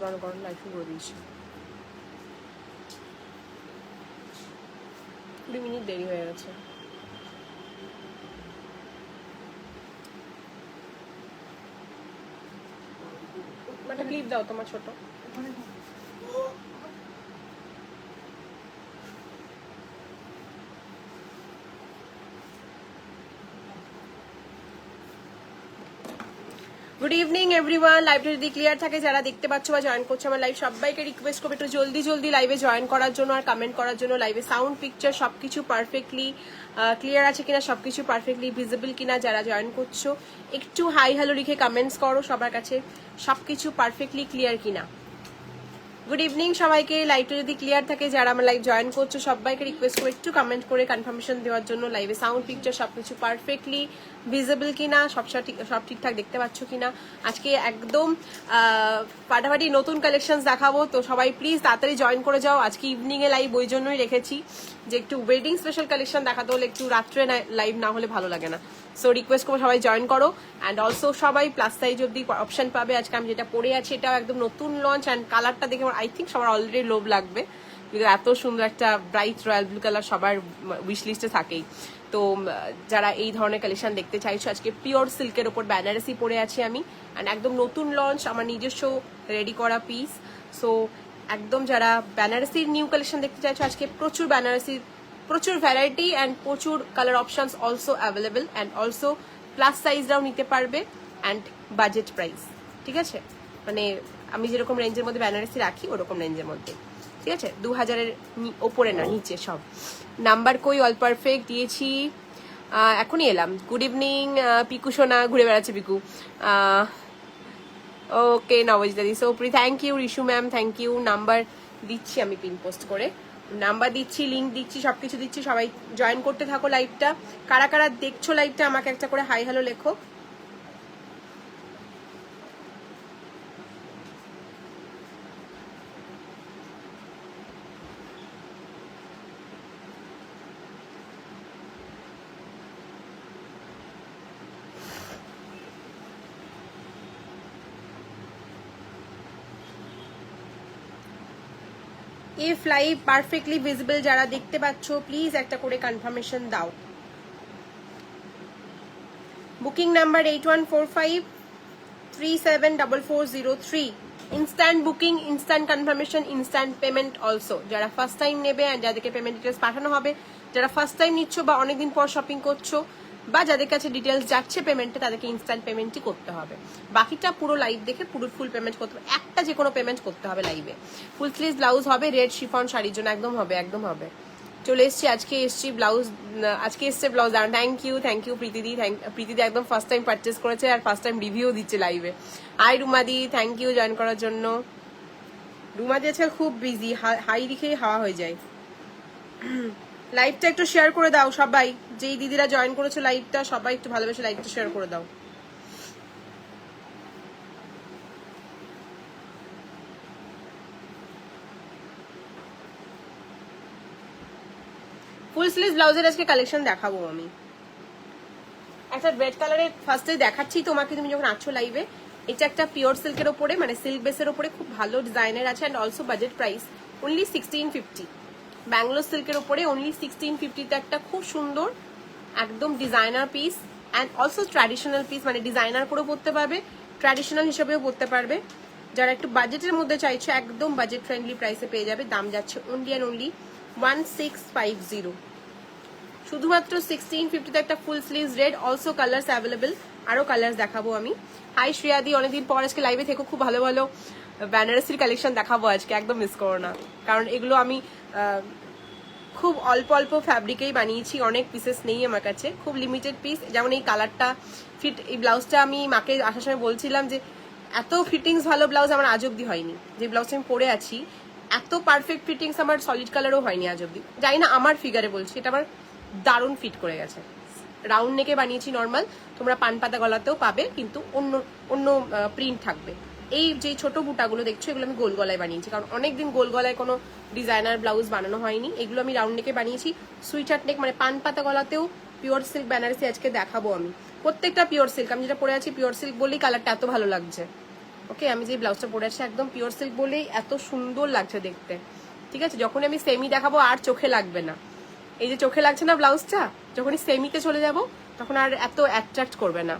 গরম লাইট করে দিয়েছি। 20 মিনিট দেরি হয়ে গেছে। একটা ক্লিপ দাও তোমার ছোট। Good evening everyone. লাইভটা যদি ক্লিয়ার থাকে, যারা দেখতে পাচ্ছ বা জয়েন করছো আমার লাইভ, সবাইকে রিকোয়েস্ট করবো একটু জলদি জলদি লাইভে জয়েন করার জন্য আর কমেন্ট করার জন্য। লাইভে সাউন্ড পিকচার সবকিছু পারফেক্টলি ক্লিয়ার আছে কিনা, সবকিছু পারফেক্টলি ভিজিবল কিনা, যারা জয়েন করছো একটু হাই হ্যালো লিখে কমেন্টস করো সবার কাছে সবকিছু পারফেক্টলি ক্লিয়ার কিনা। গুড ইভিনিং সবাইকে। লাইভটা যদি ক্লিয়ার থাকে, যারা আমার লাইভ জয়েন করছো সবাইকে রিকোয়েস্ট করে একটু কমেন্ট করে কনফার্মেশন দেওয়ার জন্য। লাইভে সাউন্ড পিকচার সবকিছু পারফেক্টলি ভিজিবল কিনা, সব ঠিকঠাক দেখতে পাচ্ছ কিনা। আজকে একদম ফাটাফাটি নতুন কালেকশন দেখাবো, তো সবাই প্লিজ তাড়াতাড়ি জয়েন করে যাও। আজকে ইভিনিং এ লাইভ ওই জন্যই রেখেছি যে একটু ওয়েডিং স্পেশাল কালেকশন দেখাতে হলে একটু রাত্রে লাইভ না হলে ভালো লাগে না। সো রিকোয়েস্ট করবো সবাই জয়েন করো। অ্যান্ড অলসো সবাই প্লাস সাইজ অব্দি অপশন পাবে। আজকে আমি যেটা পরে আছি এটাও একদম নতুন লঞ্চ, অ্যান্ড কালারটা দেখে আমার আই থিঙ্ক সবার অলরেডি লোভ লাগবে, বিকজ এত সুন্দর একটা ব্রাইট রয়্যাল ব্লু কালার সবার উইশ লিস্টে থাকেই। তো যারা এই ধরনের কালেকশন দেখতে চাইছো, আজকে পিওর সিল্কের ওপর বেনারসি পরে আছি আমি, অ্যান্ড একদম নতুন লঞ্চ, আমার নিজস্ব রেডি করা পিস। সো একদম যারা বেনারসির নিউ কালেকশন দেখতে চাইছো, আজকে প্রচুর বেনারসির প্রচুর ভ্যারাইটি অ্যান্ড প্রচুর colour options also available, and also plus সাইজরাও নিতে পারবে অ্যান্ড বাজেট প্রাইস। ঠিক আছে, মানে আমি যেরকম রেঞ্জের মধ্যে বেনারসি রাখি ওরকম রেঞ্জের মধ্যে। ঠিক আছে, 2000-এর ওপরে না, নিচে সব। নাম্বার কই অল পারফেক্ট দিয়েছি, এখনই এলাম। গুড ইভিনিং পিকু সোনা, ঘুরে বেড়াচ্ছে পিকু। ওকে নবজিতা দি, সোপ্রি thank you. Rishu ma'am thank you. Number দিচ্ছি আমি পিন পোস্ট করে, নাম্বার দিচ্ছি, লিঙ্ক দিচ্ছি, সবকিছু দিচ্ছি। সবাই জয়েন করতে থাকো লাইভটা। কারা কারা দেখছো লাইভটা আমাকে একটা করে হাই হ্যালো লেখো। ইফ লাইভ পারফেক্টলি ভিজিবল যারা দেখতে পাচ্ছ প্লিজ একটা করে কনফার্মেশন দাও। Booking number 8145374403। Instant booking, instant confirmation, instant payment also. যারা ফার্স্ট টাইম নেবে অ্যান্ড যাদেরকে পেমেন্ট ডিটেলস পাঠানো হবে, যারা ফার্স্ট টাইম নিচ্ছ বা অনেকদিন পর শপিং করছো বা যাদের কাছে ডিটেলস যাচ্ছে পেমেন্টে, তাদেরকে ইনস্ট্যান্ট পেমেন্টই করতে হবে। বাকিটা পুরো লাইভ দেখে পুরো ফুল পেমেন্ট করতে হবে, একটা যে কোনো পেমেন্ট করতে হবে লাইভে। ফুল স্লিভ ব্লাউজ হবে, রেড শিফন শাড়ির জন্য একদম হবে, একদম হবে। চলে এসছি, আজকে এসছি ব্লাউজ, আজকে এসছে ব্লাউজ। থ্যাংক ইউ প্রীতিদি, প্রীতিদি একদম ফার্স্ট টাইম পারচেস করেছে আর ফার্স্ট টাইম রিভিউ দিচ্ছে লাইভে। আই রুমাদি, থ্যাংক ইউ জয়েন করার জন্য। রুমাদি আজকাল খুব বিজি, হাই দিকেই হাওয়া হয়ে যায়। লাইভটা একটু শেয়ার করে দাও সবাই, যেই দিদিরা জয়েন করেছো লাইভটা সবাই একটু ভালোবেসে লাইভটা শেয়ার করে দাও। ফুল স্লিভ ব্লাউজের আজকে কালেকশন দেখাবো আমি। একটা রেড কালারের ফার্স্টে দেখাচ্ছি তোমাকে, তুমি যখন আছো লাইভে। এটা একটা পিওর সিল্কের ওপরে, মানে সিল্ক বেসের ওপরে খুব ভালো ডিজাইনের আছে, and also budget price only 1650। Bangalore সিল্কের ওপরে অনলি 1650-তে একটা খুব সুন্দর একদম designer piece, and also traditional piece, মানে ডিজাইনার করেও পরতে পারবে, ট্র্যাডিশনাল হিসেবেও পরতে পারবে। যারা একটু বাজেটের মধ্যে চাইছো একদম বাজেট ফ্রেন্ডলি প্রাইসে পেয়ে যাবে। দাম যাচ্ছে অনলি অ্যান্ড অনলি 1650। শুধুমাত্র 1650-তে একটা ফুল sleeves red, also colours available. আরো কালার্স দেখাবো আমি। হাই শ্রেয়াদি, অনেকদিন পর আজকে লাইভে থেকো, খুব ভালো ভালো বেনারসির কালেকশন দেখাবো আজকে, একদম মিস করো না। কারণ এগুলো আমি খুব অল্প অল্প ফ্যাব্রিকেই বানিয়েছি, অনেক পিসেস নেই আমার কাছে, খুব লিমিটেড পিস। যেমন এই কালারটা ফিট, এই ব্লাউজটা আমি মাকে আসার সময় বলছিলাম যে এত ফিটিংস ভালো ব্লাউজ আমার আজ অব্দি হয়নি। যে ব্লাউজটা আমি পরে আছি এত পারফেক্ট ফিটিংস আমার সলিড কালারও হয়নি আজ অব্দি। জানি না, আমার ফিগারে বলছি, এটা আমার দারুণ ফিট করে গেছে। রাউন্ড নেকে বানিয়েছি নর্মাল, তোমরা পান পাতা গলাতেও পাবে, কিন্তু অন্য অন্য প্রিন্ট থাকবে। এই যে ছোট বুটাগুলো দেখছো এগুলো আমি গোল গলায় বানিয়েছি, কারণ অনেকদিন গোল গলায় কোনো ডিজাইনার ব্লাউজ বানানো হয়নি। এগুলো আমি রাউন্ড নেকে বানিয়েছি, সুইট হার্ট নেক, মানে পান পাতা গলাতেও পিওর সিল্ক বেনারসি আজকে দেখাবো আমি। প্রত্যেকটা পিওর সিল্ক, আমি যেটা পরে আছি পিওর সিল্ক বলেই কালারটা এত ভালো লাগছে। ওকে, আমি যে ব্লাউজটা পরে আছি একদম পিওর সিল্ক বলেই এত সুন্দর লাগছে দেখতে। ঠিক আছে, যখন আমি সেমি দেখাবো আর চোখে লাগবে না। এই যে চোখে লাগছে না ব্লাউজটা, যখনই সেমিতে চলে যাব তখন আর এত অ্যাট্রাক্ট করবে না।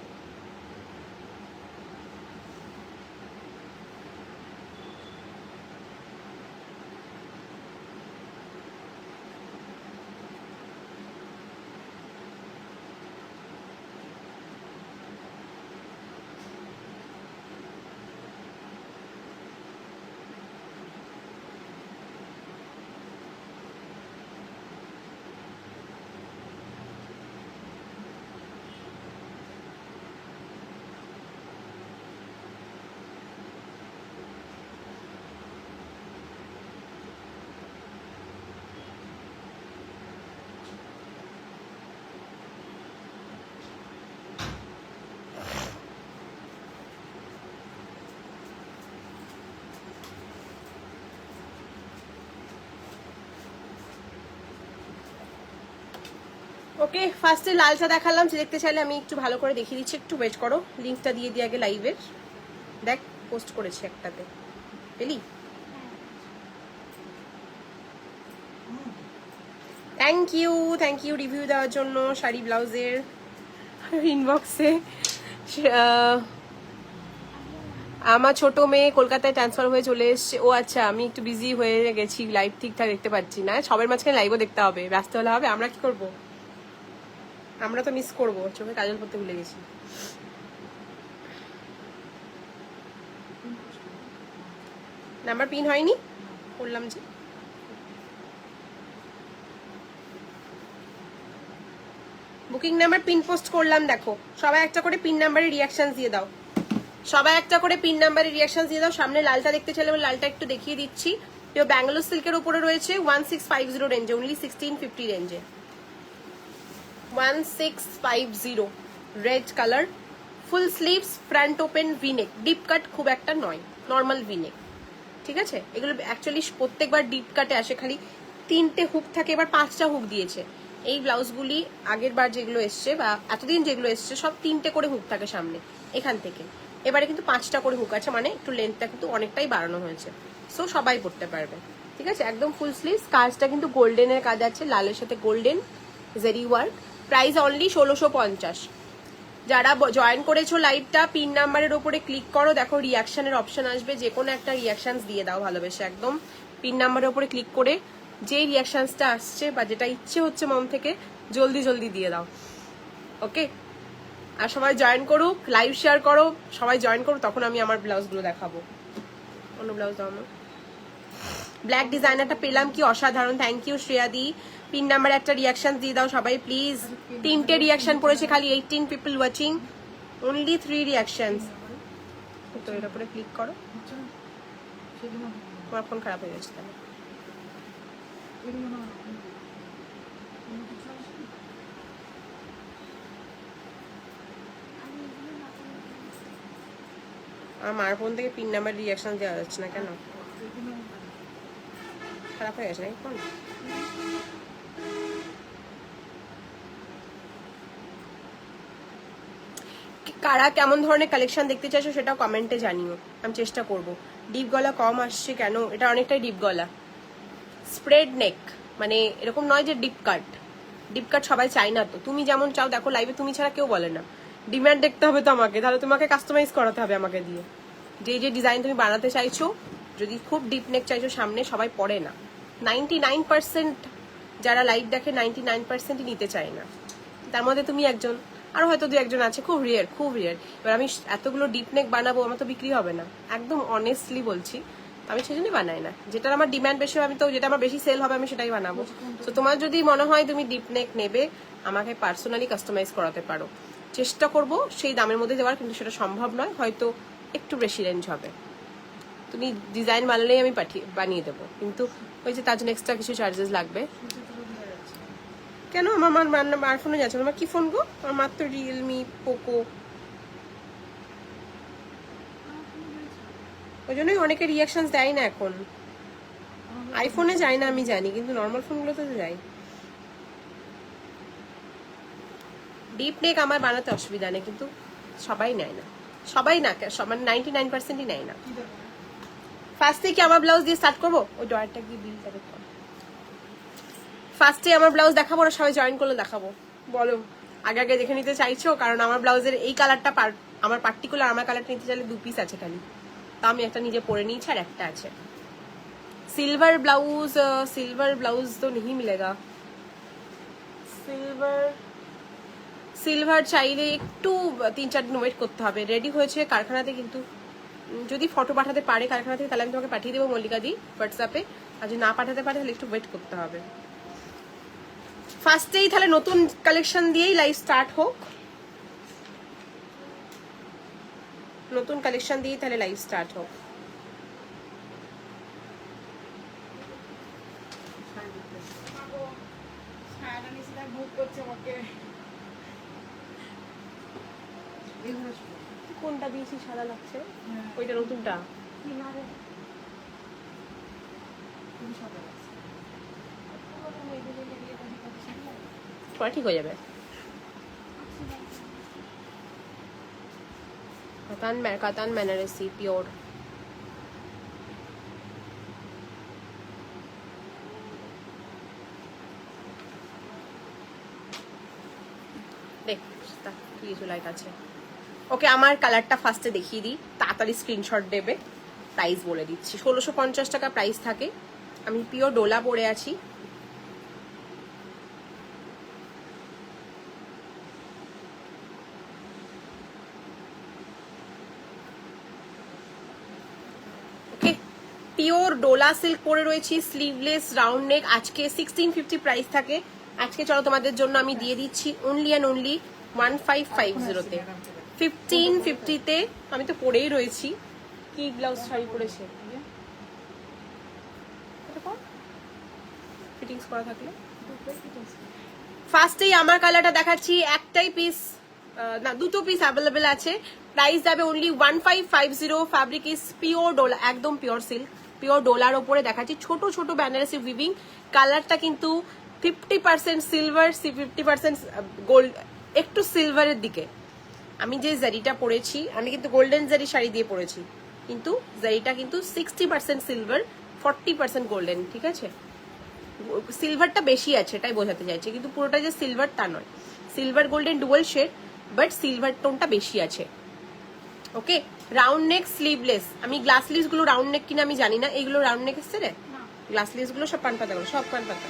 ওকে, ফার্স্টে লালচা দেখালাম, যে দেখতে চাইলে আমি একটু ভালো করে দেখিয়ে দিচ্ছি, একটু ওয়েট করো, লিঙ্কটা দিয়ে দিয়ে আগে লাইভের। দেখ পোস্ট করেছি একটাতে, পেলি? থ্যাংক ইউ রিভিউ দেওয়ার জন্য শাড়ি ব্লাউজের। ইনবক্সে আমার ছোট মেয়ে কলকাতায় ট্রান্সফার হয়ে চলে এসছে। ও আচ্ছা, আমি একটু বিজি হয়ে গেছি, লাইভ ঠিকঠাক দেখতে পাচ্ছি না। সবার মাঝখানে লাইভও দেখতে হবে, ব্যস্ত হলে হবে? আমরা কি করব, আমরা তো মিস করবো। চোখে কাজল করতে ভুলে গেছি। নাম্বার পিন হয়নি, বললাম যে। বুকিং নাম্বার পিন পোস্ট করলাম, দেখো সবাই একটা করে পিন নাম্বারে রিয়াকশন দিয়ে দাও। সবাই একটা করে পিন নাম্বারে রিয়াকশন দিয়ে দাও। সামনে লালটা দেখতে চাইলে আমি লালটা একটু দেখিয়ে দিচ্ছি। ব্যাঙ্গালোর সিল্কের উপরে রয়েছে 1650 রেঞ্জে, অনলি 1650 রেঞ্জে। 1650 red colour, full sleeves, front open, V neck, deep cut খুব একটা নয়, নর্মাল ভিনেক। ঠিক আছে, এগুলো অ্যাকচুয়ালি প্রত্যেকবার ডিপ কাটে আসে, খালি 3টে হুক থাকে, এবার 5টা হুক দিয়েছে। এই ব্লাউজগুলি আগের বার যেগুলো এসছে বা এতদিন যেগুলো এসছে সব 3টে করে হুক থাকে সামনে এখান থেকে। এবারে কিন্তু 5টা করে হুক আছে, মানে একটু লেন্থটা কিন্তু অনেকটাই বাড়ানো হয়েছে। সো সবাই পরতে পারবে। ঠিক আছে, একদম ফুল স্লিভস, কাজটা কিন্তু গোল্ডেনের কাজ আছে, লালের সাথে golden Jerry work. Price only 1650। যারা জয়েন করেছো লাইভটা, পিন নাম্বারের ওপরে ক্লিক করো, দেখো রিয়াকশনের অপশন আসবে, যে কোনো একটা রিয়াকশন দিয়ে দাও ভালোবেসে। একদম পিন নাম্বারের ওপরে ক্লিক করে যেই রিয়াকশনসটা আসছে বা যেটা ইচ্ছে হচ্ছে মন থেকে জলদি জলদি দিয়ে দাও। ওকে, আর সবাই জয়েন করুক, লাইভ শেয়ার করো, সবাই জয়েন করুক, তখন আমি আমার ব্লাউজগুলো দেখাবো। অন্য ব্লাউজ দাও আমার। ব্ল্যাক ডিজাইনারটা পেলাম, কি অসাধারণ, থ্যাংক ইউ শ্রেয়াদি। পিন নাম্বার একটা রিয়াকশন দিয়ে দাও সবাই প্লিজ। 3টে রিয়াকশন পড়েছে খালি, 18 পিপল ওয়াচিং, অনলি 3 রিয়াকশনস। তো এর উপরে ক্লিক করো। তোমার ফোন খারাপ হয়ে গেছে তাহলে। আমার মার ফোন থেকে পিন নাম্বার রিয়াকশন দেওয়া যাচ্ছে না কেন? খারাপ হয়ে গেছে নাকি ফোন? কারা কেমন ধরনের কালেকশন দেখতে চাইছো সেটাও কমেন্টে জানিও, আমি চেষ্টা করব। ডিপ গলা কম আসছে কেন? এটা অনেকটাই ডিপ গলা, স্প্রেড নেক, মানে এরকম নয় যে ডিপ কাট। ডিপ কাট সবাই চাই না তো, তুমি যেমন চাও। দেখো লাইভে তুমি ছাড়া কেউ বলে না, ডিমান্ড দেখতে হবে তো আমাকে, তাহলে তোমাকে কাস্টমাইজ করাতে হবে আমাকে দিয়ে। যে ডিজাইন তুমি বানাতে চাইছো, যদি খুব ডিপ নেক চাইছো সামনে, সবাই পরে না। 99% যারা লাইভ দেখে 99%ই নিতে চায় না, তার মধ্যে তুমি একজন, আরো হয়তো 2-1জন আছে, খুব রিয়ার, খুব রিয়ার। এবার আমি এতগুলো ডিপ নেক বানাবো, আমার তো বিক্রি হবে না, একদম অনেস্টলি বলছি। আমি সেজন্যই বানাই না, যেটার আমার ডিমান্ড বেশি হবে, আমি তো যেটা আমার বেশি সেল হবে আমি সেটাই বানাবো। তো তোমার যদি মনে হয় তুমি ডিপ নেক নেবে, আমাকে পার্সোনালি কাস্টমাইজ করাতে পারো, চেষ্টা করব সেই দামের মধ্যে দেওয়ার, কিন্তু সেটা সম্ভব নয়, হয়তো একটু বেশি রেঞ্জ হবে। তুমি ডিজাইন বানালেই আমি বানিয়ে দেবো, কিন্তু ওই যে তার জন্য এক্সট্রা কিছু চার্জেস লাগবে। কেন? আমার মার ফোনে যাচ্ছে, আমার কি ফোন গো? আমার মাত্র রিয়েলমি পোকো, ওই জন্যই অনেকে রিয়াকশন দেয় না এখন। আইফোনে যায় না আমি জানি, কিন্তু নর্মাল ফোনগুলোতে তো যায়। ডিপ নেক আমার বানাতে অসুবিধা নেই, কিন্তু সবাই নেয় না। সবাই না, মানে 99%ই নেয় না। ফার্স্টে কি আমার ব্লাউজ দিয়ে স্টার্ট করবো? ওই ডয়ারটা কি বিলটা দেখো। ফার্স্টে আমার ব্লাউজ দেখাবো না সবাই জয়েন করলে দেখাবো? বলো, আগে আগে দেখে নিতে চাইছো? কারণ আমার ব্লাউজের এই কালারটা আমার পার্টিকুলার আমার কালারটা নিতে চাইলে 2 পিস আছে খালি, তা আমি একটা নিজে পরে নিয়েছি আর একটা আছে। सिल्वर ब्लाउज तो नहीं मिलेगा। সিলভার চাইলে একটু 3-4 দিন ওয়েট করতে হবে। রেডি হয়েছে কারখানাতে, কিন্তু যদি ফটো পাঠাতে পারে কারখানা থেকে তাহলে আমি তোমাকে পাঠিয়ে দেবো মল্লিকা দি হোয়াটসঅ্যাপে, আর যদি না পাঠাতে পারে তাহলে একটু ওয়েট করতে হবে। ফার্স্টেই তাহলে নতুন কালেকশন দিয়েই লাইভ স্টার্ট হোক, নতুন কালেকশন দিয়েই তাহলে লাইভ স্টার্ট হোক। কোনটা দিয়েছি সাদা লাগছে? ওইটা নতুনটা ঠিক হয়ে যাবে। কাতান বেনারসি পিওর। দেখ কি লাইট আছে। ওকে, আমার কালারটা ফার্স্টে দেখিয়ে দিই, তাড়াতাড়ি স্ক্রিনশট দেবে। প্রাইস বলে দিচ্ছি, 1650 টাকা প্রাইস থাকে। আমি পিওর ডোলা পরে আছি। ওকে, পিওর ডোলা সিল্ক পরে রয়েছি, স্লিভলেস রাউন্ড নেক। আজকে 1650 প্রাইস থাকে। আজকে চলো তোমাদের জন্য আমি দিয়ে দিচ্ছি অনলি অ্যান্ড অনলি 1550-তে। 1550-তে আমি তো পরেই রয়েছি। কি ব্লাউজ শাড়ি পরেছে, ফিটিংস করা থাকলে। ফার্স্টেই আমার কালারটা দেখাচ্ছি, একটাই পিস না, দুটো পিস অ্যাভেলেবেল আছে। প্রাইস যাবে only 1550। Fabric is pure Dola, একদম পিওর সিল্ক, পিওর ডোলার ওপরে দেখাচ্ছি ছোট ছোট বেনারসি উইভিং। কালারটা কিন্তু 50% সিলভার, 50% গোল্ড, একটু সিলভারের দিকে। আমি যে জারিটা পরেছি, আমি কিন্তু গোল্ডেন জারি শাড়ি দিয়ে পরেছি, কিন্তু জারিটা কিন্তু 60% সিলভার, 40% গোল্ডেন। ঠিক আছে, সিলভারটা বেশি আছে এটাই বোঝাতে চাইছে, কিন্তু পুরোটা যে সিলভার তা নয়। Silver golden dual shade, but silver টোনটা বেশি আছে। Okay, round neck sleeveless. আমি গ্লাস স্লিভস গুলো রাউন্ড নেক কিনা আমি জানি না, এইগুলো রাউন্ড নেক এসছে রে, গ্লাস স্লিভস গুলো সব পান পাতা গুলো, সব পান পাতা।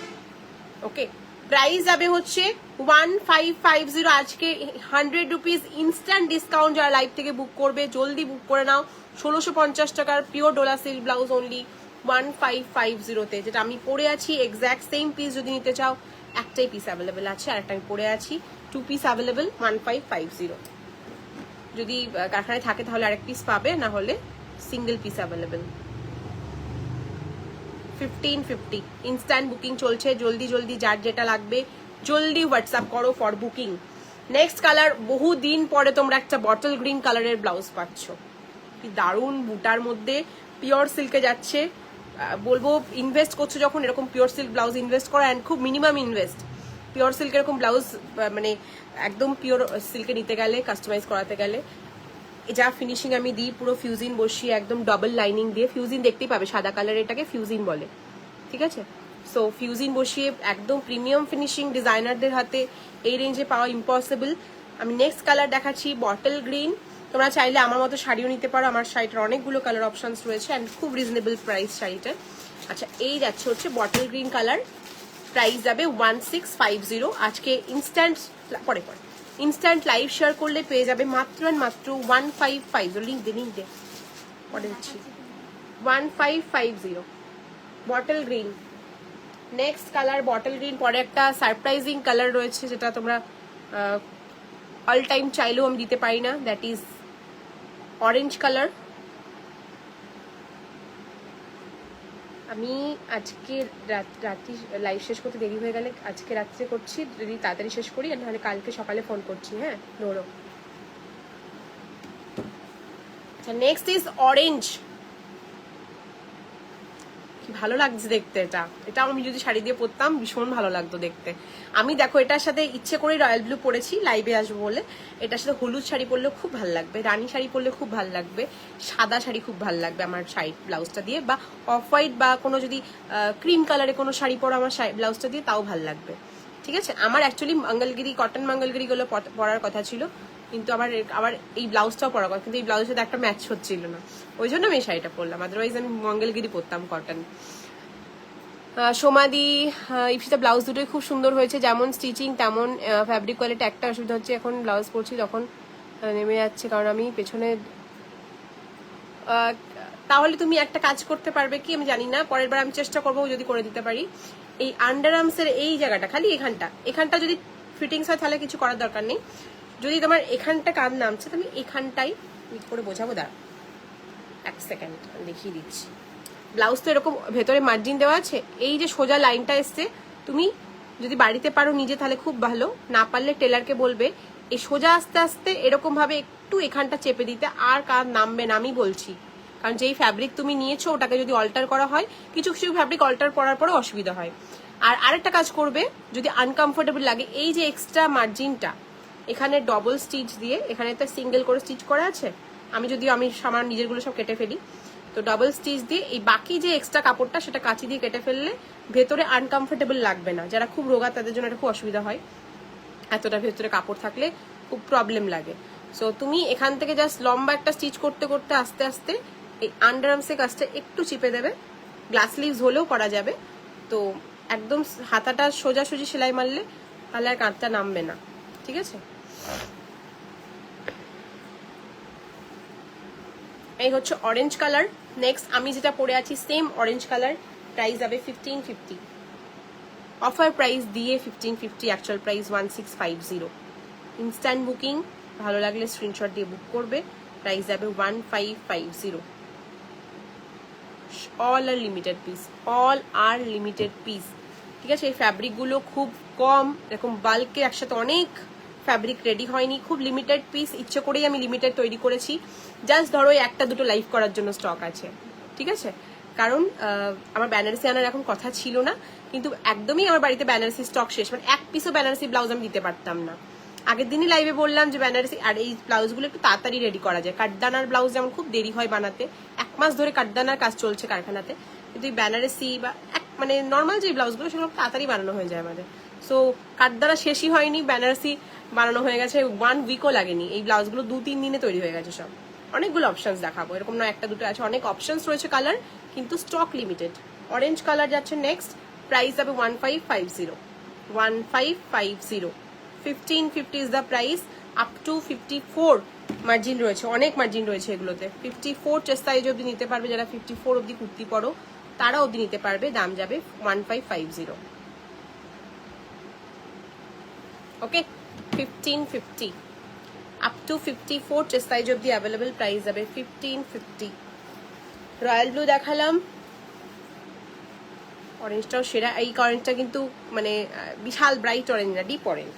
ওকে, প্রাইস যাবে হচ্ছে 1550। আজকে 100 রুপিস ইনস্ট্যান্ট ডিসকাউন্ট। যারা লাইভ থেকে বুক করবে জলদি বুক করে নাও। 1650 টাকার pure dola silk blouse only 1550-তে, যেটা আমি পরে আছি এক্স্যাক্ট সেম পিস। যদি নিতে চাও একটাই পিস অ্যাভেলেবেল আছে, আর একটা আমি পরে আছি 2 পিস অ্যাভেলেবেল 1550। যদি কারখানায় থাকে তাহলে আরেক পিস পাবে, না হলে single piece available. 1550 instant booking চলছে। জলদি জলদি যার যেটা লাগবে জলদি হোয়াটসঅ্যাপ করো ফর বুকিং। নেক্সট কালার, বহু দিন পরে তোমরা একটা বটল গ্রিন কালারের ব্লাউজ পাচ্ছ, কি দারুণ, বুটার মধ্যে পিওর সিল্কে যাচ্ছে। বলবো ইনভেস্ট করছো যখন এরকম পিওর সিল্ক ব্লাউজ ইনভেস্ট করো, অ্যান্ড খুব মিনিমাম ইনভেস্ট। পিওর সিল্ক এরকম ব্লাউজ মানে একদম পিওর সিল্কে নিতে গেলে, কাস্টমাইজ করাতে গেলে, যা ফিনিশিং আমি দিই পুরো ফিউজিন বসিয়ে একদম ডবল লাইনিং দিয়ে, ফিউজিন দেখতেই পাবে সাদা কালার, এটাকে ফিউজিন বলে। ঠিক আছে, সো ফিউজিন বসিয়ে একদম প্রিমিয়াম ফিনিশিং ডিজাইনারদের হাতে এই রেঞ্জে পাওয়া ইম্পসিবল। আমি নেক্সট কালার দেখাচ্ছি বটল গ্রিন। তোমরা চাইলে আমার মতো শাড়িও নিতে পারো, আমার শাড়িটার অনেকগুলো কালার অপশনস রয়েছে অ্যান্ড খুব রিজনেবল প্রাইস শাড়িটার। আচ্ছা, এই যাচ্ছে হচ্ছে বটল গ্রিন কালার, প্রাইস যাবে 1650। আজকে ইনস্ট্যান্ট পরে ইনস্ট্যান্ট লাইভ শেয়ার করলে পেয়ে যাবে মাত্র মাত্র 1550। লিঙ্ক দে পরে দিচ্ছি 1550 bottle green. Next colour bottle green, পরে একটা সারপ্রাইজিং কালার রয়েছে যেটা তোমরা অল টাইম চাইলেও আমি দিতে পারি না, দ্যাট ইজ অরেঞ্জ কালার। আমি আজকে রাত্রি লাইভ শেষ করতে দেরি হয়ে গেলে আজকে রাত্রে করছি, যদি তাড়াতাড়ি শেষ করি, আর নাহলে কালকে সকালে ফোন করছি। হ্যাঁ, ধরো। আচ্ছা, নেক্সট ইজ অরেঞ্জ। কি ভালো লাগছে দেখতে। এটা আমি যদি শাড়ি দিয়ে পরতাম ভীষণ ভালো লাগতো দেখতে। আমি দেখো এটার সাথে ইচ্ছে করে রয়্যাল ব্লু পরেছি লাইভে আসবো বলে। এটার সাথে হলুদ শাড়ি পরলেও খুব ভালো লাগবে, রানী শাড়ি পরলে খুব ভালো লাগবে, সাদা শাড়ি খুব ভালো লাগবে আমার শাড়ি ব্লাউজটা দিয়ে, বা অফ হোয়াইট বা কোনো যদি ক্রিম কালারে কোনো শাড়ি পরো আমার ব্লাউজটা দিয়ে তাও ভালো লাগবে। ঠিক আছে, আমার অ্যাকচুয়ালি মঙ্গলগিরি কটন মঙ্গলগিরি গুলো পরার কথা ছিল, কিন্তু আবার এই ব্লাউজটাও পরা কথা, কিন্তু এই ব্লাউজের সাথে একটা ম্যাচ হচ্ছিল না, ওই জন্য আমি এই শাড়িটা পরলাম। আদারওয়াইজ আমি মঙ্গলগিরি পরতাম কটন। সোমাদি, ইপসিতা ব্লাউজ দুটোই খুব সুন্দর হয়েছে, যেমন স্টিচিং তেমন ফ্যাব্রিক কোয়ালিটি। একটা অসুবিধা হচ্ছে এখন ব্লাউজ পরছি তখন নেমে যাচ্ছে, কারণ আমি পেছনে। তাহলে তুমি একটা কাজ করতে পারবে কি আমি জানি না, পরের বার আমি চেষ্টা করবো যদি করে দিতে পারি। এই আন্ডার আর্মসের এই জায়গাটা, খালি এখানটা যদি ফিটিংস হয় তাহলে কিছু করার দরকার নেই। যদি তোমার এখানটা কান নামছে তুমি এখানটাই করে বোঝাবো, দাঁড়া এক সেকেন্ড দেখিয়ে দিচ্ছি। ব্লাউজ তো এরকম ভেতরে মার্জিন দেওয়া আছে, এই যে সোজা লাইনটা এসছে, তুমি যদি বাড়িতে পারো নিজে তাহলে খুব ভালো, না পারলে টেলারকে বলবে এই সোজা আস্তে আস্তে এরকম ভাবে একটু এখানটা চেপে দিতে, আর কার নামবে না আমি বলছি। কারণ যেই ফ্যাব্রিক তুমি নিয়েছো ওটাকে যদি অল্টার করা হয়, কিছু কিছু ফ্যাব্রিক অল্টার করার পরে অসুবিধা হয়। আর আরেকটা কাজ করবে, যদি আনকমফোর্টেবল লাগে, এই যে এক্সট্রা মার্জিনটা এখানে ডবল স্টিচ দিয়ে, এখানে তো সিঙ্গেল করে স্টিচ করা আছে, আমি আমার নিজের গুলো সব কেটে ফেলি, তো ডবল স্টিচ দিয়ে এই বাকি যে এক্সট্রা কাপড়টা সেটা কাঁচি দিয়ে কেটে ফেললে ভেতরে আনকমফোর্টেবল লাগবে না। যারা খুব রোগা তাদের জন্য এটা খুব অসুবিধা হয়, এতটা ভেতরে কাপড় থাকলে খুব প্রবলেম লাগে। সো তুমি এখান থেকে জাস্ট লম্বা একটা স্টিচ করতে করতে আস্তে আস্তে এই আন্ডার আর্মসের কাজটা একটু চিপে দেবে, গ্লাস স্লিভস হলেও করা যাবে। তো একদম হাতাটা সোজাসুজি সেলাই মারলে তাহলে আর কাঁধটা নামবে না। ঠিক আছে, এই হচ্ছে অরেঞ্জ কালার। নেক্সট আমি যেটা পরে আছি সেম অরেঞ্জ কালার, প্রাইস যাবে 1550, অফার প্রাইস দিয়ে 1550, অ্যাকচুয়াল প্রাইস 1650। ইনস্ট্যান্ট বুকিং, ভালো লাগলে স্ক্রিনশট দিয়ে বুক করবে, প্রাইস যাবে 1550। অল আর লিমিটেড পিস, অল আর লিমিটেড পিস। ঠিক আছে, এই ফ্যাব্রিকগুলো খুব কম, এরকম বাল্কে একসাথে অনেক ফ্যাব্রিক রেডি হয়নি, খুব লিমিটেড পিস, ইচ্ছে করেই আমি লিমিটেড তৈরি করেছি। জাস্ট ধরো একটা দুটো লাইভ করার জন্য স্টক আছে। ঠিক আছে, কারণ আমার বেনারসি আনার এখন কথা ছিল না, কিন্তু একদমই আমার বাড়িতে বেনারসি স্টক শেষ, মানে এক পিসও বেনারসি ব্লাউজ আমি দিতে পারতাম না। আগের দিনই লাইভে বললাম যে বেনারসি, আর এই ব্লাউজগুলো একটু তাড়াতাড়ি রেডি করা যায়। কাঠদানার ব্লাউজ যেমন খুব দেরি হয় বানাতে, 1 মাস ধরে কাঠদানার কাজ চলছে কারখানাতে, কিন্তু এই বেনারসি বা মানে নর্মাল যে ব্লাউজগুলো সেগুলো তাড়াতাড়ি বানানো হয়ে যায় আমাদের। সো কাঠদানা শেষই হয়নি, বেনারসি বানানো হয়ে গেছে 1 উইকও লাগেনি, এই ব্লাউজগুলো 2-3 দিনে তৈরি হয়ে গেছে সব। অনেকগুলো অপশনস দেখাবো, এরকম না একটা দুটো আছে, অনেক অপশনস রয়েছে কালার, কিন্তু স্টক লিমিটেড। অরেঞ্জ কালার যাচ্ছে নেক্সট, প্রাইস যাবে 1550, 1550, 1550 is the price. Up to 54 margin রয়েছে, অনেক মার্জিন রয়েছে এগুলোতে। 54 চেস্ট সাইজ অব্দি নিতে পারবে, যারা 54 অব্দি কুর্তি পরো তারা অব্দি নিতে পারবে, দাম যাবে 1550। ওকে, 1550 আপ টু 54 চেস্ট সাইজ অব্দি অ্যাভেলেবেল, প্রাইস যাবে 1550। রয়্যাল ব্লু দেখালাম, অরেঞ্জটাও সেরা। এই অরেঞ্জটা কিন্তু মানে বিশাল ব্রাইট অরেঞ্জ না, deep orange,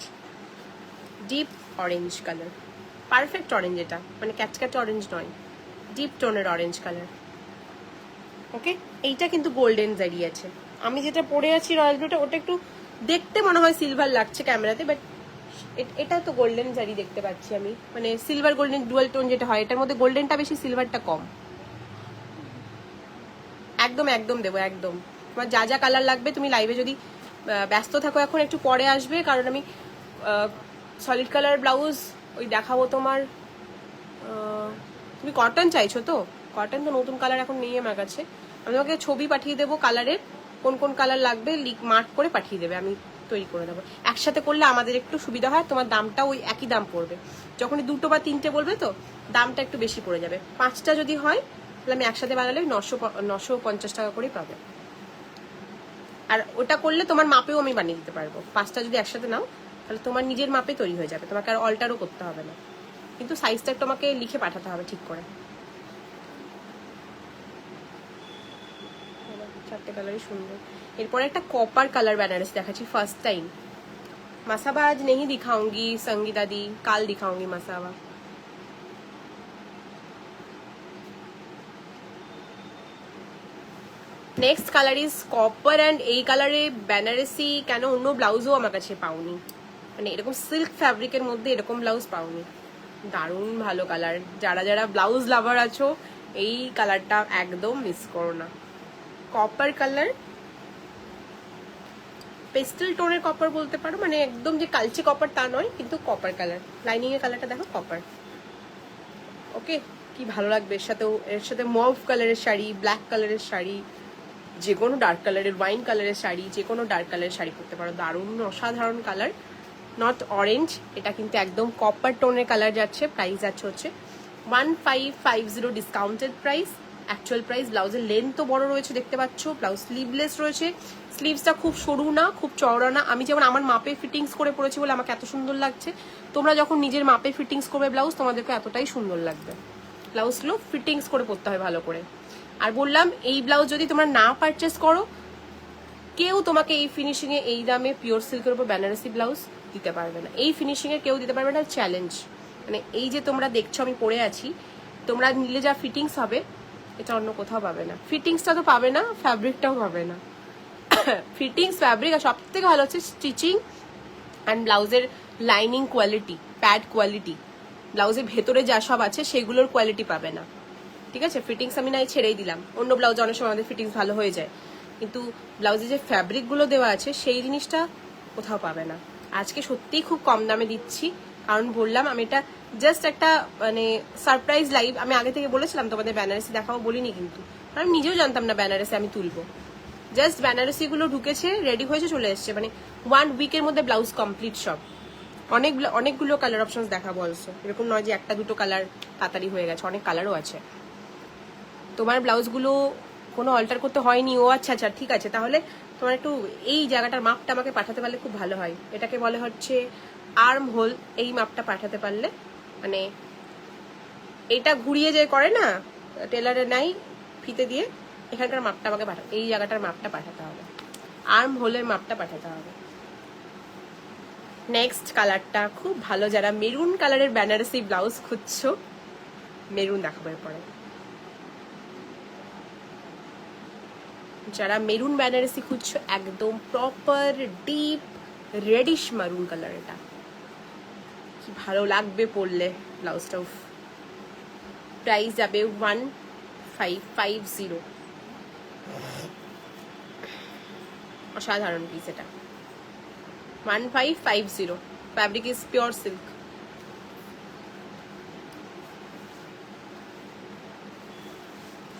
deep orange colour, perfect orange এটা, মানে ক্যাটক্যাট অরেঞ্জ নয়, ডিপ টোনের অরেঞ্জ কালার। ওকে, এইটা কিন্তু গোল্ডেন জারি আছে। আমি যেটা পরে আছি রয়্যাল ব্লুটা, ওটা একটু দেখতে মনে হয় সিলভার লাগছে ক্যামেরাতে, বাট এটা তো গোল্ডেন জারি দেখতে পাচ্ছি আমি, মানে সিলভার গোল্ডেন ডুয়াল টোন যেটা হয়, এটার মধ্যে গোল্ডেনটা বেশি সিলভারটা কম। একদম একদম দেবো, একদম। তোমার যা যা কালার লাগবে তুমি লাইভে যদি ব্যস্ত থাকো এখন একটু পরে আসবে, কারণ আমি সলিড কালার ব্লাউজ ওই দেখাবো তোমার। তুমি কটন চাইছো তো? কটন তো নতুন কালার এখন নেই আমার কাছে, আমি তোমাকে ছবি পাঠিয়ে দেবো কালারের, কোন কোন কালার লাগবে মার্ক করে পাঠিয়ে দেবে, আমি তৈরি করে দেবো। একসাথে করলে আমাদের একটু সুবিধা হয়, তোমার দামটা ওই একই দাম পড়বে। যখনই 2 বা 3টে বলবে তো দামটা একটু বেশি পড়ে যাবে। 5টা যদি হয় তাহলে আমি একসাথে বানালে 950 টাকা করেই পাবে। আর ওটা করলে তোমার মাপেও আমি বানিয়ে দিতে পারবো। 5টা যদি একসাথে নাও তাহলে তোমার নিজের মাপে তৈরি হয়ে যাবে, তোমাকে আর অল্টারও করতে হবে না, কিন্তু সাইজটা তোমাকে লিখে পাঠাতে হবে ঠিক করে। 4টে কালারই সুন্দর। এরপরে একটা কপার কালার বেনারসি দেখাচ্ছি ফার্স্ট টাইম। मसाबा आज नहीं दिखाऊंगी संगीता दी, काल दिखाऊंगी Masaba. Next colour is copper and এই কালারে বেনারসি কেন অন্য ব্লাউজও আমার কাছে পাওনি, মানে এরকম সিল্ক ফ্যাব্রিকের মধ্যে এরকম ব্লাউজ পাওনি। দারুণ ভালো কালার, যারা যারা ব্লাউজ লাভার আছো এই কালারটা একদম মিস করো না। কপার কালার, পেস্টেল টোনের কপার বলতে পারো, মানে একদম যে কালচে কপার তা নয়, কিন্তু কপার কালার। লাইনিং এর কালারটা দেখো কপার। ওকে, কি ভালো লাগবে এর সাথে মভ কালারের শাড়ি, ব্ল্যাক কালারের শাড়ি, যে কোনো ডার্ক কালারের, ওয়াইন কালারের শাড়ি, যে কোনো ডার্ক কালারের শাড়ি পরতে পারো। দারুণ অসাধারণ কালার, নট অরেঞ্জ, এটা কিন্তু একদম কপার টোনের কালার যাচ্ছে। প্রাইস যাচ্ছে হচ্ছে 1550 ডিসকাউন্টেড প্রাইস। Actual price. ব্লাউজের লেন্থ বড় রয়েছে দেখতে পাচ্ছ, ব্লাউজ স্লিভলেস রয়েছে, স্লিভসটা খুব সরু না খুব চওড়া না। আমি যেমন আমার মাপে ফিটিংস করে পরেছি বলে আমাকে এত সুন্দর লাগছে, তোমরা যখন নিজের মাপে ফিটিংস করবে ব্লাউজ তোমাদেরকে এতটাই সুন্দর লাগবে। ব্লাউজগুলো ফিটিংস করে পরতে হয় ভালো করে। আর বললাম এই ব্লাউজ যদি তোমরা না পারচেস করো, কেউ তোমাকে এই ফিনিশিং এ এই দামে পিওর সিল্কের উপর বেনারসি ব্লাউজ দিতে পারবে না। এই ফিনিশিং এ কেউ দিতে পারবে না, চ্যালেঞ্জ। মানে এই যে তোমরা দেখছো আমি পরে আছি, তোমরা নিলে যা ফিটিংস হবে এটা অন্য কোথাও পাবে না। ফিটিংসটা তো পাবে না, ফ্যাব্রিকটাও পাবে না। ফিটিংস, ফ্যাব্রিক, আর সব থেকে ভালো হচ্ছে স্টিচিং অ্যান্ড ব্লাউজের লাইনিং কোয়ালিটি, প্যাড কোয়ালিটি, ব্লাউজের ভেতরে যা সব আছে সেগুলোর কোয়ালিটি পাবে না। ঠিক আছে, ফিটিংস আমি নাই ছেড়েই দিলাম, অন্য ব্লাউজে অনেক সময় আমাদের ফিটিংস ভালো হয়ে যায়, কিন্তু ব্লাউজে যে ফ্যাব্রিকগুলো দেওয়া আছে সেই জিনিসটা কোথাও পাবে না। আজকে সত্যিই খুব কম দামে দিচ্ছি, কারণ বললাম আমি এটা জাস্ট একটা মানে সারপ্রাইজ লাইভ। আমি আগে থেকে বলেছিলাম তোমাদের বেনারসি দেখাবো, বলিনি কিন্তু, কারণ নিজেও জানতাম না বেনারসি আমি তুলবো। জাস্ট বেনারসিগুলো ঢুকেছে, রেডি হয়েছে, চলে এসছে, মানে 1 উইকের মধ্যে ব্লাউজ কমপ্লিট সব। অনেকগুলো কালার অপশনস দেখাবো অলসো, এরকম নয় যে একটা দুটো কালার তাড়াতাড়ি হয়ে গেছে, অনেক কালারও আছে। তোমার ব্লাউজগুলো কোনো অল্টার করতে হয়নি? ও আচ্ছা আচ্ছা, ঠিক আছে, তাহলে তোমার একটু এই জায়গাটার মাপটা আমাকে পাঠাতে পারলে খুব ভালো হয়। এটাকে বলে হচ্ছে আর্ম হোল, এই মাপটা পাঠাতে পারলে, মানে এটা ঘুরিয়ে যে করে না টেলারে নাই ফিতে দিয়ে, এখানকার মাপটা আমাকে পাঠাতে, এই জায়গাটার মাপটা পাঠাতে হবে, আর্ম হোলের মাপটা পাঠাতে হবে। নেক্সট কালারটা খুব ভালো, যারা মেরুন কালারের বেনারসি ব্লাউজ খুঁজছো, মেরুন দেখাবো এরপরে। যারা মেরুন বেনারসি খুঁজছো, একদম proper deep reddish maroon colour, এটা কি ভালো লাগবে পরলে ব্লাউজটা। প্রাইস যাবে 1550। অসাধারণ পিস এটা, 1550। Fabric is pure silk.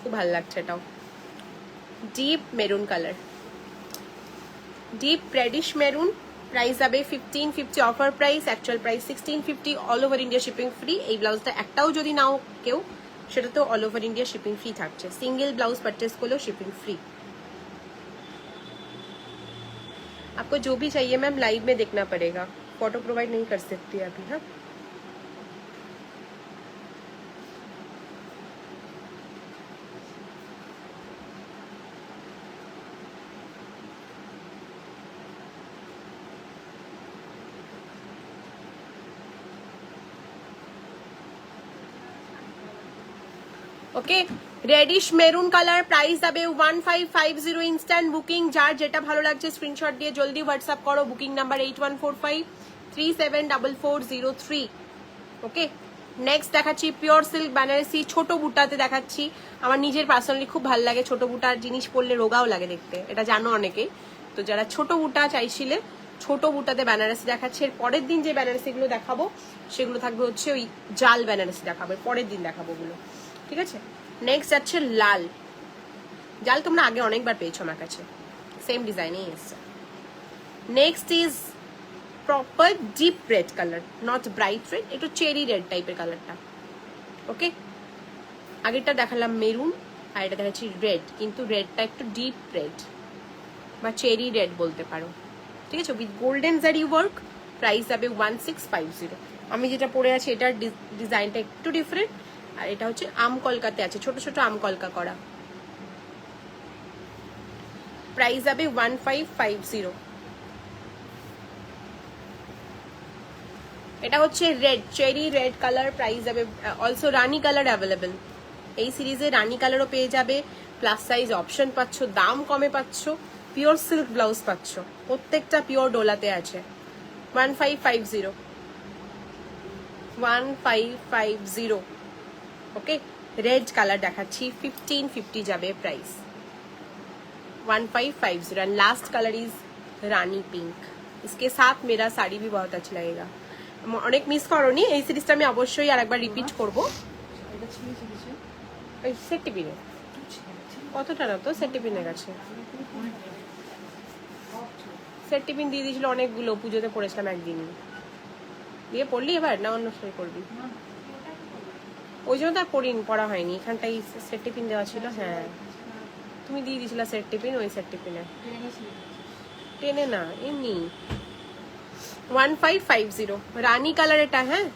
খুব ভালো লাগছে এটাও, deep maroon colour, deep radish maroon. Price যাবে 1550 offer price, actual price 1650। All over India shipping free. এই ব্লাউজটা একটাও যদি নাও কেউ, সেটা তো all over India shipping free থাকছে। सिंगल ब्लाउज परचेस করলেও शिपिंग फ्री। आपको जो भी चाहिए मैम लाइव में देखना पड़ेगा, फोटो प्रोवाइड नहीं कर सकती अभी। हाँ, ওকে, রেডিশ মেরুন কালার, প্রাইস যাবে 1550। ইনস্ট্যান্ট বুকিং, যার যেটা ভালো লাগছে স্ক্রিনশট দিয়ে জলদি হোয়াটসঅ্যাপ করো। Booking number 8145374403। ওকে, নেক্সট দেখাচ্ছি পিওর সিল্ক বেনারসি, ছোট বুটাতে দেখাচ্ছি। আমার নিজের পার্সোনালি খুব ভালো লাগে, ছোট বুটার জিনিস পরলে রোগাও লাগে দেখতে, এটা জানো অনেকেই। তো যারা ছোট বুটা চাইছিলে, ছোট বুটাতে বেনারসি দেখাচ্ছে। এর পরের দিন যে বেনারসিগুলো দেখাবো সেগুলো থাকবে হচ্ছে ওই জাল বেনারসি দেখাবো, পরের দিন দেখাবো ওগুলো, ঠিক আছে। নেক্সট যাচ্ছে লাল, জাল তোমরা আগে অনেকবার পেয়েছো আমার কাছে, সেম ডিজাইনেই এসছে। Next is proper deep red colour, not bright red, একটু চেরি রেড টাইপের কালারটা। ওকে, আগেরটা দেখালাম মেরুন, আর এটা দেখাচ্ছি রেড, কিন্তু রেডটা একটু ডিপ রেড বা চেরি রেড বলতে পারো, ঠিক আছে, উইথ গোল্ডেন জারি ওয়ার্ক। প্রাইস যাবে 1650। আমি যেটা পরে আছি এটার ডিজাইনটা একটু ডিফারেন্ট, আর এটা হচ্ছে আম কলকাতে আছে, ছোট ছোট আম কলকা করা। প্রাইস যাবে 1550। এটা হচ্ছে red, cherry red colour. Price যাবে অলসো রানী কালার অ্যাভেলেবেল, এই সিরিজে রানী কালারও পেয়ে যাবে। প্লাস সাইজ অপশন পাচ্ছ, দাম কমে পাচ্ছ, পিওর সিল্ক ব্লাউজ পাচ্ছ, প্রত্যেকটা পিওর ডোলাতে আছে। 1550, 1550। ওকে, রেড কালার দেখাচ্ছি, 1550 যাবে price, 1550। And last colour is Rani pink. इसके साथ मेरा साड़ी भी बहुत अच्छा लगेगा। অনেক মিস করনি, এই সিরিজটা আমি অবশ্যই আরেকবার রিপিট করবো। সেট টিপিনে কতটা না তো সেট টিপিনের কাছে সেট টিপিন দিয়ে দিয়েছিল অনেকগুলো, পুজোতে পড়েছিলাম একদিন। দিয়ে পড়লি এবার না অন্য সময় করবি? ওই জন্য তো আর পড়া হয়নি, এখানটাই সেট টিপিন দেওয়া ছিল। হ্যাঁ তুমি দিয়ে দিয়েছিল সেট টিপিন, ওই সেট টিপিনে টেনে না এমনি। 1550 রানী কালার এটা। হ্যাঁ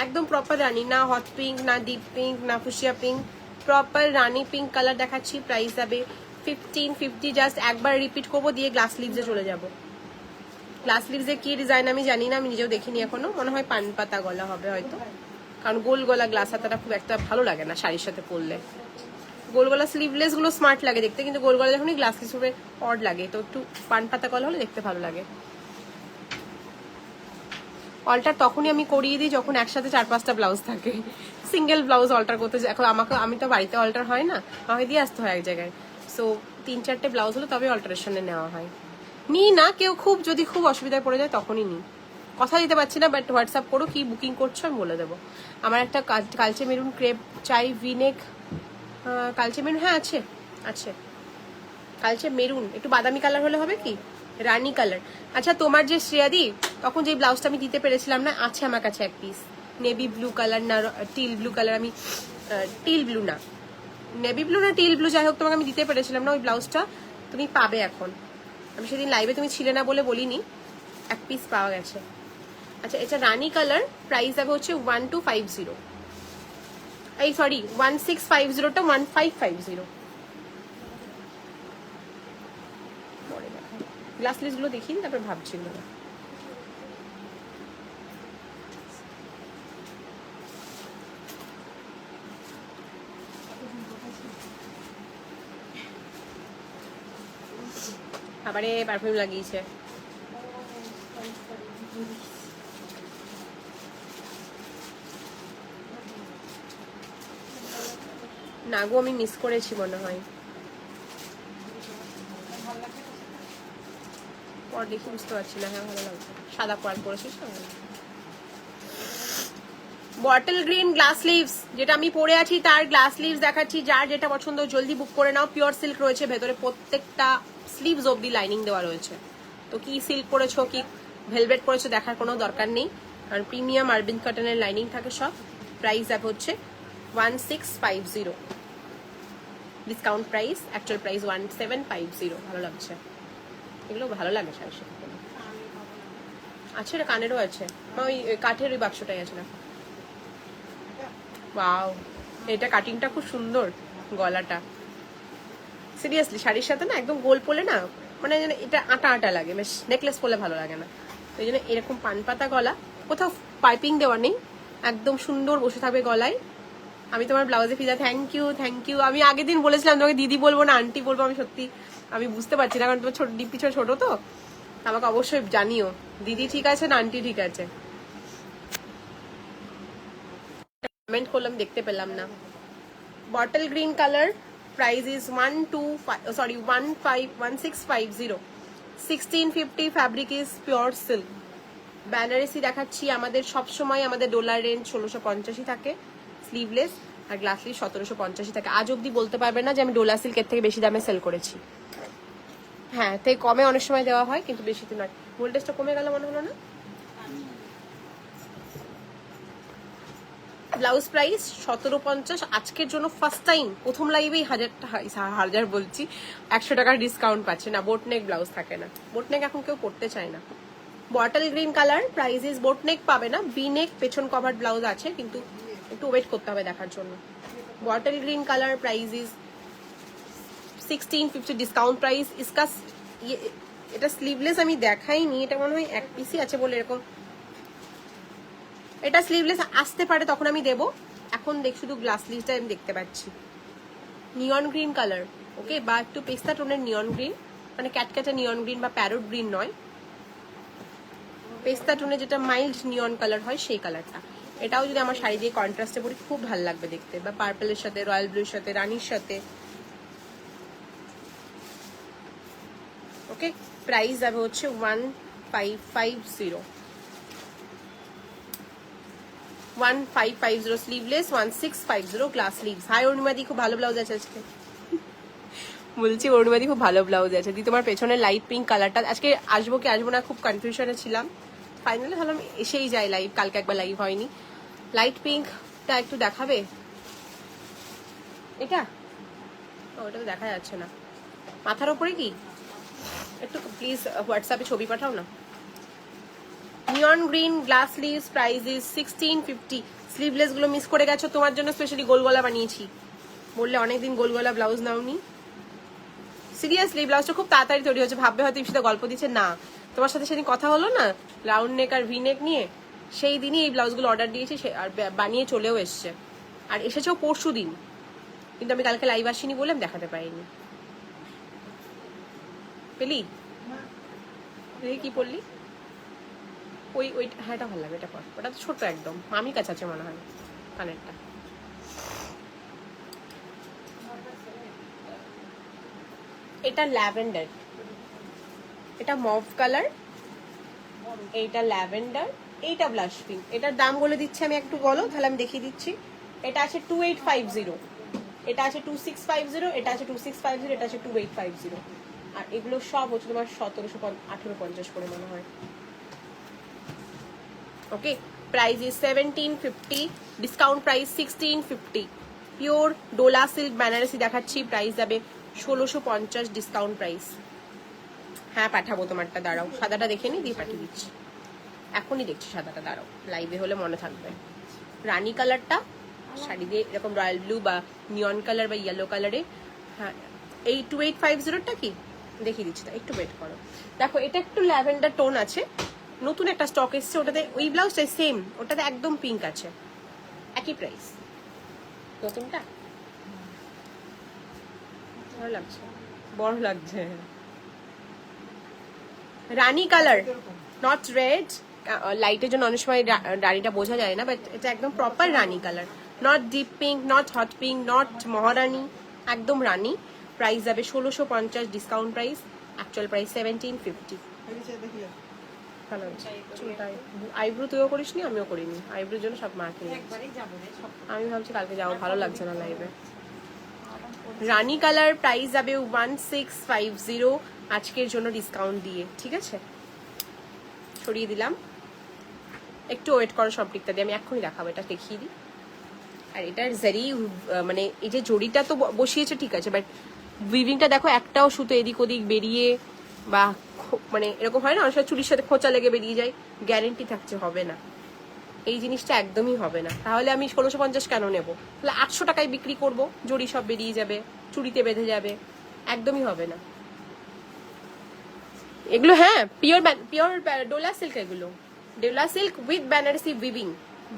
একদম প্রপার রানী, না হট পিঙ্ক, না ডিপ পিঙ্ক, না ফুসিয়া পিঙ্ক, প্রপার রানী পিঙ্ক কালার দেখাচ্ছি। প্রাইস যাবে 1550। জাস্ট একবার রিপিট করবো, দিয়ে গ্লাস লিভসে চলে যাব। গ্লাস লিভসে কি ডিজাইন আমি জানি না, আমি নিজেও দেখিনি এখনো। মনে হয় পান পাতা গলা হবে হয়তো, কারণ গোল গলা গ্লাস হাতাটা খুব একটা ভালো লাগে না শাড়ির সাথে পরলে। গোল গলা স্লিভলেস গুলো স্মার্ট লাগে দেখতে, কিন্তু গোল গলা যখনই গ্লাস লিভস হবে অড লাগে, তো একটু পান পাতা গলা হলে দেখতে ভালো লাগে। অল্টার তখনই আমি করিয়ে দিই যখন একসাথে 4-5টা ব্লাউজ থাকে। সিঙ্গেল ব্লাউজ অল্টার করতে এখন আমি তো বাড়িতে অল্টার হয় না, আমাকে দিয়ে আসতে হয় এক জায়গায়। সো 3-4টে ব্লাউজ হলে তবে অল্টারেশনে নেওয়া হয়। নিই না কেউ, খুব যদি খুব অসুবিধায় পড়ে যায় তখনই নিই। কথা দিতে পারছি না, বাট হোয়াটসঅ্যাপ করো কি বুকিং করছো আমি বলে দেবো। আমার একটা কালচে মেরুন ক্রেপ চাই, ভিনেক কালচে মেরুন, হ্যাঁ আছে আছে কালচে মেরুন, একটু বাদামি কালার হলে হবে কি, রানী কালার। আচ্ছা তোমার যে শ্রেয়াদি তখন যে ব্লাউজটা আমি দিতে পেরেছিলাম না, আছে আমার কাছে এক পিস, নেভি ব্লু কালার না টিল ব্লু কালার, আমি টিল ব্লু না নেভি ব্লু না টিল ব্লু, যাই হোক তোমাকে আমি দিতে পেরেছিলাম না, ওই ব্লাউজটা তুমি পাবে এখন। আমি সেদিন লাইভে তুমি ছিলে না বলে বলিনি, এক পিস পাওয়া গেছে। আচ্ছা এটা রানী কালার, প্রাইস যাবে হচ্ছে 1250, এই সরি 1650টা 1550। গ্লাস লিস্ট গুলো দেখিনি, তারপর ভাবছিল না। আবারে পারফিউম লাগিয়েছে। না গো আমি মিস করেছি মনে হয়, পর দেখি বুঝতে পারছি না। হ্যাঁ ভালো লাগছে, সাদা পাড় পরেছিস না। বটল গ্রিন গ্লাস লিভস যেটা আমি পরে আছি তার গ্লাস লিভস দেখাচ্ছি। যার যেটা পছন্দ জলদি বুক করে নাও। পিওর সিল্ক রয়েছে ভেতরে, প্রত্যেকটা স্লিভস অবধি লাইনিং দেওয়া রয়েছে। তো কি সিল্ক পরেছো কি ভেলভেট পরেছো দেখার কোনো দরকার নেই, কারণ প্রিমিয়াম আরবিন কটনের লাইনিং থাকে সব। প্রাইস অ্যাপ হচ্ছে 1650, ডিসকাউন্ট প্রাইস, অ্যাকচুয়াল প্রাইস 1750। ভালো লাগছে, এগুলো ভালো লাগে শাড়ির সাথে। আচ্ছা এটা কানেরও আছে, ওই কাঠের ওই বাক্সটাই আছে না। ওয়াও এটা কাটিংটা খুব সুন্দর, গলাটা সিরিয়াসলি শাড়ির সাথে না একদম গোল পরলে না মানে এটা আটা আটা লাগে, বেশ নেকলেস পরলে ভালো লাগে না। ওই জন্য এরকম পান পাতা গলা, কোথাও পাইপিং দেওয়া নেই, একদম সুন্দর বসে থাকবে গলায়। আমি তোমার ব্লাউজে ফিজা থ্যাংক ইউ। আমি আগের দিন বলেছিলাম তোমাকে দিদি বলবো না আন্টি বলবো, আমি সত্যি আমি বুঝতে পারছি না, কারণ তোমার ছোট ডিপি ছোট তো, আমাকে অবশ্যই জানিও দিদি ঠিক আছে না আন্টি ঠিক আছে। কমেন্ট করলাম দেখতে পেলাম না। Bottle green colour, price is 1650, 1650। Fabric is pure silk. Banarasi দেখাচ্ছি। আমাদের সবসময় আমাদের ডলার রেঞ্জ 1650 থাকে, স্লিভলেস, আর গ্লাস লিভ 1750 থাকে। আজ অব্দি বলতে পারবে না যে আমি ডোলা সিল্কের থেকে বেশি দামে সেল করেছি। হ্যাঁ তাই কমে অনেক সময় দেওয়া হয়, কিন্তু বেশি তো নয়। ভোল্টেজটা কমে গেল মনে হলো না। Blouse price 1750। আজকের জন্য ফার্স্ট টাইম প্রথম লাইভেই 1000 বলছি 100 টাকার ডিসকাউন্ট পাচ্ছে না। বোটনেক ব্লাউজ থাকে না, বোটনেক এখন কেউ পড়তে চায় না। Bottle green colour, price is boat neck পাবে না, বিনেক পেছন কভার ব্লাউজ আছে, কিন্তু একটু ওয়েট করতে হবে দেখার জন্য। Bottle green colour, price is 1650, discount price. ইসকা এটা স্লিভলেস আমি দেখাইনি, এটা মনে হয় এক পিসই আছে বলে এরকম। এটা স্লিভলেস আসতে পারে তখন আমি দেবো, এখন দেখ শুধু গ্লাস লিভসটা আমি দেখতে পাচ্ছি। নিয়ন গ্রিন কালার, ওকে, বা একটু পেস্তা টোনের নিয়ন গ্রিন, মানে ক্যাটক্যাটা নিয়ন গ্রিন বা প্যারোট গ্রিন নয়, পেস্তা টোনে যেটা মাইল্ড নিয়ন কালার হয় সেই কালারটা। এটাও যদি আমার শাড়ি দিয়ে কন্ট্রাস্টে পরি খুব ভালো লাগবে দেখতে, বা পার্পলের সাথে, রয়্যাল ব্লুর সাথে, রানির সাথে। ওকে, প্রাইস যাবে হচ্ছে 1550, 1550 স্লিভলেস, 1650 গ্লাস স্লিভস। হাই অরুণিমাদি, খুব ভালো ব্লাউজ আছে আজকে। বলছি অরুণিমাদি খুব ভালো ব্লাউজ আছে দি। তোমার পেছনে লাইট পিঙ্ক কালারটা, আজকে আসবো কি আসবো না খুব কনফিউশনে ছিলাম, ফাইনালি ভাবলাম এসেই যায় লাইভ, কালকে একবার লাইভ হয়নি। লাইট পিঙ্কটা একটু দেখাবে, এটা ওটা তো দেখা যাচ্ছে না, মাথার ওপরে কি একটু প্লিজ হোয়াটসঅ্যাপে ছবি পাঠাও না। নিয়ন green glass sleeves, price is 1650। Sleeveless গুলো মিস করে গেছো, তোমার জন্য স্পেশালি গোল গলা বানিয়েছি। বললে অনেকদিন গোল গলা ব্লাউজ নাওনি। সিরিয়াসলি ব্লাউজটা খুব তাড়াতাড়ি তৈরি হচ্ছে, ভাববে হয়তো ইপসিতা গল্প দিচ্ছে, না, তোমার সাথে সেদিন কথা হলো না রাউন্ড নেক আর ভি নেক নিয়ে, সেই দিনই এই ব্লাউজগুলো অর্ডার দিয়েছি আর বানিয়ে চলেও এসছে, আর এসেছেও পরশু দিন, কিন্তু আমি কালকে লাইভ আসিনি বলে আমি দেখাতে পারিনি। পেলি কি পড়লি? ওই ওই হ্যাঁ, এটা ভালো লাগে, এটা পর, ওটা তো ছোট একদম, মামি কাছে আছে মনে হয় কানেরটা। এটা ল্যাভেন্ডার, এটা মভ কালার, এইটা ল্যাভেন্ডার, এইটা ব্লাশ পিঙ্ক। এটার দাম বলে দিচ্ছি আমি, একটু বলো তাহলে আমি দেখিয়ে দিচ্ছি। এটা আছে 2850, এটা আছে 2650, এটা আছে 2650, এটা আছে 2850, আর এগুলো সব হচ্ছে তোমার 1750 করে মনে হয়। Okay, price is 1750, discount price 1650। Pure dola silk Banarasi দেখাচ্ছি, প্রাইস যাবে 1650, ডিসকাউন্ট প্রাইস। হ্যাঁ পাঠাবো তোমারটা, দাঁড়াও সাদাটা দেখে নি, দিয়ে পাঠিয়ে দিচ্ছি, এখনই দেখছি সাদাটা, দাঁড়াও লাইভে হলে মনে থাকবে। রানী কালারটা শাড়ি দিয়ে এরকম রয়্যাল ব্লু বা নিয়ন কালার বা ইয়েলো কালারে, হ্যাঁ এই 2850টা কি দেখিয়ে দিচ্ছি, একটু ওয়েট করো। দেখো এটা একটু ল্যাভেন্ডার টোন আছে, নতুন একটা স্টক এসছে, ওটাতে ওই ব্লাউজটাই সেম, ওটাতে একদম পিঙ্ক আছে, একই প্রাইস। নতুনটা ভালো লাগছে, বড় লাগছে। রানী কালার, নট রেড, লাইটের জন্য অনেক সময় রানীটা বোঝা যায় না, বাট এটা একদম proper rani colour, not deep pink, not hot pink, not maharani, একদম রানী। প্রাইস যাবে 1650, ডিসকাউন্ট প্রাইস, অ্যাকচুয়াল প্রাইস 1750। ভালো হচ্ছে চুলটা, আইব্রো তুইও করিস নি, আমিও করিনি, আইব্রোর জন্য সব মাকে, আমি ভাবছি কালকে যাবো, ভালো লাগছে না লাইভে। রানী কালার, প্রাইস যাবে 1650 আজকের জন্য ডিসকাউন্ট দিয়ে, ঠিক আছে সরিয়ে দিলাম, একটু ওয়েট করো, সব দিকটা দিয়ে আমি এক্ষুনি দেখাবো, এটা দেখিয়ে দিই। আর এটার জারি মানে এই যে জড়িটা তো বসিয়েছে ঠিক আছে, বাট উইভিংটা দেখো, একটাও সুতো এদিক ওদিক বেরিয়ে বা মানে এরকম হয় না অনেক সময় চুরির সাথে খোঁচা লেগে বেরিয়ে যায়, গ্যারেন্টি থাকছে হবে না, এই জিনিসটা একদমই হবে না। তাহলে আমি 1650 কেন নেবো, তাহলে 800 টাকায় বিক্রি করব, জড়ি সব বেরিয়ে যাবে, চুড়িতে বেঁধে যাবে, একদমই হবে না এগুলো। হ্যাঁ পিওর পিওর ডোলা সিল্ক, এগুলো Dola silk with Banarasi weaving,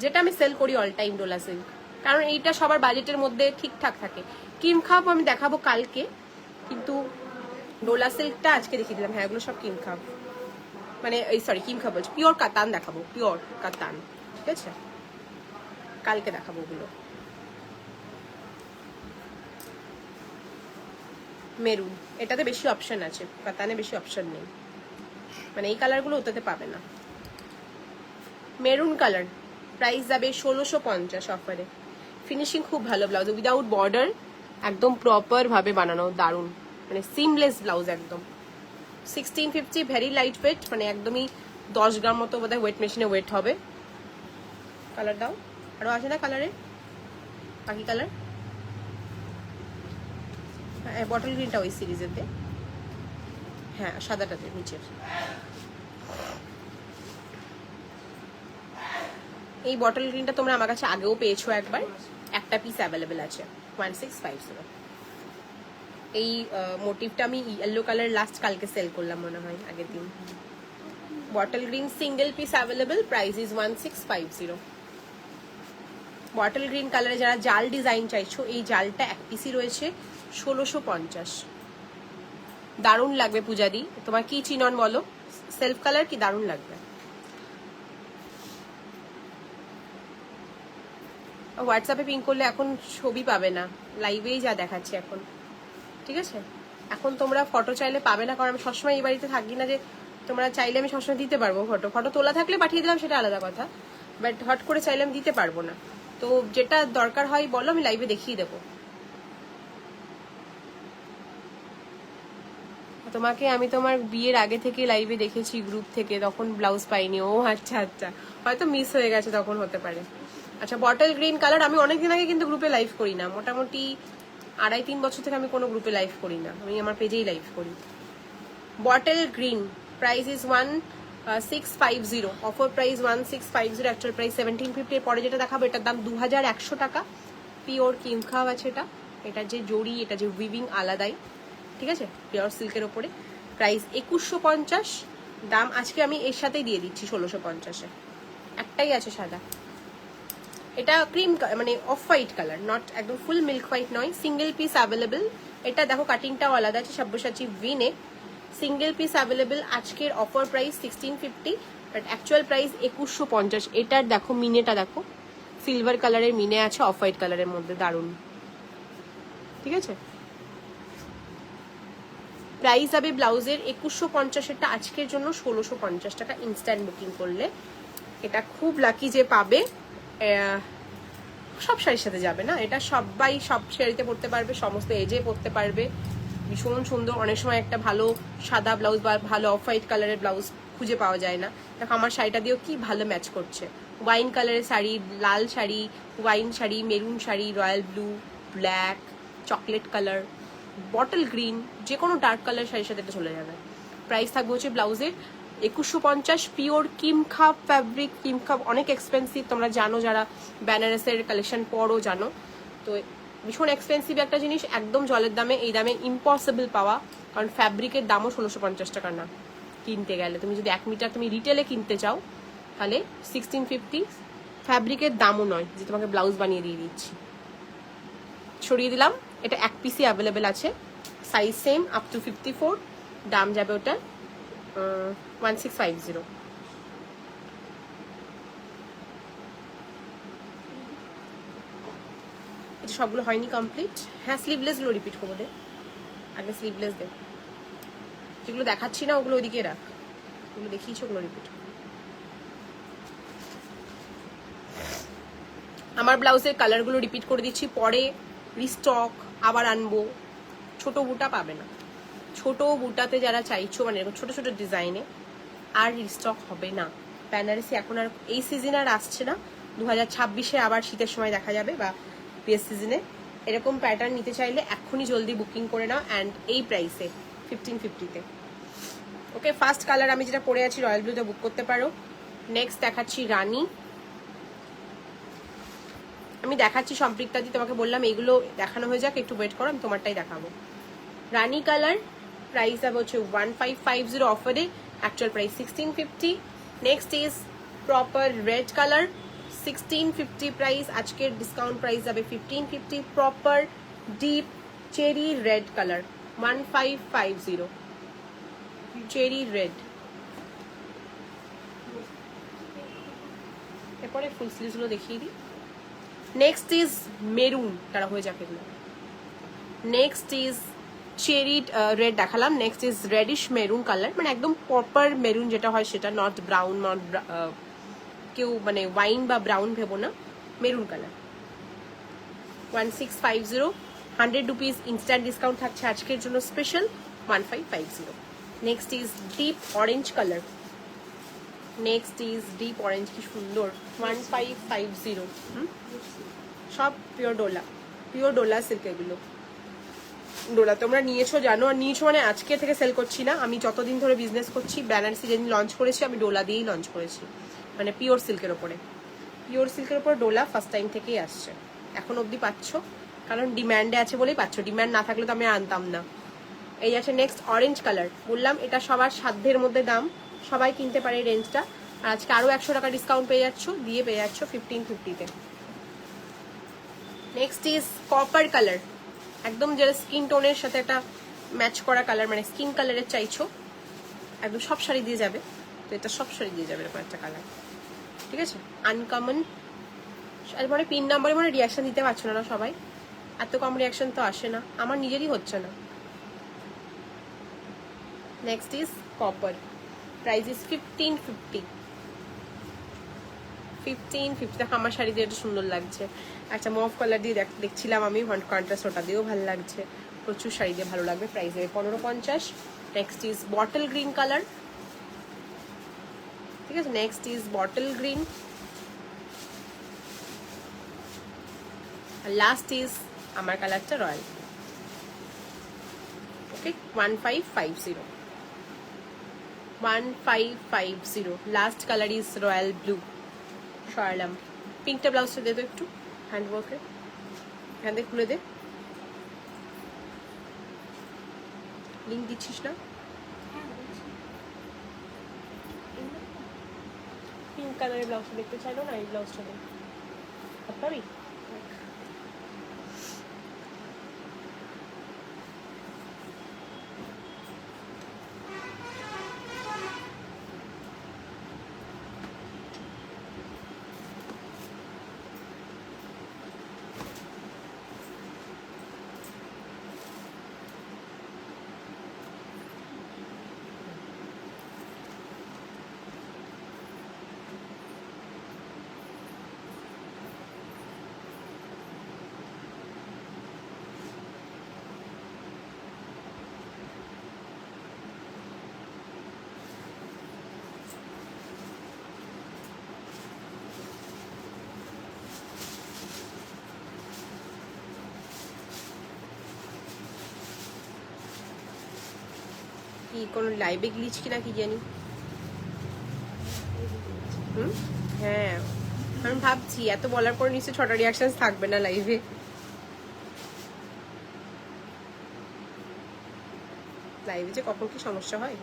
যেটা আমি সেল করি অল টাইম ডোলা সিল্ক, কারণ এইটা সবার বাজেটের মধ্যে ঠিকঠাক থাকে। কিম খাপ আমি দেখাবো কালকে, কিন্তু ডোলা সিল্কটা আজকে দেখিয়ে দিলাম। হ্যাঁ এগুলো সব কিম খাপ, মানে এই সরি কিম খাপ বলছি, পিওর কাতান দেখাবো, পিওর কাতান, ঠিক আছে কালকে দেখাবো ওগুলো। মেরুন, এটাতে বেশি অপশন আছে, কাতানে বেশি অপশন নেই, মানে এই কালারগুলো ওটাতে পাবে না। মেরুন কালার, প্রাইস যাবে 1650 অফারে, ফিনিশিং খুব ভালো, ব্লাউজ উইদাউট বর্ডার, একদম প্রপার ভাবে বানানো, দারুন, মানে সিমলেস ব্লাউজ একদম। 1650, ভেরি লাইট ওয়েট, মানে একদমই 10 গ্রাম মতো বোধহয় ওয়েট মেশিনে ওয়েট হবে। কালার দাও, আরো আছে না কালারে, বাকি কালার, হ্যাঁ বটল গ্রিনটা ওই সিরিজেতে, হ্যাঁ সাদাটাতে নিচের। এই বটল গ্রিনটা তোমরা আমার কাছে আগেও পেয়েছো একবার, একটা পিস অ্যাভেলেবেল আছে 1650। এই মোটিভটা আমি ইয়েলো কালার লাস্ট কালকে সেল করলাম মনে হয়, আগের দিন। Bottle green single piece available, price is 1650। Bottle green কালারে যারা জাল ডিজাইন চাইছো, এই জালটা এক পিসই রয়েছে 1650। দারুণ লাগবে পূজাদি। তোমার কি চিনন বলো, সেলফ কালার কি দারুণ লাগবে। হোয়াটসঅ্যাপে পিং করলে এখন ছবি পাবে না, লাইভেই যা দেখাচ্ছে এখন, ঠিক আছে? এখন তোমরা ফটো চাইলে পাবে না, কারণ আমি সবসময় এই বাড়িতে থাকি না যে তোমরা চাইলে আমি সবসময় দিতে পারবো ফটো। ফটো তোলা থাকলে পাঠিয়ে দিলাম, সেটা আলাদা কথা, বাট হট করে চাইলে আমি দিতে পারবো না। তো যেটা দরকার হয় বলো, আমি লাইভে দেখিয়ে দেবো। তোমাকে আমি তোমার বিয়ের আগে থেকে লাইভে দেখেছি গ্রুপ থেকে, তখন ব্লাউজ পাইনি। ও আচ্ছা আচ্ছা, হয়তো মিস হয়ে গেছে তখন, হতে পারে। আচ্ছা, বটল গ্রিন কালার আমি অনেকদিন আগে কিন্তু গ্রুপে লাইভ করি না, মোটামুটি 2.5-3 বছর থেকে আমি কোনো গ্রুপে লাইভ করি না, আমি আমার পেজেই লাইভ করি। Bottle green, price is 1650, offer price 1650, actual price 1750। এর পরে যেটা দেখাবো এটার দাম 2100 টাকা। পিওর কিমখাব আছে এটা, এটার যে জড়ি, এটা যে উইভিং আলাদাই, ঠিক আছে? পিওর সিল্কের ওপরে, প্রাইস 2150। দাম আজকে আমি এর সাথেই দিয়ে দিচ্ছি 1650-এ। একটাই আছে সাদা, এটা ক্রিম মানে অফ হোয়াইট কালার, নট একদম ফুল মিল্ক হোয়াইট নয়। সিঙ্গেল পিস অ্যাভেলেবেল, এটা দেখো কাটিংটাও আলাদা আছে, সব্যসাচী ভিনে। Single piece available. আজকের offer price 1650, but actual price 2150। এটার দেখো মিনেটা দেখো, সিলভার কালারের মিনে আছে অফ হোয়াইট কালারের মধ্যে, দারুণ, ঠিক আছে? প্রাইস হবে ব্লাউজের 2150-এরটা আজকের জন্য 1650 টাকা ইনস্ট্যান্ট বুকিং করলে। এটা খুব লাকি যে পাবে, সব শাড়ির সাথে যাবে না এটা, সবাই সব শাড়িতে পরতে পারবে, সমস্ত এজে পরতে পারবে, ভীষণ সুন্দর। অনেক সময় একটা ভালো সাদা ব্লাউজ বা ভালো অফ হোয়াইট কালারের ব্লাউজ খুঁজে পাওয়া যায় না, দেখো আমার শাড়িটা দিয়েও কি ভালো ম্যাচ করছে। ওয়াইন কালারের শাড়ি, লাল sari, wine sari, maroon sari, royal blue, black, chocolate colour, bottle green, যে কোনো ডার্ক কালার শাড়ির সাথে এটা চলে যাবে। প্রাইস থাকবে হচ্ছে ব্লাউজের 2150। পিওর কিমখাব ফ্যাব্রিক, কিমখাব অনেক এক্সপেন্সিভ, তোমরা জানো, যারা বেনারসের কালেকশন পরও জানো। তো ভীষণ এক্সপেন্সিভ একটা জিনিস, একদম জলের দামে, এই দামে ইম্পসিবল পাওয়া, কারণ ফ্যাব্রিকের দামও 1650 টাকা না কিনতে গেলে। তুমি যদি 1 মিটার তুমি রিটেলে কিনতে চাও তাহলে 1650, ফ্যাব্রিকের দামও নয় যে তোমাকে ব্লাউজ বানিয়ে দিয়ে দিচ্ছি। ছড়িয়ে দিলাম, এটা এক পিসি অ্যাভেলেবেল আছে, সাইজ সেম আপ টু 54, দাম যাবে ওটা 1650। এটা সবগুলো হয়নি কমপ্লিট। হ্যাঁ, স্লিভলেস গুলো রিপিট করবো, দে আগে স্লিভলেস দে, যেগুলো দেখাচ্ছি না ওগুলো ওইদিকে রাখ, ওগুলো দেখিয়েছি ওগুলো রিপিট। আমার ব্লাউজের কালারগুলো রিপিট করে দিচ্ছি, পরে রিস্টক আবার আনবো। ছোট বুটা পাবে না, ছোট বুটাতে যারা চাইছো, মানে এরকম ছোট ছোট ডিজাইনে, আর রিস্টক হবে না। বেনারসি এখন আর এই সিজন আর আসছে না, 2026-এ আবার শীতের সময় দেখা যাবে, বা বিয়ের সিজনে। এরকম প্যাটার্ন নিতে চাইলে এক্ষুনি জলদি বুকিং করে নাও, অ্যান্ড এই প্রাইসে 1550-তে। ওকে, ফার্স্ট কালার আমি যেটা পরে আছি রয়্যাল ব্লুতে বুক করতে পারো। নেক্সট দেখাচ্ছি রানী, আমি দেখাচ্ছি সম্পৃক্তাদি, তোমাকে বললাম এইগুলো দেখানো হয়ে যাক, একটু ওয়েট করো, আমি তোমারটাই দেখাবো। রানী কালার, প্রাইস হবে হচ্ছে 1550 অফারে, actual price 1650। Next is proper red colour, 1650 price, আজকের ডিসকাউন্ট প্রাইস যাবে 1550। Proper deep cherry red colour, 1550, cherry red. এরপরে ফুল স্লিভসগুলো দেখিয়ে দিই। নেক্সট ইজ মেরুন, তারা হয়ে যাবে এগুলো। নেক্সট ইজ চেরি রেড দেখালাম, next is radish maroon colour, মানে একদম প্রপার মেরুন যেটা হয় সেটা, নট ব্রাউন, নট কেউ মানে ওয়াইন বা ব্রাউন ভেবো না, maroon colour. 1650, 100 rupees instant discount থাকছে আজকের জন্য special, 1550। Next is deep orange colour, next is deep orange, কি সুন্দর, 1550। সব pure Dola, pure dola silk এগুলো। ডোলা তোমরা নিয়েছো জানো, আর নিয়েছো মানে আজকে থেকে সেল করছি না, আমি যতদিন ধরে বিজনেস করছি, বেনারসি যেদিন লঞ্চ করেছি আমি ডোলা দিয়েই লঞ্চ করেছি, মানে পিওর সিল্কের ওপরে। পিওর সিল্কের ওপর ডোলা ফার্স্ট টাইম থেকেই আসছে, এখন অবধি পাচ্ছ, কারণ ডিম্যান্ডে আছে বলেই পাচ্ছ, ডিম্যান্ড না থাকলে তো আমি আনতাম না। এই আছে নেক্সট অরেঞ্জ কালার, বললাম এটা সবার সাধ্যের মধ্যে দাম, সবাই কিনতে পারে এই রেঞ্জটা, আর আজকে আরও 100 টাকা ডিসকাউন্ট পেয়ে যাচ্ছ, দিয়ে পেয়ে যাচ্ছ 1550-তে। নেক্সট ইজ কপার কালার, একদম যেটা স্কিন টোনের সাথে একটা ম্যাচ করা কালার, মানে স্কিন কালারের চাইছো, একদম সব শাড়ি দিয়ে যাবে। তো এটা সব শাড়ি দিয়ে যাবে এরকম একটা কালার, ঠিক আছে? আনকমন। আর মানে পিন নাম্বারে মানে রিয়াকশন দিতে পারছো না সবাই, এত কম রিয়াকশন তো আসে না, আমার নিজেরই হচ্ছে না। Next is copper, price is 1550। 1550। দেখো আমার শাড়ি দিয়ে একটু সুন্দর লাগছে, একটা মফ কালার দিয়ে দেখছিলাম আমি, কন্ট্রাস্ট ওটা দিয়েও ভালো লাগছে, প্রচুর শাড়ি দিয়ে ভালো লাগবে। প্রাইস দেবে 1550। Next is bottle green colour, ঠিক আছে? নেক্সট ইজ বটল গ্রিন, আর লাস্ট ইজ আমার কালারটা royal. Okay, 1550, 1550। Last colour is royal blue. সরালাম। পিঙ্কটা ব্লাউজটা দে তো একটু হ্যান্ডওয়ার্কের, এখান থেকে খুলে দে। লিঙ্ক দিচ্ছিস না? পিঙ্ক কালারের ব্লাউজটা দেখতে চাইলো না, এই ব্লাউজটা দেখ পাবি। কি কোনো লাইভে গ্লিচ কিনা কি জানি। হ্যাঁ, আমি ভাবছি এত বলার পর নিশ্চয় 6টা রিয়াকশন থাকবে না লাইভে। লাইভে যে কখন কি সমস্যা হয়।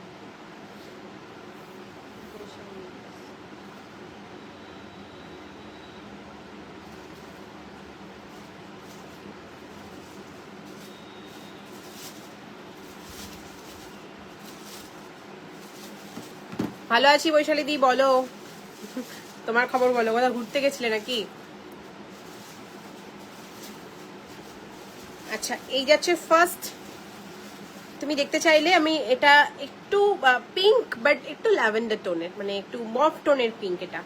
ভালো আছি বৈশালী দি, বলো তোমার খবর বলো, কোথাও ঘুরতে গেছিলে নাকি? আচ্ছা, এই যাচ্ছে ফার্স্ট। তুমি দেখতে চাইলে আমি এটা একটু পিঙ্ক বাট একটু ল্যাভেন্ডার টোনের, মানে একটু মফ টোনের পিঙ্ক, এটা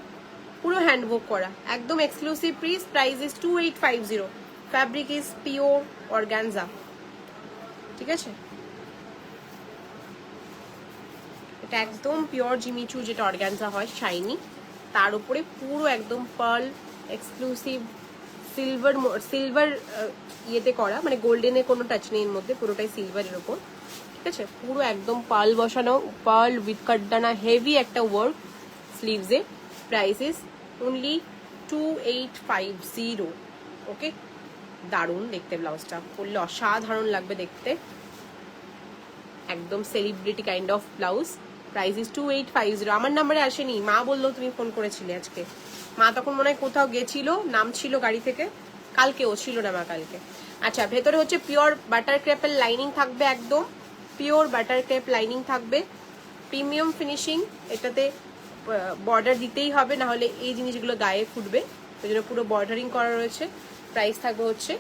পুরো হ্যান্ডওয়ার্ক করা, একদম exclusive piece. Price is 2850। Fabric is pure organza, ঠিক আছে? এটা একদম পিওর জিমিচু, যেটা অর্গানজা হয়, শাইনি, তার উপরে পুরো একদম পার্ল এক্সক্লুসিভ সিলভার ইয়েতে করা, মানে গোল্ডেনের কোনো টাচ নেই এর মধ্যে, পুরোটাই সিলভারের ওপর, ঠিক আছে? পুরো একদম পার্ল বসানো, পার্ল উইথ কাটদানা, হেভি একটা ওয়ার্ক স্লিভসে। Price is only 2850। ওকে, দারুণ দেখতে, ব্লাউজটা পরলে অসাধারণ লাগবে দেখতে, একদম celebrity kind of blouse. Price is 2850। আমার নাম্বারে আসেনি, মা বললো তুমি ফোন করেছিলে আজকে, মা তখন মনে হয় কোথাও গেছিল, নাম ছিল গাড়ি থেকে, কালকে ও ছিল না মা কালকে। আচ্ছা, ভেতরে হচ্ছে পিওর বাটার ক্রেপের লাইনিং থাকবে, একদম পিওর বাটার ক্রেপ লাইনিং থাকবে, প্রিমিয়াম ফিনিশিং। এটাতে বর্ডার দিতেই হবে, না হলে এই জিনিসগুলো গায়ে ফুটবে, ওই জন্য পুরো বর্ডারিং করা রয়েছে। প্রাইস থাকবে হচ্ছে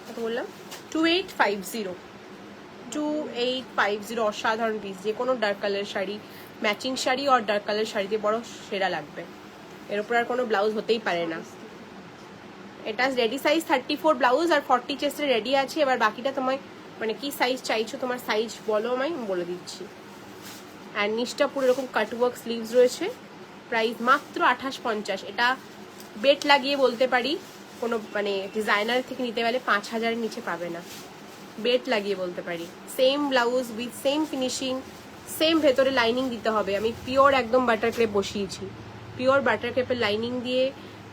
কত বললাম, 2850। 2850, অসাধারণ পিস। যে কোনো dark colour sari, matching sari আর ডার্ক কালার শাড়িতে বড় সেরা লাগবে, এর উপর আর কোনো ব্লাউজ হতেই পারে না। এটা রেডি সাইজ 34 ব্লাউজ আর 40 চেস্টে রেডি আছে। এবার বাকিটা তোমায় মানে কি সাইজ চাইছো, তোমার সাইজ বলো আমায়, আমি বলে দিচ্ছি। আর নিচটা পুরো এরকম কাটওয়ার্ক স্লিভস রয়েছে। প্রাইস মাত্র 2850। এটা বেট লাগিয়ে বলতে পারি, কোনো মানে ডিজাইনার থেকে নিতে গেলে 5000-এর নিচে পাবে না, বেট লাগিয়ে বলতে পারি। Same blouse with same finishing, same ভেতরে লাইনিং দিতে হবে। আমি পিওর একদম বাটার ক্রেপ বসিয়েছি, পিওর বাটার ক্রেপের লাইনিং দিয়ে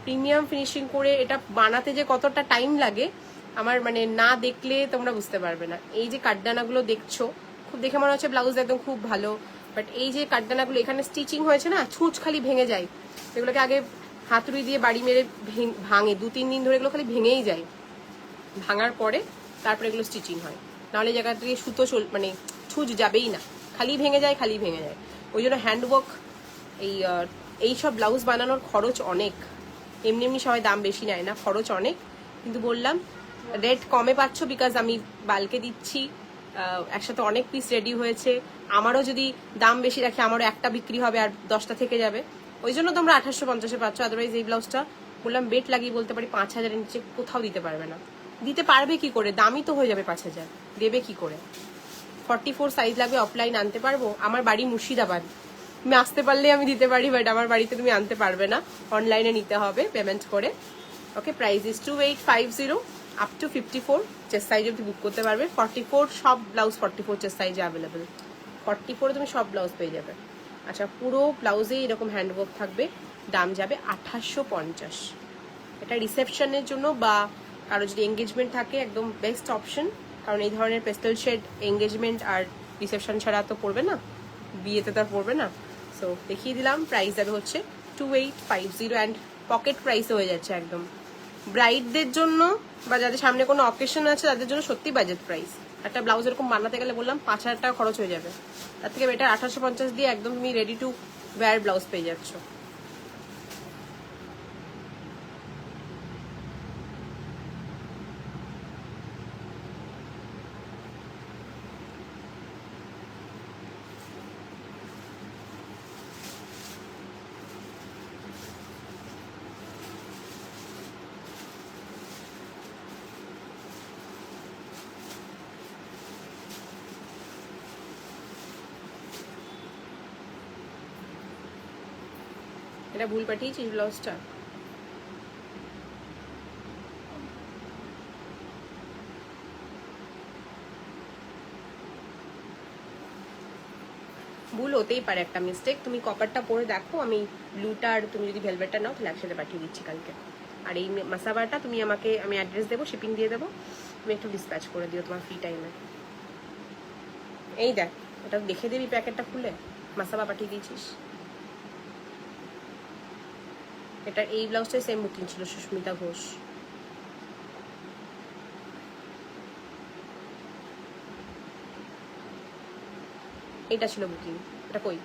প্রিমিয়াম ফিনিশিং করে। এটা বানাতে যে কতটা টাইম লাগে আমার মানে না দেখলে তোমরা বুঝতে পারবে না। এই যে কাটদানাগুলো দেখছো, খুব দেখে মনে হচ্ছে ব্লাউজ একদম খুব ভালো, বাট এই যে কাটদানাগুলো এখানে স্টিচিং হয়েছে না, ছুঁচ খালি ভেঙে যায়। এগুলোকে আগে হাতুড়ি দিয়ে বাড়ি মেরে ভাঙে, 2-3 দিন ধরে এগুলো খালি ভেঙেই যায়, ভাঙার পরে তারপরে এগুলো স্টিচিং হয়, নাহলে জায়গা থেকে সুতো মানে ছুঁচ যাবেই না, খালি ভেঙে যায় খালি ভেঙে যায়। ওই জন্য হ্যান্ডওয়ার্ক এই সব ব্লাউজ বানানোর খরচ অনেক, এমনি এমনি সবাই দাম বেশি নেয় না, খরচ অনেক। কিন্তু বললাম রেট কমে পাচ্ছ বিকজ আমি বালকে দিচ্ছি, একসাথে অনেক পিস রেডি হয়েছে। আমারও যদি দাম বেশি রাখি আমারও একটা বিক্রি হবে আর 10টা থেকে যাবে, ওই জন্য তোমরা 1850-এ পাচ্ছ। আদারওয়াইজ এই ব্লাউজটা বললাম বেট লাগিয়ে বলতে পারি 5000-এর নিচে কোথাও দিতে পারবে না। দিতে পারবে কি করে, দামই তো হয়ে যাবে 5000, দেবে কি করে? 44 সাইজ লাগবে, অফলাইন আনতে পারবো? আমার বাড়ি মুর্শিদাবাদ, তুমি আসতে পারলে আমি দিতে পারি, বাট আমার বাড়িতে তুমি আনতে পারবে না, অনলাইনে নিতে হবে পেমেন্ট করে। Okay, price is 2850 up to 54 chest size অব্দি বুক করতে পারবে। 44 সব ব্লাউজ 44 চেস্ট সাইজে অ্যাভেলেবেল, 44 তুমি সব ব্লাউজ পেয়ে যাবে। আচ্ছা, পুরো ব্লাউজে এরকম হ্যান্ডওয়ার্ক থাকবে, দাম যাবে 2850। এটা রিসেপশনের জন্য বা কারো যদি এঙ্গেজমেন্ট থাকে একদম বেস্ট অপশন, কারণ এই ধরনের পেস্টেল শেড এঙ্গেজমেন্ট আর রিসেপশন ছাড়া তো পড়বে না, বিয়েতে তো আর পড়বে না। সো দেখিয়ে দিলাম, প্রাইস যাবে হচ্ছে 2850 অ্যান্ড পকেট প্রাইসে হয়ে যাচ্ছে একদম। ব্রাইডদের জন্য বা যাদের সামনে কোনো অকেশন আছে তাদের জন্য সত্যি বাজেট প্রাইস। একটা ব্লাউজ এরকম বানাতে গেলে বললাম 5000 টাকা খরচ হয়ে যাবে, তার থেকে বেটার 1850 দিয়ে একদম তুমি রেডি টু ওয়্যার ব্লাউজ পেয়ে যাচ্ছ। এটা ভুল পাঠিয়েছিস ব্লাউজটা? ভুল হতেই পারে, একটা মিস্টেক। তুমি কপারটা পরে দেখো, আমি ব্লুটা আর তুমি যদি ভেলভেটটা নাও তাহলে একসাথে পাঠিয়ে দিচ্ছি কালকে। আর এই মাসাবাটা তুমি আমাকে, আমি অ্যাড্রেস দেবো, শিপিং দিয়ে দেবো, তুমি একটু ডিসপ্যাচ করে দিও তোমার ফ্রি টাইমে। এই দেখ, এটা দেখে দিবি প্যাকেটটা খুলে, মাসাবা পাঠিয়ে দিয়েছিস। এটা এই ব্লাউজটাই সেম বুকিং ছিল, সুস্মিতা ঘোষ। এটা ছিল বুকিং, এটা কই?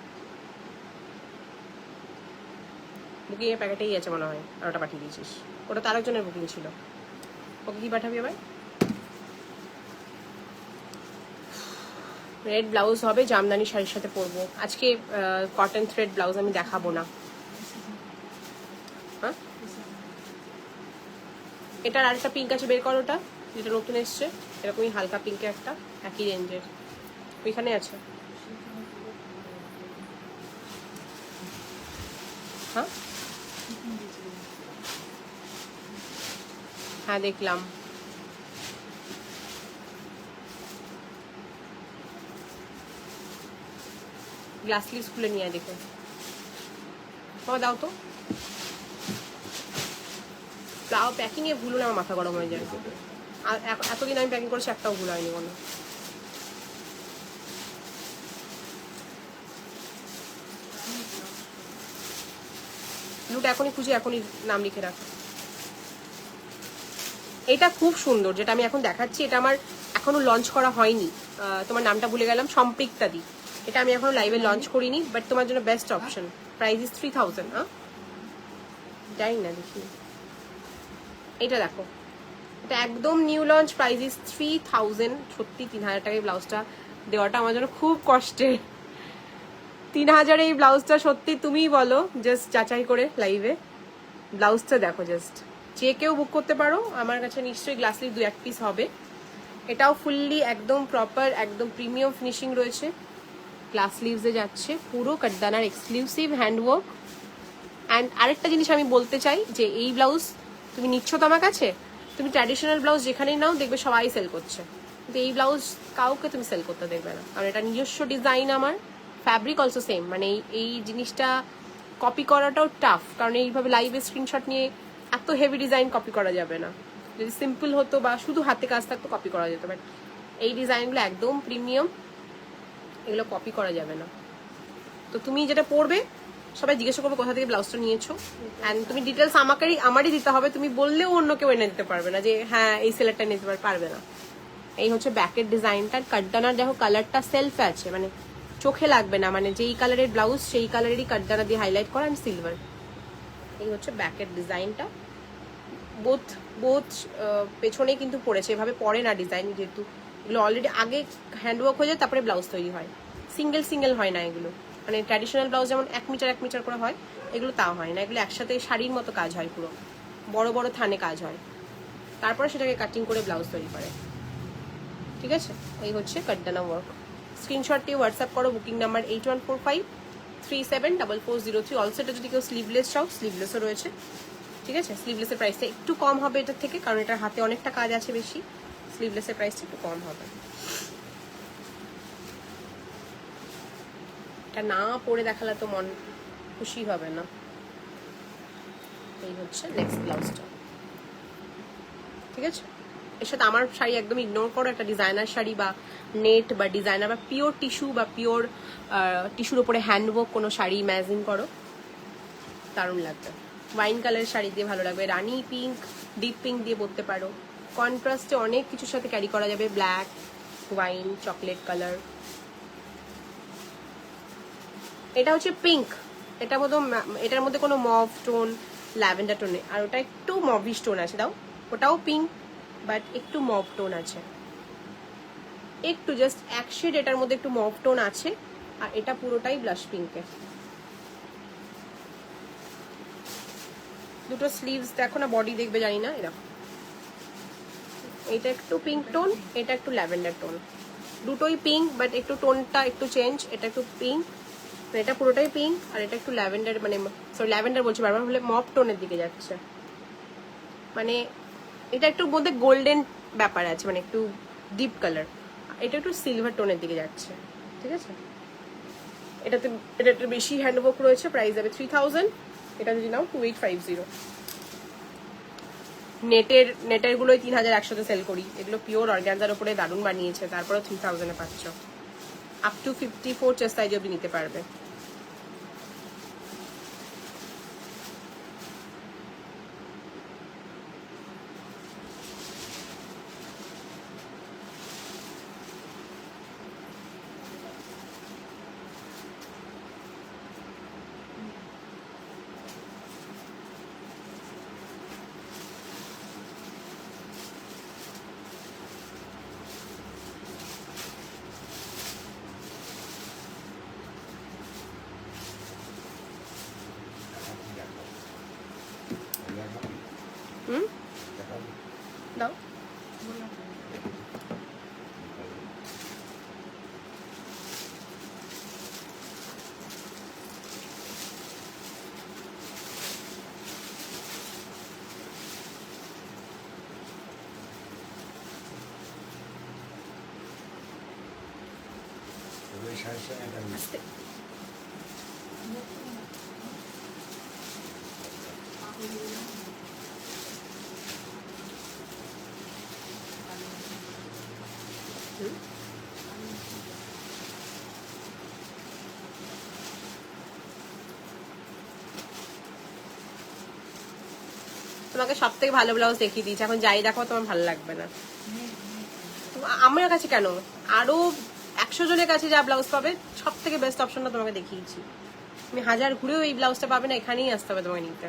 বুকিং এর প্যাকেটেই আছে মনে হয়, আর ওটা পাঠিয়ে দিয়েছিস। ওটা তো আরেকজনের বুকিং ছিল, ওকে কি পাঠাবি আবার? রেড ব্লাউজ হবে, জামদানি শাড়ির সাথে পরবো আজকে। কটন থ্রেড ব্লাউজ আমি দেখাবো না। হ্যাঁ, এটার আরেকটা পিঙ্ক আছে, বের করো ওটা, যেটা নতুন এসছে, এরকমই হালকা পিঙ্কে একটা, একই রেঞ্জের, ওইখানে আছে। হ্যাঁ হ্যাঁ, দেখলাম। গ্লাস স্লিভস খুলে নিয়ে দেখো, দাও তো। তাও প্যাকিং এ ভুল হলে আমার মাথা গরম হয়ে যায়। আর এতদিন আমি প্যাকিং করেছি, একটাও ভুল হয়নি কোনো। লুট এখনই খুঁজে এখনই নাম লিখে রাখ। এটা খুব সুন্দর, যেটা আমি এখন দেখাচ্ছি, এটা আমার এখনো লঞ্চ করা হয়নি। তোমার নামটা ভুলে গেলাম, সম্পৃক্তা দি। এটা আমি এখনো লাইভে লঞ্চ করিনি, বাট তোমার জন্য বেস্ট অপশন। Price is 3000। জানি না, দেখি। এটা দেখো, এটা একদম নিউ লঞ্চ, প্রাইস ইজ 3000। সত্যি 3000 টাকায় ব্লাউজটা দেওয়াটা আমার জন্য খুব কষ্টের। 3000 এই ব্লাউজটা সত্যি তুমিই বলো, জাস্ট যাচাই করে লাইভে ব্লাউজটা দেখো, জাস্ট যে কেউ বুক করতে পারো। আমার কাছে নিশ্চয়ই গ্লাস স্লিভ 2-1 পিস হবে। এটাও ফুললি একদম প্রপার, একদম প্রিমিয়াম ফিনিশিং রয়েছে, গ্লাস স্লিভসে যাচ্ছে, পুরো কাটদানার এক্সক্লুসিভ হ্যান্ডওয়ার্ক। অ্যান্ড আরেকটা জিনিস আমি বলতে চাই, যে এই ব্লাউজ তুমি নিচ্ছ তো আমার কাছে, তুমি ট্র্যাডিশনাল ব্লাউজ যেখানেই নাও দেখবে সবাই সেল করছে, কিন্তু এই ব্লাউজ কাউকে তুমি সেল করতে দেখবে না, কারণ এটা নিজস্ব ডিজাইন আমার। ফ্যাব্রিক অলসো সেম, মানে এই জিনিসটা কপি করাটাও টাফ, কারণ এইভাবে লাইভে স্ক্রিনশট নিয়ে এত হেভি ডিজাইন কপি করা যাবে না। যদি সিম্পল হতো বা শুধু হাতে কাজ থাকতো কপি করা যেত, বাট এই ডিজাইনগুলো একদম প্রিমিয়াম, এগুলো কপি করা যাবে না। তো তুমি যেটা পরবে সবাই জিজ্ঞাসা করবে কোথা থেকে ব্লাউজটা নিয়েছো, অ্যান্ড তুমি ডিটেলস আমারই দিতে হবে, তুমি বললেও অন্য কেউ এনে দিতে পারবে না যে হ্যাঁ এই সেলারটা নিতে পারবে না। এই হচ্ছে ব্যাকের ডিজাইনটা, কাটদানার দেখো কালারটা সেলফ আছে, মানে চোখে লাগবে না, মানে যেই কালারের ব্লাউজ সেই কালারেরই কাটদানা দিয়ে হাইলাইট করা অ্যান্ড সিলভার। এই হচ্ছে ব্যাকের ডিজাইনটা, বোথ পেছনে কিন্তু পড়েছে, এভাবে পড়ে না ডিজাইন, যেহেতু এগুলো অলরেডি আগে হ্যান্ডওয়ার্ক হয়ে যায় তারপরে ব্লাউজ তৈরি হয়, সিঙ্গেল হয় না এগুলো, মানে ট্র্যাডিশনাল ব্লাউজ যেমন 1 মিটার 1 মিটার করে হয়, এগুলো তাও হয় না, এগুলো একসাথে শাড়ির মতো কাজ হয়, পুরো বড় বড় থানে কাজ হয়, তারপরে সেটাকে কাটিং করে ব্লাউজ তৈরি করে। ঠিক আছে, এই হচ্ছে কাটদানা ওয়ার্ক। স্ক্রিনশট দিয়ে হোয়াটসঅ্যাপ করো, বুকিং নাম্বার 8145374403। অলসো এটা যদি কেউ স্লিভলেস চাও, স্লিভলেসও রয়েছে। ঠিক আছে, স্লিভলেসের প্রাইসটা একটু কম হবে এটার থেকে, কারণ এটার হাতে অনেকটা কাজ আছে বেশি, স্লিভলেসের প্রাইসটা একটু কম হবে। এটা না পরে দেখালে তো মন খুশি হবে না। এই হচ্ছে নেক্সট ব্লাউজটা। ঠিক আছে, এর সাথে আমার শাড়ি একদম ইগনোর করো, একটা ডিজাইনার শাড়ি বা নেট বা ডিজাইনার বা পিওর টিস্যু বা পিওর টিস্যুর উপরে হ্যান্ডওয়ার্ক কোনো শাড়ি ইম্যাজিন করো, দারুণ লাগবে। ওয়াইন কালারের শাড়ি দিয়ে ভালো লাগবে, রানি পিঙ্ক, ডিপ পিঙ্ক দিয়ে পরতে পারো, কন্ট্রাস্টে অনেক কিছুর সাথে ক্যারি করা যাবে, ব্ল্যাক, ওয়াইন, চকলেট কালার। এটা হচ্ছে পিঙ্ক, এটার মধ্যে কোনো মভ টোন, ল্যাভেন্ডার টোনে, আর ওটা একটু মভিশ টোন আছে, দাও ওটাও পিঙ্ক বাট একটু মভ টোন আছে, একটু জাস্ট এক শেড এটার মধ্যে একটু মভ টোন আছে, আর এটা পুরোটাই ব্লাশ পিঙ্কে। দুটো স্লিভস দেখো না, বডি দেখবে জানি না, এরকম, এটা একটু পিঙ্ক টোন, এটা একটু ল্যাভেন্ডার টোন, দুটোই পিঙ্ক বাট একটু টোনটা একটু চেঞ্জ, এটা একটু পিঙ্ক, এটা পুরোটাই পিঙ্ক, আর এটা একটু ল্যাভেন্ডার, মানে সরি ল্যাভেন্ডার বলছি বারবার, হলে মভ টোনের দিকে যাচ্ছে, মানে এটা একটু মধ্যে গোল্ডেন ব্যাপার আছে, মানে একটু ডিপ কালার, এটা একটু সিলভার টোনের দিকে যাচ্ছে। ঠিক আছে, এটা একটু বেশি হ্যান্ডওয়ার্ক রয়েছে, প্রাইস যাবে 3000, এটা যদি নাও 2850। নেটের গুলোই 3100-তে সেল করি, এগুলো পিওর অর্গানজার উপরে দারুণ বানিয়েছে, তারপরে 3000-এ পাচ্ছ, আপ টু 54 চেস্ট সাইজ অব্দি নিতে পারবে। দাও আস্তে। তোমাকে সব থেকে ভালো ব্লাউজ দেখিয়ে দিয়েছি, এখন যাই দেখো তোমার ভালো লাগবে না। আমার কাছে কেন, আরো 100 জনের কাছে যা ব্লাউজ পাবে, সব থেকে বেস্ট অপশনটা তোমাকে দেখিয়েছি। তুমি হাজার ঘুরেও এই ব্লাউজটা পাবে না, এখানেই আসতে হবে তোমাকে নিতে।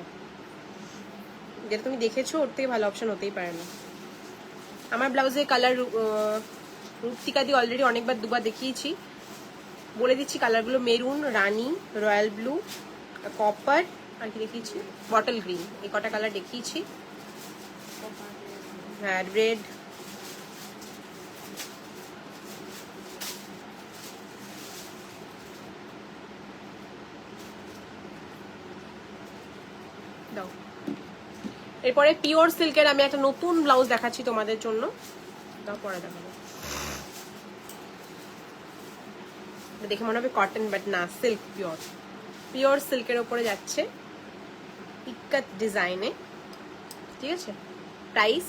যেটা তুমি দেখেছো ওর থেকে ভালো অপশন হতেই পারে না। আমার ব্লাউজের কালার রূপতিকা দিয়ে অলরেডি অনেকবার দুবার দেখিয়েছি, বলে দিচ্ছি কালারগুলো: মেরুন, রানী, রয়্যাল ব্লু, কপার, আর কি দেখিয়েছি, বটল গ্রিন, এই কটা কালার দেখিয়েছি। হ্যাঁ, রেড, দাও। এরপরে পিওর সিল্কের আমি একটা নতুন ব্লাউজ দেখাচ্ছি তোমাদের জন্য, দাও পরে দেখাবো। দেখে মনে হবে কটন, বাট না, সিল্ক, পিওর সিল্কের উপরে যাচ্ছে, ইক্কাত ডিজাইনে। ঠিক আছে, প্রাইস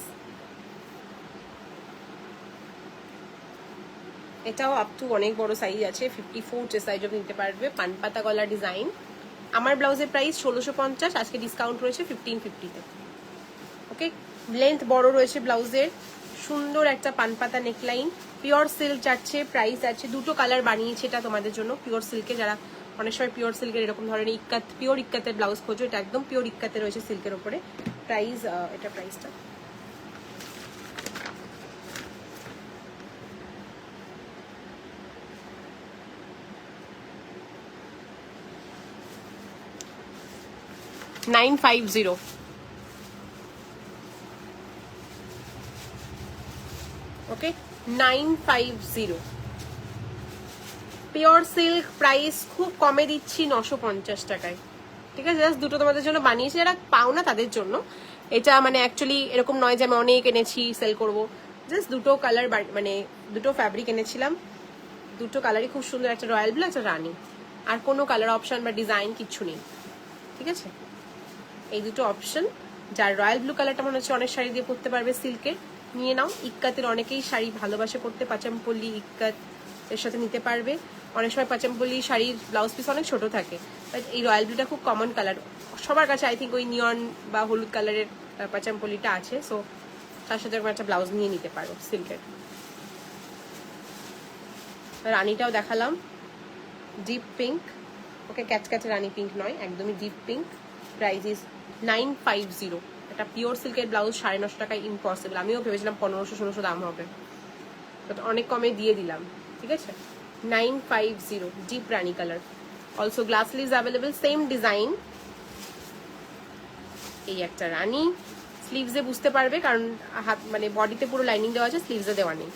এটাও আপ টু অনেক বড় সাইজ আছে, 54 সাইজ অব্দি নিতে পারবে। পানপাতা গলা ডিজাইন, আমার ব্লাউজের প্রাইস 1650, আজকে ডিসকাউন্ট রয়েছে 1550-তে। ওকে, লেন্থ বড় রয়েছে ব্লাউজের, সুন্দর একটা পানপাতা নেকলাইন, পিওর সিল্ক যাচ্ছে, প্রাইস আছে, দুটো কালার বানিয়েছে এটা তোমাদের জন্য পিওর সিল্কে। যারা অনেক সময় পিওর সিল্কের এরকম ধরনের ইক্কাত, পিওর ইক্কাতের ব্লাউজ খোঁজো, এটা একদম পিওর ইক্কাতে রয়েছে সিল্কের ওপরে। প্রাইস, এটা প্রাইসটা $950। ওকে, 950 পিওর সিল্ক। প্রাইস খুব কমে দিচ্ছি 950 টাকায়। ঠিক আছে, জাস্ট দুটো তোমাদের জন্য বানিয়েছি, যারা পাও না তাদের জন্য। এটা মানে অ্যাকচুয়ালি এরকম নয় যে আমি অনেক এনেছি সেল করব, জাস্ট দুটো কালার, মানে দুটো ফ্যাব্রিক এনেছিলাম, দুটো কালারই খুব সুন্দর, একটা রয়্যাল ব্লু, একটা রানি, আর কোনো কালার অপশন বা ডিজাইন কিচ্ছু নেই। ঠিক আছে, এই দুটো অপশন। যার রয়্যাল ব্লু কালারটা মনে হচ্ছে অনেক শাড়ি দিয়ে পরতে পারবে সিল্কের, নিয়ে নাও। ইক্কাতের অনেকেই শাড়ি ভালোবাসে পরতে, পাচামপল্লি ইক্কাত এর সাথে নিতে পারবে। অনেক সময় পাচামপল্লি শাড়ির ব্লাউজ পিস অনেক ছোট থাকে, বাট এই রয়্যাল ব্লুটা খুব কমন কালার সবার কাছে। আই থিঙ্ক ওই নিয়ন বা হলুদ কালারের পাচামপল্লিটা আছে, সো তার সাথে একটা ব্লাউজ নিয়ে নিতে পারো সিল্কের। রানিটাও দেখালাম, ডিপ পিঙ্ক। ওকে, ক্যাচক্যাচে রানি পিঙ্ক নয়, একদমই ডিপ পিঙ্ক। Price is 950। এটা পিওর সিল্কের ব্লাউজ 950 টাকায় ইম্পসিবল। আমিও ভেবেছিলাম 1500-1600 দাম হবে, তো অনেক কমে দিয়ে দিলাম। ঠিক আছে, 950, ডিপ রানি colour. Also glass sleeves available, same design. এই একটা রানি, স্লিভসে বুঝতে পারবে, কারণ হাত মানে বডিতে পুরো লাইনিং দেওয়া আছে, স্লিভসে দেওয়া নেই।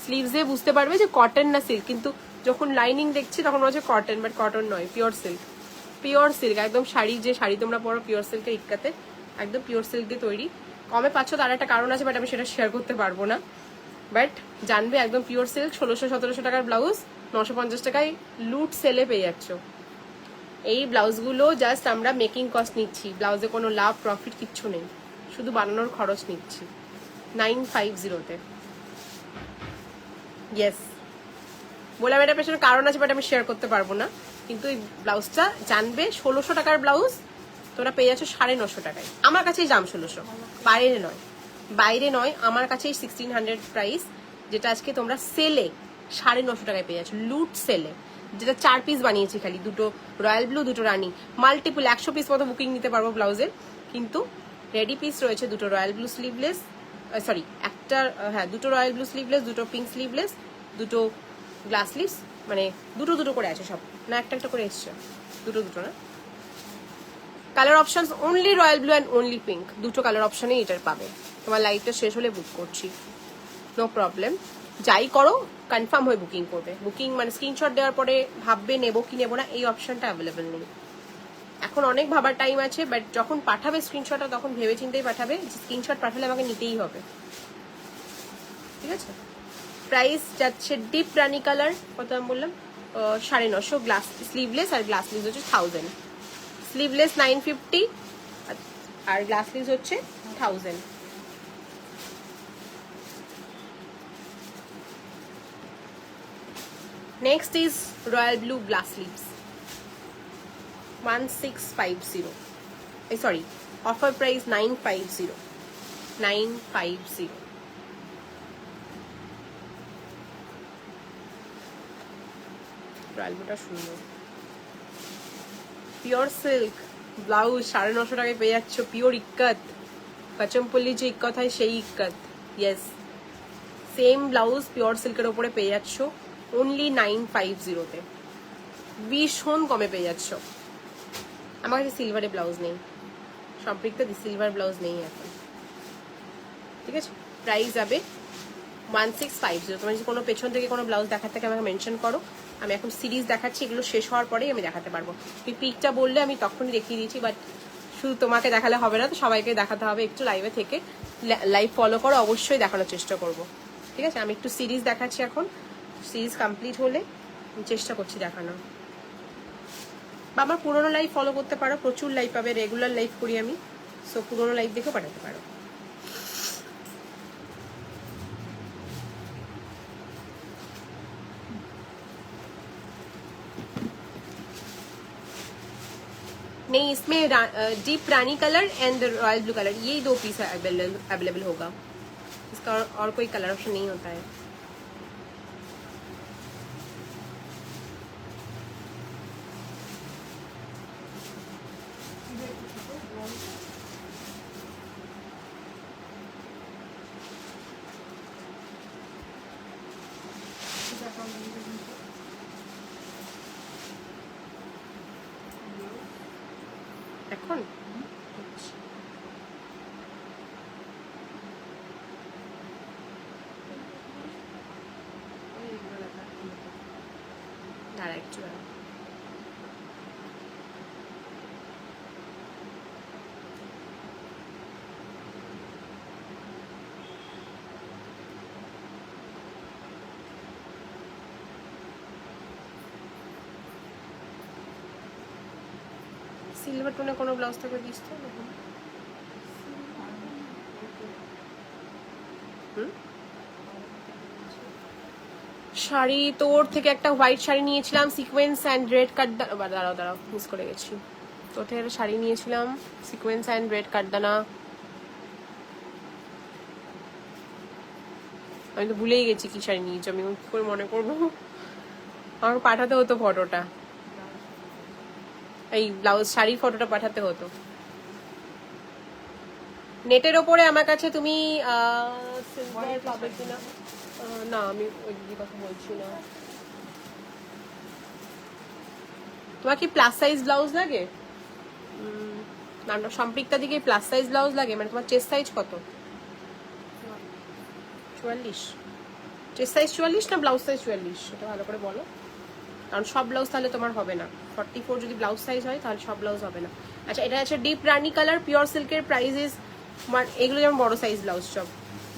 স্লিভসে বুঝতে পারবে যে কটন না সিল্ক, কিন্তু যখন লাইনিং দেখছি তখন মনে হচ্ছে কটন, বাট কটন নয়, পিওর সিল্ক। পিওর সিল্ক একদম। শাড়ি, যে শাড়ি তোমরা পরো পিওর সিল্কের ইক্কাতে, একদম পিওর সিল্ক দিয়ে তৈরি। কমে পাচ্ছ তার একটা কারণ আছে, বাট আমি সেটা শেয়ার করতে পারবো না, বাট জানবে একদম পিওর সিল্ক। 1600-1700 টাকার ব্লাউজ 950 টাকায় লুট সেলে পেয়ে যাচ্ছ। এই ব্লাউজগুলো জাস্ট আমরা মেকিং কস্ট নিচ্ছি, ব্লাউজে কোনো লাভ প্রফিট কিচ্ছু নেই, শুধু বানানোর খরচ নিচ্ছি 950-তে। ইয়েস, বললাম এটা পেছনে কারণ আছে, বাট আমি শেয়ার করতে পারবো না। কিন্তু এই ব্লাউজটা জানবে 1600 টাকার ব্লাউজ তোমরা পেয়ে যাচ্ছ 950 টাকায়। আমার কাছেই দাম 1600, বাইরে নয়, বাইরে নয়, আমার কাছেই 1600 প্রাইস, যেটা আজকে তোমরা সেলে 950 টাকায় পেয়ে যাচ্ছ, লুট সেলে। যেটা 4 পিস বানিয়েছি খালি, দুটো রয়্যাল ব্লু, দুটো রানি, মাল্টিপল 100 পিস মতো বুকিং নিতে পারবো ব্লাউজের। কিন্তু রেডি পিস রয়েছে দুটো রয়্যাল ব্লু স্লিভলেস, সরি একটা, হ্যাঁ দুটো রয়্যাল ব্লু স্লিভলেস, দুটো পিঙ্ক স্লিভলেস, দুটো গ্লাস স্লিভস, মানে দুটো দুটো করে আছে সব, না একটা একটা করে এসছে, দুটো দুটো না। Colour options only royal blue and only pink, দুটো কালার অপশনেই এটার পাবে। তোমার লাইভটা শেষ হলে বুক করছি, নো প্রবলেম। যাই করো কনফার্ম হয়ে বুকিং করবে। বুকিং মানে স্ক্রিনশট দেওয়ার পরে ভাববে নেবো কি নেবো না, এই অপশনটা অ্যাভেলেবেল নেই। এখন অনেক ভাবার টাইম আছে, বাট যখন পাঠাবে স্ক্রিনশটটা তখন ভেবে চিন্তেই পাঠাবে, স্ক্রিনশট পাঠালে আমাকে নিতেই হবে। ঠিক আছে, প্রাইস যাচ্ছে ডিপ রানি কালার, কত আমি বললাম 950, গ্লাস স্লিভলেস, আর গ্লাস স্লিভস হচ্ছে 1000। স্লিভলেস 950 আর গ্লাস স্লিভস হচ্ছে 1000। Next is royal blue glass sleeves 1650, sorry offer price 950, 950। Royal ব্লুটা সুন্দর, পিওর সিল্ক ব্লাউজ 950 টাকায় পেয়ে যাচ্ছ, পিওর ইক্কাত, পাচমপল্লি যে ইক্কাত হয় সেই ইক্কাত। ইয়েস, সেম ব্লাউজ পিওর সিল্কের ওপরে পেয়ে যাচ্ছ অনলি 950-তে, ভীষণ কমে পেয়ে যাচ্ছ। আমার কাছে সিলভারে ব্লাউজ নেই, সম্পৃক্ত সিলভার ব্লাউজ নেই এখন। ঠিক আছে, প্রাইস যাবে 1650। তোমার যদি কোনো পেছন থেকে কোনো ব্লাউজ দেখার থেকে আমাকে মেনশন করো, আমি এখন সিরিজ দেখাচ্ছি, এগুলো শেষ হওয়ার পরেই আমি দেখাতে পারবো। তুমি পিকটা বললে আমি তখনই দেখিয়ে দিয়েছি, বাট শুধু তোমাকে দেখালে হবে না, তো সবাইকে দেখাতে হবে। একটু লাইভে থেকে লাইভ ফলো করো, অবশ্যই দেখানোর চেষ্টা করব। ঠিক আছে, আমি একটু সিরিজ দেখাচ্ছি এখন, সিরিজ কমপ্লিট হলে চেষ্টা করছি দেখানোর। বা আমার পুরোনো লাইভ ফলো করতে পারো, প্রচুর লাইভ পাবে, রেগুলার লাইভ করি আমি, সো পুরোনো লাইভ দেখেও পাঠাতে পারো। नहीं, इसमें deep Rani colour and royal blue colour, यही 2 पीस अवेलेबल होगा, इसका और कोई कलर ऑप्शन नहीं होता है। এখন দাঁড়া একটু দাঁড়া। সিলভার টোনে কোনো ব্লাউজ থাকলে দিস তো। শাড়ি তোর থেকে একটা হোয়াইট শাড়ি নিয়েছিলাম সিকোয়েন্স অ্যান্ড রেড দাঁড়াও দাঁড়াও মিস করে গেছি। তোর থেকে একটা শাড়ি নিয়েছিলাম সিকোয়েন্স অ্যান্ড রেড কাটদানা, আমি তো ভুলেই গেছি কি শাড়ি নিয়েছি, আমি কি করে মনে করবো, আমাকে পাঠাতে হতো ফটোটা, এই ব্লাউজ শাড়ির ফটোটা পাঠাতে হতো। নেটের ওপরে আমার কাছে তুমি সিলভার পাবে কিনা, না আমি ওই দিদির কথা বলছি না। তোমার কি প্লাস সাইজ ব্লাউজ লাগে? না সম্পৃক্তা দিকে প্লাস সাইজ ব্লাউজ লাগে, মানে তোমার চেস্ট সাইজ কত? 44? চেস্ট সাইজ 44 না ব্লাউজ সাইজ 44, সেটা ভালো করে বলো, কারণ সব ব্লাউজ তাহলে তোমার হবে না। 44 যদি ব্লাউজ সাইজ হয় তাহলে সব ব্লাউজ হবে না। আচ্ছা, এটা আছে ডিপ রানি কালার পিওর সিল্কের, প্রাইস ইজ, এগুলো যেমন বড় সাইজ ব্লাউজ সব,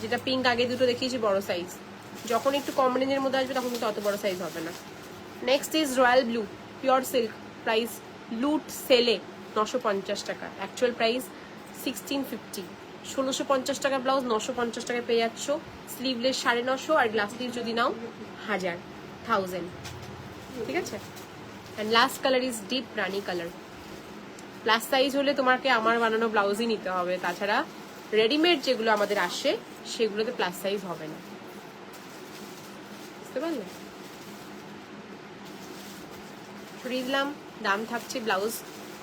যেটা পিঙ্ক আগে দুটো দেখিয়েছি বড় সাইজ, যখন একটু কম রেঞ্জের মধ্যে আসবে তখন কিন্তু অত বড় সাইজ হবে না। Next is royal blue pure silk, price লুট সেলে 950 টাকা, অ্যাকচুয়াল প্রাইস 1650, 1650 টাকা ব্লাউজ 950 টাকায় পেয়ে যাচ্ছ। স্লিভলেস 950, আর গ্লাস স্লিভ যদি নাও 1000, ঠিক আছে। And last colour is deep রানি কালার, প্লাস সাইজ হলে তোমাকে আমার বানানো ব্লাউজই নিতে হবে, তাছাড়া রেডিমেড যেগুলো আমাদের আসে সেগুলোতে প্লাস সাইজ হবে না, বুঝতে পারলে? সরিয়ে দিলাম, দাম থাকছে blouse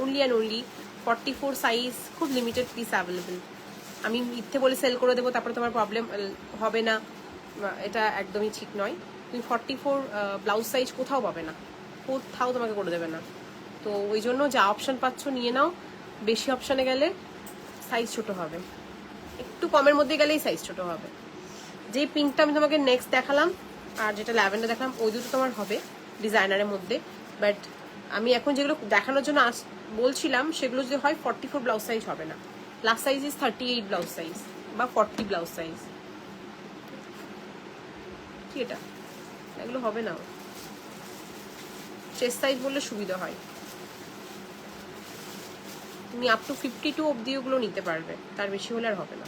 only and only 44 size, খুব লিমিটেড পিস অ্যাভেলেবেল। আমি মিথ্যে বলে সেল করে দেবো তারপরে তোমার প্রবলেম হবে না, এটা একদমই ঠিক নয়। তুমি 44 ব্লাউজ সাইজ কোথাও পাবে না, কোথাও তোমাকে করে দেবে না। তো ওই জন্য যা অপশান পাচ্ছ নিয়ে নাও, বেশি অপশানে গেলে সাইজ ছোট হবে, একটু কমের মধ্যে গেলেই সাইজ ছোট হবে। যেই পিঙ্কটা আমি তোমাকে নেক্সট দেখালাম আর যেটা ল্যাভেন্ডার দেখালাম ওই দুটো তোমার হবে ডিজাইনারের মধ্যে, বাট আমি এখন যেগুলো দেখানোর জন্য বলছিলাম সেগুলো যদি হয় 44 ব্লাউজ সাইজ হবে না, last size is 38 blouse size বা 40 ব্লাউজ সাইজ, কি এটা এগুলো হবে না। চেস্ট সাইজ বললে সুবিধা হয়, তুমি আপ টু 52 অবধি ওগুলো নিতে পারবে, তার বেশি হলে আর হবে না।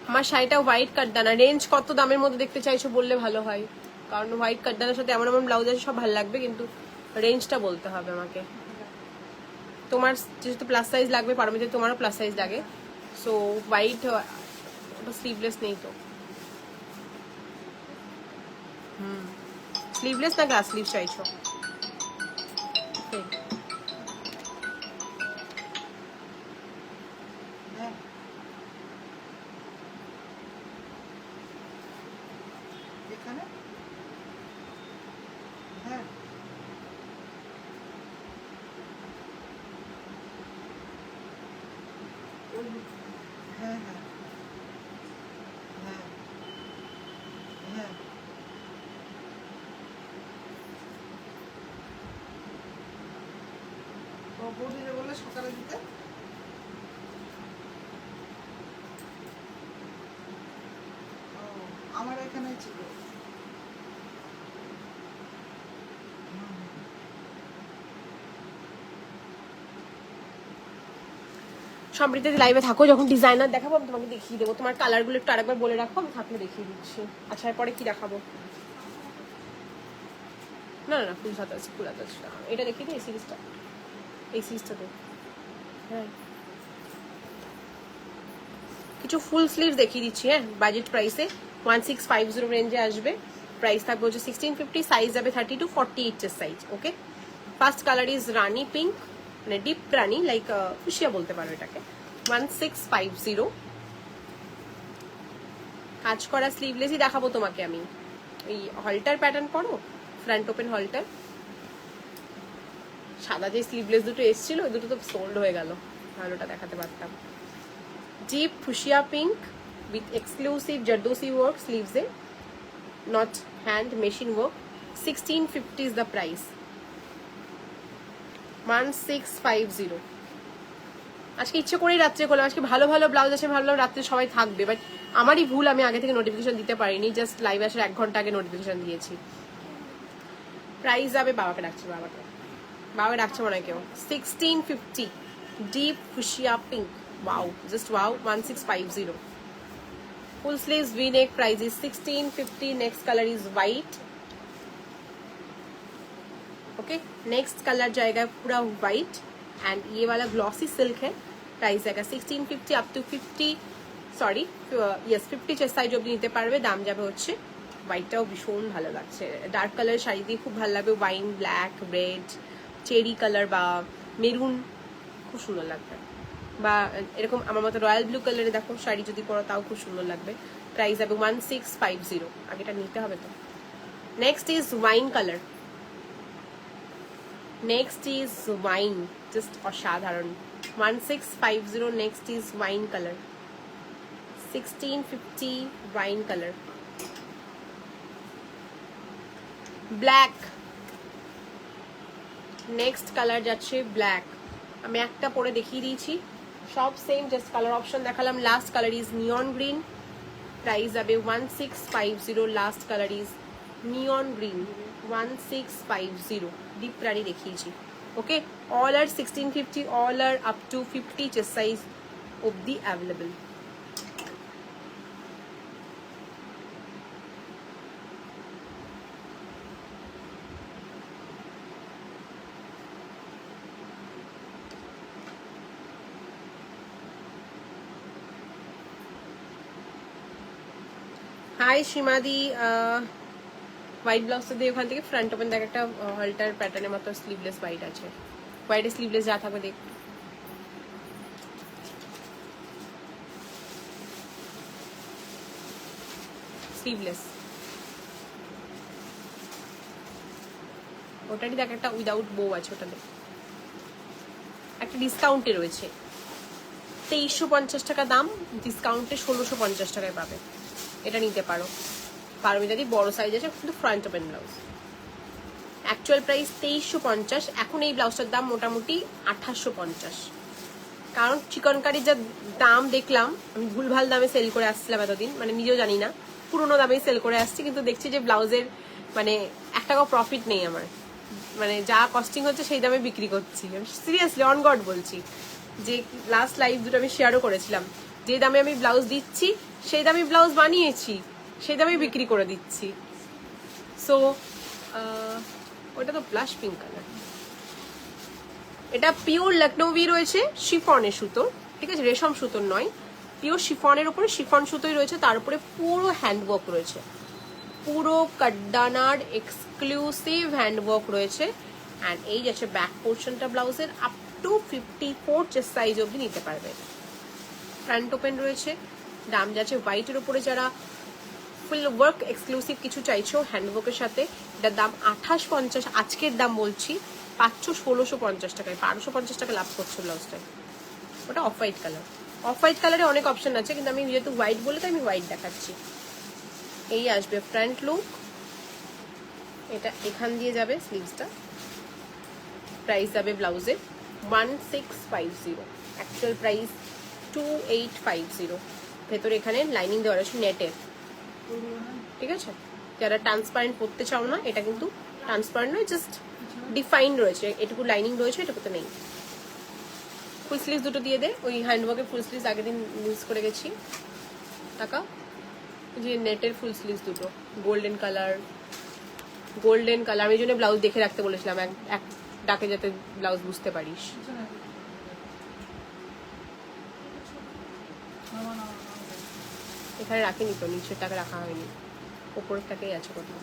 আমার শাড়িটা হোয়াইট কাটদানা, রেঞ্জ কত দামের মধ্যে দেখতে চাইছো বললে ভালো হয়, কারণ হোয়াইট কাটদানার সাথে এমন এমন ব্লাউজ আছে সব ভালো লাগবে, কিন্তু রেঞ্জটা বলতে হবে আমাকে। তোমার যেহেতু প্লাস সাইজ লাগবে, পারমিতে তোমারও প্লাস সাইজ লাগে, সো হোয়াইট, ওটা স্লিভলেস নেই তো, স্লিভলেস না গ্লাস স্লিভ চাইছো? সকালে দিতে আমার এখানে ছিল। সমৃদ্ধি লাইভে থাকো, যখন ডিজাইনার দেখাবো আমি তোমাকে দেখিয়ে দেবো। তোমার কালারগুলো একটু আরেকবার বলে রাখো, আমি থাকলে দেখিয়ে দিচ্ছি। আচ্ছা এরপরে কি দেখাবো? না না ফুল হাত আছে, ফুল হাত আছে, এটা দেখিয়ে দিই। এই সিরিজটা, এই সিরিজটাতে হ্যাঁ কিছু ফুল স্লিভ দেখিয়ে দিচ্ছি। হ্যাঁ বাজেট প্রাইসে 1650 রেঞ্জে আসবে। প্রাইস থাকবে হচ্ছে 1650, সাইজ যাবে 30 to 48 chest size. Okay, first colour is Rani pink, মানে ডিপ রানি, লাইক ফুশিয়া বলতে পারো এটাকে। 1650 কাজ করা স্লিভলেসই দেখাবো তোমাকে আমি। এই হলটার প্যাটার্ন করো, ফ্রন্ট ওপেন হলটার। সাদা যে স্লিভলেস দুটো এসেছিল ওই দুটো তো সোল্ড হয়ে গেল, ভালোটা দেখাতে পারতাম। Deep fuchsia pink with exclusive Jardosi work sleeves, not hand machine work. 1650 is the price. 1650 আজকে ইচ্ছে করেই রাত্রে করলাম। আজকে ভালো ভালো ব্লাউজ আছে, ভালো রাত্রে সবাই থাকবে, বাট আমারই ভুল, আমি আগে থেকে নোটিফিকেশন দিতে পারিনি, জাস্ট লাইভ আসার 1 ঘন্টা আগে নোটিফিকেশন দিয়েছি। প্রাইস যাবে, বাবাকে ডাকছে, বাবাকে ডাকছে মনে হয় কেউ। 1650 deep fuchsia pink, wow, just wow. 1650 full sleeves v-neck, price is 1650. next color is white. okay, next color जाएगा पूरा white and ये वाला glossy silk है। price जाएगा 1650 up to 50, sorry yes 50 chest size অবধি নিতে পারবে। দাম যাবে হচ্ছে, হোয়াইটটাও ভীষণ ভালো লাগছে, ডার্ক কালার শাড়ি দিয়ে খুব ভালো লাগবে। Wine black, red, cherry colour বা মেরুন, খুব সুন্দর লাগবে। বা এরকম আমার মতো রয়্যাল ব্লু কালারে দেখো শাড়ি যদি পরো তাও খুব সুন্দর লাগবে। প্রাইস যাবে 1650। আগেটা নিতে হবে তো। Next is wine colour, next is wine, just অসাধারণ। 1650 next is wine colour, 1650 wine colour. Black, next colour যাচ্ছে ব্ল্যাক। আমি একটা পরে দেখিয়ে দিয়েছি, সব সেম, জাস্ট কালার অপশন দেখালাম। Last colour is neon green, price যাবে 1650। Last colour is neon green, 1650। Deep রানি দেখিয়েছি। Okay, all are 1650, all are up to 50 chest size অবধি অ্যাভেলেবল। হাই সীমাদি, হোয়াইট ব্লাউজটা দিয়ে ওখান থেকে ফ্রন্ট ওপেন দেখ, একটা হলটার প্যাটার্নের মতো স্লিভলেস হোয়াইট আছে। হোয়াইটে স্লিভলেস যা থাকবে দেখ, স্লিভলেস ওটারই দেখ, একটা উইদাউট বো আছে, ওটা দেখ। একটা ডিসকাউন্টে রয়েছে, 2350 টাকা দাম, ডিসকাউন্টে 1650 টাকায় পাবে। এটা নিতে পারো, পারমিতাদি বড় সাইজ আছে, কিন্তু front open blouse. Actual price 2350, এখন এই ব্লাউজটার দাম মোটামুটি 2850। কারণ চিকনকারির যা দাম দেখলাম, আমি ভুলভাল দামে সেল করে আসছিলাম এতদিন, মানে নিজেও জানি না, পুরোনো দামেই সেল করে আসছি, কিন্তু দেখছি যে ব্লাউজের মানে 1 টাকাও প্রফিট নেই আমার, মানে যা কস্টিং হচ্ছে সেই দামে বিক্রি করছি। সিরিয়াসলি অন গড বলছি, যে লাস্ট লাইভ দুটো আমি শেয়ারও করেছিলাম, যে দামে আমি ব্লাউজ দিচ্ছি সেই দামে ব্লাউজ বানিয়েছি, সেই দামে বিক্রি করে দিচ্ছি। সো ওটা তো ব্লাশ পিঙ্ক কালার, এটা পিওর লখনৌই রয়েছে, শিফনের সুতো, ঠিক আছে, রেশম সুতোর নয়, পিওর শিফনের উপরে শিফন সুতোই রয়েছে, তার উপরে পুরো হ্যান্ডওয়ার্ক রয়েছে, পুরো কাড্ডানার এক্সক্লুসিভ হ্যান্ডওয়ার্ক রয়েছে। অ্যান্ড এই যাচ্ছে ব্যাক পোর্শনটা ব্লাউজের, আপ টু 54 চেস্ট সাইজ অবধি নিতে পারবে। ফ্রন্ট ওপেন রয়েছে, দাম যাচ্ছে হোয়াইটের উপরে যারা ফুল ওয়ার্ক এক্সক্লুসিভ কিছু চাইছো হ্যান্ডওয়ার্কের সাথে, এটার দাম 2850। আজকের দাম বলছি পাচ্ছ 1650 টাকায়, 1250 টাকা লাভ করছো ব্লাউজটায়। ওটা off white colour, off white কালারে অনেক অপশন আছে, কিন্তু আমি যেহেতু হোয়াইট বলে তাই আমি হোয়াইট দেখাচ্ছি। এই আসবে ফ্রন্ট লুক, এটা এখান দিয়ে যাবে স্লিভসটা। প্রাইস যাবে ব্লাউজের 1650, অ্যাকচুয়াল প্রাইস 2850। ভেতরে এখানে লাইনিং দেওয়া রয়েছে নেটের, ঠিক আছে। যারা ট্রান্সপারেন্ট পরতে চাও না, এটা কিন্তু ট্রান্সপারেন্ট নয়, জাস্ট ডিফাইন রয়েছে, এটুকু লাইনিং রয়েছে, এটুকুতে নেই। ফুল স্লিভস দুটো দিয়ে দে, ওই হ্যান্ডওয়ার্কের ফুল স্লিভস আগের দিন ইউজ করে গেছি। টাকা যে নেটের ফুল স্লিভস দুটো গোল্ডেন কালার, আমি এই জন্য ব্লাউজ দেখে রাখতে বলেছিলাম এক ডাকে, যাতে ব্লাউজ বুঝতে পারিস। এখানে রাখিনি তো, নিচের টাকা রাখা হয়নি, ওপরের টাকাই আছে কোথাও।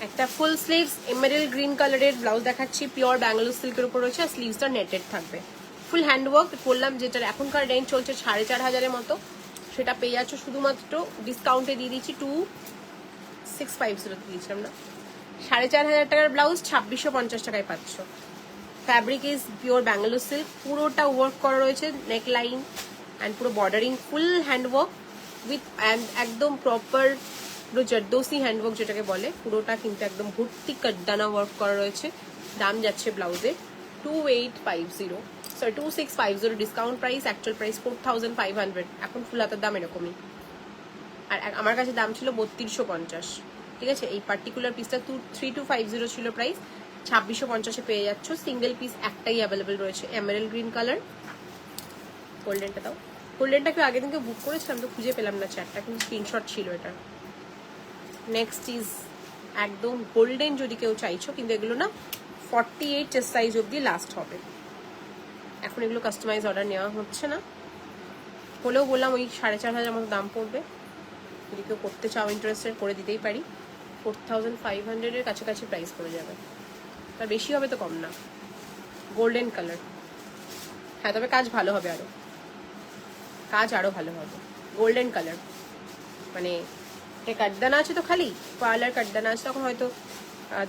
একটা ফুল স্লিভস এমারেল্ড গ্রিন কালারের ব্লাউজ দেখাচ্ছি, পিওর ব্যাঙ্গালোর সিল্কের উপর রয়েছে, আর স্লিভসটা নেটেড থাকবে। ফুল হ্যান্ডওয়ার্ক বললাম, যেটার এখনকার রেঞ্জ চলছে 4,500 মতো, সেটা পেয়ে যাচ্ছ শুধুমাত্র ডিসকাউন্টে দিয়ে দিচ্ছি 2650 দিয়েছিলাম না, 4,500 টাকার ব্লাউজ 2650 টাকায় পাচ্ছ। Fabric is pure Bangalore silk, পুরোটা ওয়ার্ক করা রয়েছে, নেক লাইন অ্যান্ড পুরো বর্ডারিং, ফুল হ্যান্ডওয়ার্ক উইথ একদম প্রপার পুরো জর্দোসি হ্যান্ডওয়ার্ক যেটাকে বলে, পুরোটা কিন্তু একদম ভর্তি কাটদানা ওয়ার্ক করা রয়েছে। দাম যাচ্ছে ব্লাউজে 2850, sorry 2650, discount price, actual price 4500, এখন ফুল হাতের দাম এরকমই। আর আমার কাছে দাম ছিল 3250, ঠিক আছে। এই পার্টিকুলার পিসটা 3250 ছিল প্রাইস, 2650-এ পেয়ে যাচ্ছ। সিঙ্গেল পিস একটাই অ্যাভেলেবেল রয়েছে, এমারেল্ড গ্রিন কালার। গোল্ডেনটা দাও, গোল্ডেনটা কেউ আগের দিনকে বুক করেছিলাম তো খুঁজে পেলাম না চারটা, কিন্তু স্ক্রিনশট ছিল এটা। নেক্সট ইজ একদম গোল্ডেন, যদি কেউ চাইছো, কিন্তু এগুলো না 48 চেস্ট সাইজ অবধি লাস্ট হবে, এখন এগুলো কাস্টমাইজ অর্ডার নেওয়া হচ্ছে না, হলেও বললাম ওই 4500 মতো দাম পড়বে, যদি কেউ করতে চাও ইন্টারেস্টেড করে দিতেই পারি। 4500-এর কাছাকাছি প্রাইস পড়ে যাবে, তার বেশি হবে তো কম না। গোল্ডেন কালার, হ্যাঁ তবে কাজ ভালো হবে, আরো ভালো হবে। গোল্ডেন কালার মানে কাটদানা আছে তো, খালি পার্লার কাটদানা আছে, তখন হয়তো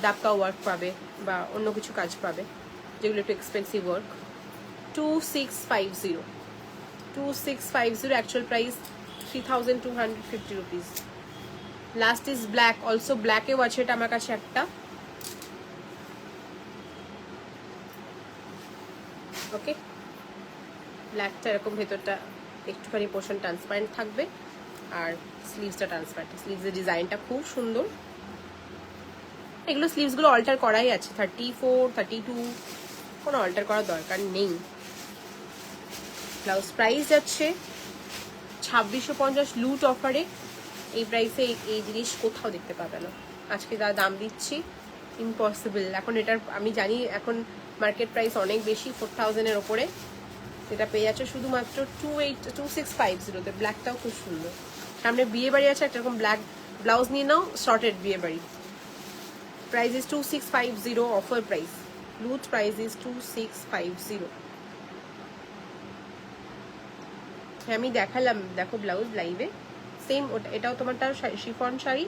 দাপকা ওয়ার্ক পাবে বা অন্য কিছু কাজ পাবে, যেগুলো একটু expensive work. 2650, actual price 3250 rupees. Last is black, also ব্ল্যাকেও আছে, এটা আমার কাছে একটা। ওকে, ব্ল্যাকটা এরকম, ভেতরটা একটুখানি পোর্শন ট্রান্সপারেন্ট থাকবে, আর স্লিভসটা ট্রান্সপারেন্ট। স্লিভসের ডিজাইনটা খুব সুন্দর, এগুলো স্লিভসগুলো অল্টার করাই আছে, 34, 32, কোনো অল্টার করার দরকার নেই। ব্লাউজ প্রাইস যাচ্ছে 2650 লুট অফারে। এই প্রাইসে এই জিনিস কোথাও দেখতে পাবে না, আজকে যা দাম দিচ্ছি ইম্পসিবল। এখন এটার আমি জানি এখন মার্কেট প্রাইস অনেক বেশি, 4000-এর ওপরে, সেটা পেয়ে যাচ্ছে শুধুমাত্র 2650-তে। ব্ল্যাকটাও খুব সুন্দর, সামনে বিয়ে বাড়ি আছে, একটা এরকম ব্ল্যাক ব্লাউজ নিয়ে নাও, শর্টেড বিয়ে বাড়ি। প্রাইস ইজ 2650, অফার প্রাইস, লুট প্রাইস ইজ 2650। আমি দেখালাম, দেখো ব্লাউজ লাইভে সেম, ওটা এটাও তোমারটা শিফন শাড়ি,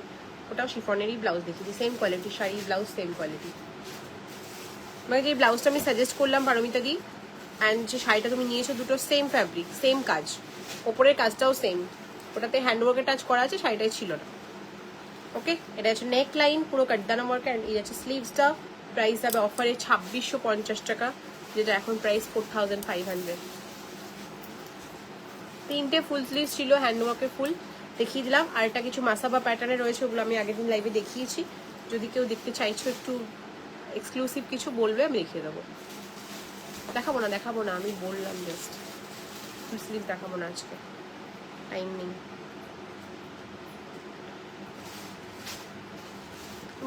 ওটাও শিফনেরই ব্লাউজ দেখিয়েছি, সেম কোয়ালিটির শাড়ি ব্লাউজ, সেম কোয়ালিটি। মানে যে ব্লাউজটা আমি সাজেস্ট করলাম পারমিতা দি, অ্যান্ড যে শাড়িটা তুমি নিয়েছো, দুটো সেম ফ্যাব্রিক, সেম কাজ, ওপরের কাজটাও সেম, ওটাতে হ্যান্ডওয়ার্কের টাচ করা আছে, শাড়িটাই ছিল না। ওকে, এটা হচ্ছে নেক লাইন, পুরো কাটদানা ওয়ার্ক, অ্যান্ড এই হচ্ছে স্লিভসটা। প্রাইস যাবে অফারে 2650 টাকা, যেটা এখন প্রাইস 4500। তিনটে ফুল স্লিভস ছিল, হ্যান্ডওয়ার্কের ফুল দেখিয়ে দিলাম, আর এটা কিছু মাসাবা প্যাটার্নে রয়েছে, ওগুলো আমি আগের দিন লাইভে দেখিয়েছি। যদি কেউ দেখতে চাইছো একটু এক্সক্লুসিভ কিছু বলবে, আমি দেখিয়ে দেবো। দেখাবো না, আমি বললাম জাস্ট ফুল স্লিভ দেখাবো না আজকে, টাইম নেই।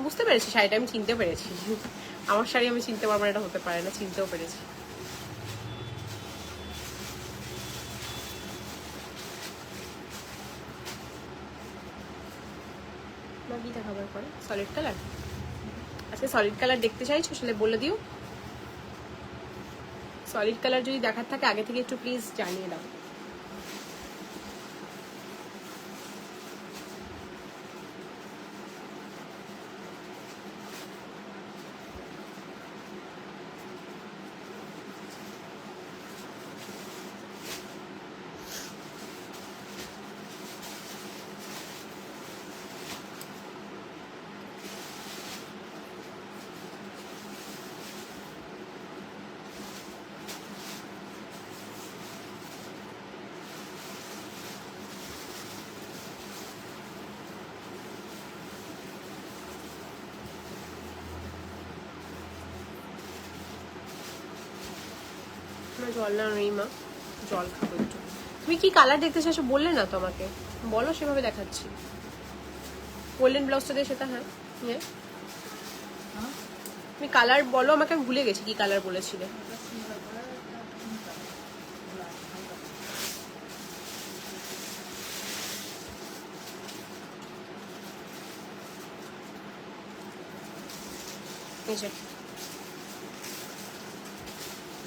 বুঝতে পেরেছি, শাড়িটা আমি চিনতে পেরেছি, আমার শাড়ি আমি চিনতে পারবো না এটা হতে পারে না, চিনতেও পেরেছি। কি দেখাবার পরে সলিড কালার, আচ্ছা সলিড কালার দেখতে চাইছো আসলে বলে দিও। সলিড কালার যদি দেখার থাকে আগে থেকে একটু প্লিজ জানিয়ে দাও। জল না নেই মা, জল খাবো একটু। তুমি কি কালার দেখতে চাইছো বললে না তো আমাকে, বলো সেভাবে দেখাচ্ছি। গোল্ডেন ব্লাউজটা দিয়ে সেটা, হ্যাঁ ইয়ে তুমি কালার বলো আমাকে, আমি ভুলে গেছি কি কালার বলেছিলে।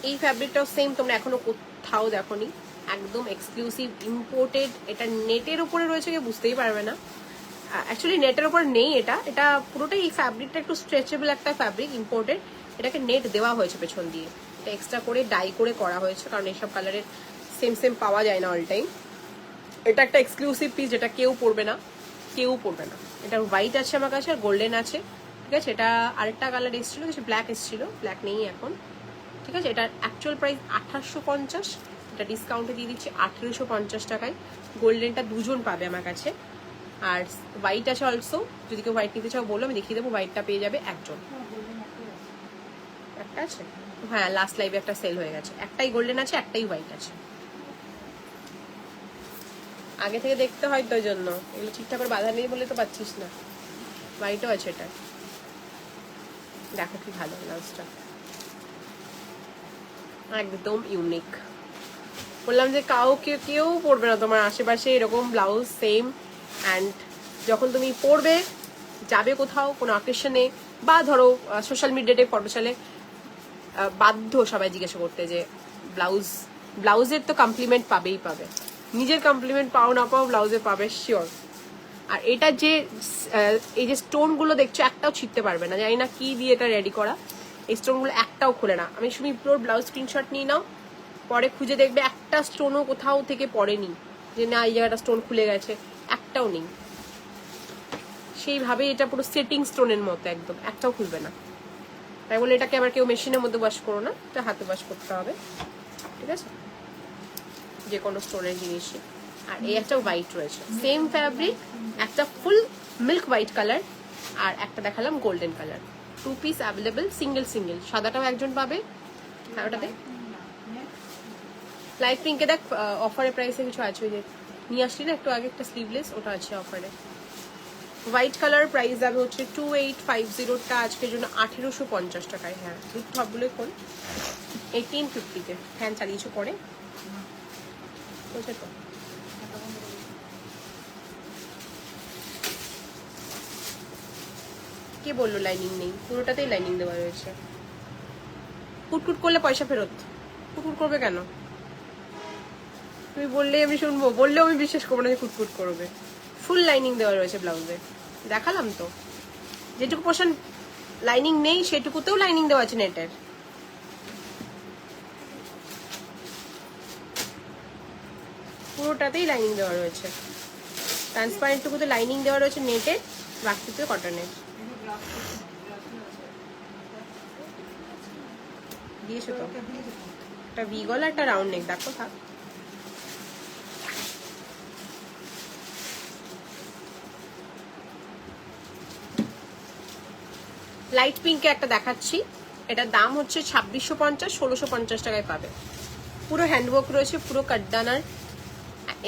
এই ফ্যাব্রিকটাও সেম, তোমরা এখনো কোথাও দেখোনি, একদম এক্সক্লুসিভ ইম্পোর্টেড। এটা নেটের উপরে রয়েছে, কেউ বুঝতেই পারবে না। অ্যাকচুয়ালি নেটের উপর নেই, এটা এটা পুরোটাই এই ফ্যাব্রিকটা একটু স্ট্রেচেবল একটা ফ্যাব্রিক, ইম্পোর্টেড। এটাকে নেট দেওয়া হয়েছে পেছন দিয়ে, এটা এক্সট্রা করে ডাই করে করা হয়েছে, কারণ এইসব কালারের সেম সেম পাওয়া যায় না অল টাইম। এটা একটা এক্সক্লুসিভ পিস, যেটা কেউ পরবে না, কেউ পরবে না। এটা হোয়াইট আছে আমার কাছে আর গোল্ডেন আছে, ঠিক আছে। এটা আরেকটা কালার এসেছিল, কিছু ব্ল্যাক এসেছিল, ব্ল্যাক নেই এখন, ঠিক আছে। এটার অ্যাকচুয়াল প্রাইস 1850, এটা ডিসকাউন্টে দিয়ে দিচ্ছি 1850 টাকায়। গোল্ডেনটা দুজন পাবে আমার কাছে, আর হোয়াইট আছে অলসো, যদি কেউ হোয়াইট নিতে চাও বলো, আমি দেখিয়ে দেবো। হোয়াইটটা পেয়ে যাবে একজন, একটা আছে, হ্যাঁ লাস্ট লাইভে একটা সেল হয়ে গেছে। একটাই গোল্ডেন আছে, একটাই হোয়াইট আছে। আগে থেকে দেখতে হয় তো, ওই জন্য এগুলো ঠিকঠাক করে বাধা নেই বলে তো পাচ্ছিস না। হোয়াইটও আছে এটা, দেখো কি ভালো ব্লাউজটা, একদম ইউনিক। বললাম যে কেউ পরবে না তোমার আশেপাশে এরকম ব্লাউজ সেম। অ্যান্ড যখন তুমি পরবে, যাবে কোথাও কোনো অকেশনে, বা ধরো সোশ্যাল মিডিয়াতে ফটো চালে, বাধ্য সবাই জিজ্ঞাসা করতে যে ব্লাউজের তো কমপ্লিমেন্ট পাবেই পাবে। নিজের কমপ্লিমেন্ট পাও না পাও, ব্লাউজে পাবে শিওর। আর এটা যে এই যে স্টোনগুলো দেখছো, একটাও ছিটতে পারবে না, জানি না কি দিয়ে এটা রেডি করা। এই স্টোনগুলো একটাও খুলে না। আমি শুধু পুরো ব্লাউজ স্ক্রিনশট নিয়ে নাও, পরে খুঁজে দেখবে একটা স্টোনও কোথাও থেকে পড়েনি যে না এই জায়গাটা স্টোন খুলে গেছে, একটাও নেই। সেইভাবে এটা পুরো সেটিং স্টোনের মতো একদম, একটাও খুলবে না। তাই বলে এটাকে আবার কেউ মেশিনের মধ্যে ওয়াশ করো না, এটা হাতে ওয়াশ করতে হবে, ঠিক আছে, যে কোনো স্টোনের জিনিসই। আর এই একটা হোয়াইট রয়েছে, সেম ফ্যাব্রিক, একটা ফুল মিল্ক হোয়াইট কালার, আর একটা দেখালাম golden colour. 2 piece available, single single. সাদাটাও একজন পাবে, হ্যাঁ ওটাতে লাইট পিঙ্কে দেখ অফারের প্রাইসে কিছু আছে, ওই যে নিয়ে আসলি না একটু আগে একটা স্লিভলেস, ওটা আছে অফারে। হোয়াইট কালার প্রাইস যাবে হচ্ছে 2850টা আজকের জন্য 1850 টাকায়। হ্যাঁ দুধ সবগুলোই খোল, 1850-তে ফ্যান চালিয়েছো পরে বলছে তো। কে বললো লাইনিং নেই? পুরোটাতেই লাইনিং দেওয়া রয়েছে। কুটকুট করলে পয়সা ফেরত। কুটকুট করবে কেন? তুমি বললেই আমি শুনবো, বললেও আমি বিশ্বাস করবো না যে কুটকুট করবে। ফুল লাইনিং দেওয়া রয়েছে ব্লাউজে, দেখালাম তো। যেটুকু পোর্শন লাইনিং নেই সেটুকুতেও লাইনিং দেওয়া আছে নেটের। পুরোটাতেই লাইনিং দেওয়া রয়েছে, ট্রান্সপারেন্ট টুকুতে লাইনিং দেওয়া রয়েছে নেটের, বাকিতে কটনের। দিয়েছো তো, একটা ভি গলা একটা রাউন্ড নেক, দেখো থাক। লাইট পিঙ্কে একটা দেখাচ্ছি, এটার দাম হচ্ছে 2650, 1650 টাকায় পাবে। পুরো হ্যান্ডওয়ার্ক রয়েছে, পুরো কাটদানার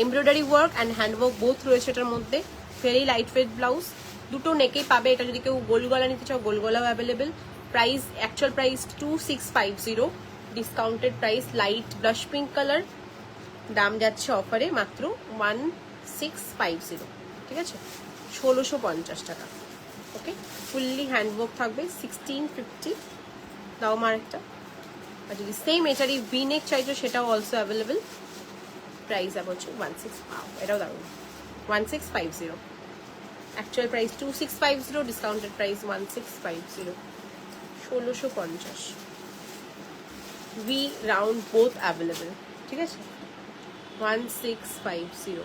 embroidery work and handwork both রয়েছে এটার মধ্যে। ভেরি লাইট ওয়েট ব্লাউজ, দুটো নেকেই পাবে। এটা যদি কেউ গোল গলা নিতে চাও, গোল গলাও available. Price actual price 2650, discounted price light blush pink colour, দাম যাচ্ছে অফারে মাত্র 1650, ঠিক আছে, 1650 টাকা। ওকে, ফুললি হ্যান্ডওয়ার্ক থাকবে, 1650। দাও মার একটা। আর যদি সেম এটারই ভি নেক চাইছো সেটাও অলসো অ্যাভেলেবেল। প্রাইস আবার হচ্ছে 16, এটাও দারুন, 1650। Actual price 2650, discounted price 1650, 1650। V round both available, ঠিক আছে, 1650।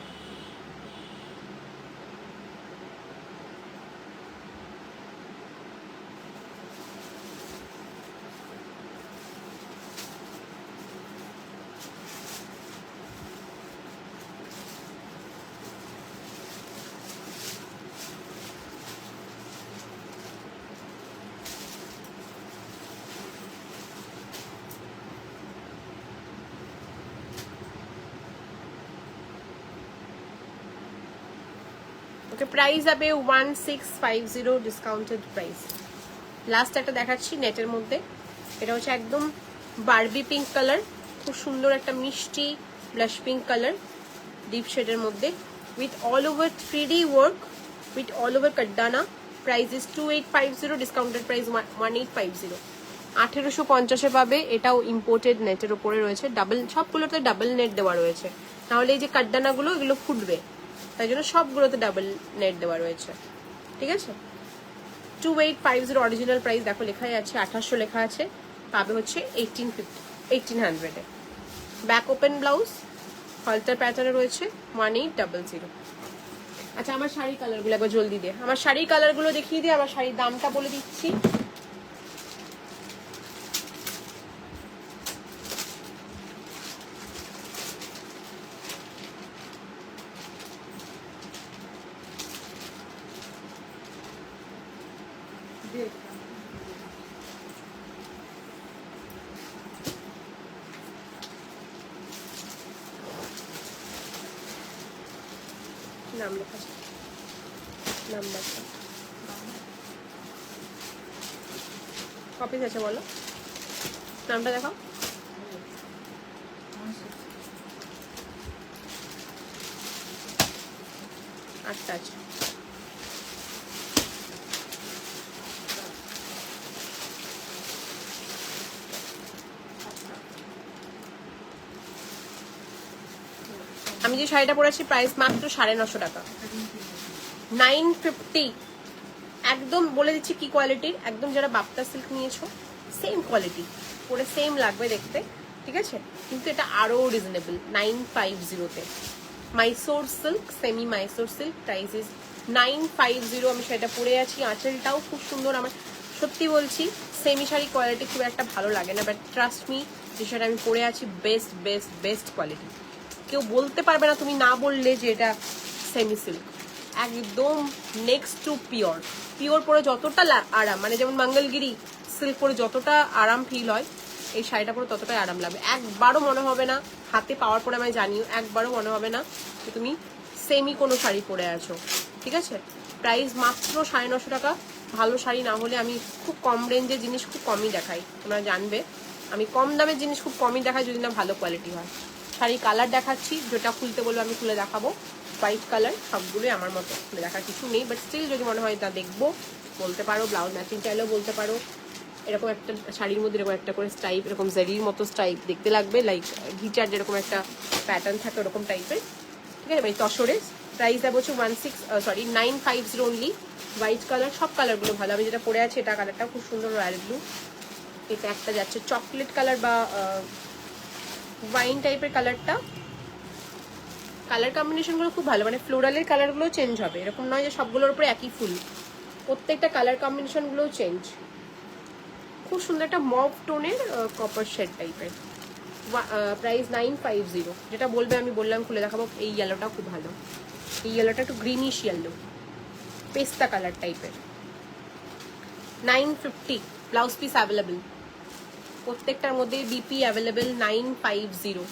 ওকে, প্রাইস যাবে 1650 ডিসকাউন্টেড প্রাইস। লাস্ট একটা দেখাচ্ছি নেটের মধ্যে, এটা হচ্ছে একদম বারবি পিঙ্ক কালার, খুব সুন্দর একটা মিষ্টি ব্লাশ পিঙ্ক কালার ডিপ শেডের মধ্যে, with all over 3D work, with all over কাটদানা। Price is 2850, discounted price 1850। 1850-এ পাবে। এটাও ইম্পোর্টেড নেটের ওপরে রয়েছে, ডাবল, সবগুলোতে ডাবল নেট দেওয়া রয়েছে, নাহলে এই যে কাটদানাগুলো এগুলো ফুটবে, তাই জন্য সবগুলোতে ডাবল নেট দেওয়া রয়েছে, ঠিক আছে। 2850 অরিজিনাল প্রাইস দেখো লেখাই আছে, 2800 লেখা আছে, পাবে হচ্ছে 1800-এ। ব্যাক ওপেন ব্লাউজ, হলটার প্যাটার্নে রয়েছে 1800। আচ্ছা, আমার শাড়ির কালারগুলো একবার জলদি দিয়ে, আমার শাড়ির কালারগুলো দেখিয়ে দিয়ে আমার শাড়ির দামটা বলে দিচ্ছি। নাম লেখা আছে, নাম্বারটা কপিস আছে, বলো নামটা দেখাও। আটটা আছে। আমি যে শাড়িটা পরেছি প্রাইস মাত্র 950 টাকা, 950। একদম বলে দিচ্ছি কি কোয়ালিটির, একদম যারা বাপ্তা সিল্ক নিয়েছো সেম কোয়ালিটি, পরে সেম লাগবে দেখতে, ঠিক আছে, কিন্তু এটা আরো রিজনেবল 950-তে। Mysore silk, semi Mysore silk, price is 950। আমি সেটা পরে আছি, আঁচলটাও খুব সুন্দর। আমার সত্যি বলছি সেমি শাড়ি কোয়ালিটি খুব একটা ভালো লাগে না, বাট ট্রাস্ট মি, যে সেটা আমি পরে আছি বেস্ট বেস্ট বেস্ট কোয়ালিটি। কেউ বলতে পারবে না তুমি না বললে যে এটা সেমি সিল্ক, একদম নেক্সট টু পিওর। পিওর পরে যতটা আরাম, মানে যেমন মঙ্গলগিরি সিল্ক পরে যতটা আরাম ফিল হয়, এই শাড়িটা পরে ততটাই আরাম লাগবে। একবারও মনে হবে না, হাতে পাওয়ার পরে আমায় জানিও, একবারও মনে হবে না যে তুমি সেমি কোনো শাড়ি পরে আছো, ঠিক আছে। প্রাইস মাত্র 950 টাকা। ভালো শাড়ি না হলে, আমি খুব কম রেঞ্জের জিনিস খুব কমই দেখাই, তোমরা জানবে আমি কম দামের জিনিস খুব কমই দেখাই যদি না ভালো কোয়ালিটি হয়। শাড়ি কালার দেখাচ্ছি, যেটা খুলতে বলবো আমি খুলে দেখাবো। হোয়াইট কালার, সবগুলোই আমার মতো, খুলে দেখার কিছু নেই, বাট স্টিল যদি মনে হয় তা দেখবো, বলতে পারো। ব্লাউজ ম্যাচিং চাইলেও বলতে পারো। এরকম একটা শাড়ির মধ্যে এরকম একটা করে স্টাইপ, এরকম জারির মতো স্টাইপ দেখতে লাগবে, লাইক ঘিচার যেরকম একটা প্যাটার্ন থাকে ওরকম টাইপের, ঠিক আছে, মানে তসরের। প্রাইস দেবো হচ্ছে 950 অনলি। হোয়াইট কালার, সব কালারগুলো ভালো। আমি যেটা পরে আছি এটা কালারটা খুব সুন্দর, রয়্যাল ব্লু। এটা একটা যাচ্ছে চকলেট কালার বা ওয়াইন টাইপের কালারটা। কালার কম্বিনেশনগুলো খুব ভালো, মানে ফ্লোরালের কালারগুলো চেঞ্জ হবে, এরকম নয় যে সবগুলোর উপরে একই ফুল, প্রত্যেকটা কালার কম্বিনেশনগুলোও চেঞ্জ। খুব সুন্দর একটা মভ টোনের কপার শেড টাইপের। প্রাইস 950। যেটা বলবে আমি বললাম, খুলে দেখাবো। এই ইয়েলোটা খুব ভালো, এই ইয়েলোটা একটু গ্রিনিশ ইয়েলো, পেস্তা কালার টাইপের। 950। ব্লাউজ পিস অ্যাভেলেবেল, প্রত্যেকটার মধ্যে BP available. 950।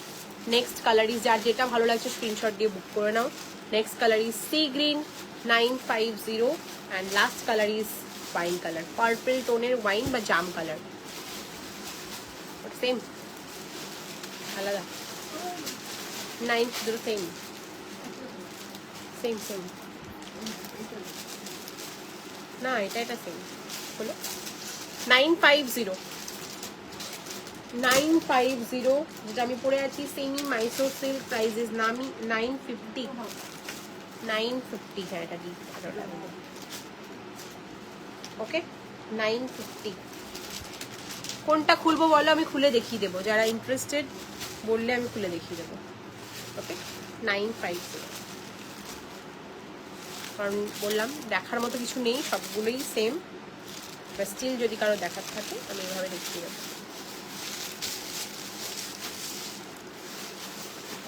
Next colour is, যার যেটা ভালো লাগছে স্ক্রিনশট দিয়ে বুক করে নাও। Next colour is sea green, 950। And last colour is wine colour, purple টোনের ওয়াইন বা জাম কালার। সেম, আলাদা 950, সেম সেম সেম না, এটা সেম হলো 950। 950 যেটা আমি পরে আছি semi Mysore silk, price is 950। 950, হ্যাঁ এটা দিই, ওকে 950। কোনটা খুলবো বলো, আমি খুলে দেখিয়ে দেবো, যারা ইন্টারেস্টেড বললে আমি খুলে দেখিয়ে দেবো। ওকে 950, কারণ বললাম দেখার মতো কিছু নেই, সবগুলোই সেম, বা স্টিল যদি কারো দেখার থাকে আমি এভাবে দেখিয়ে দেবো।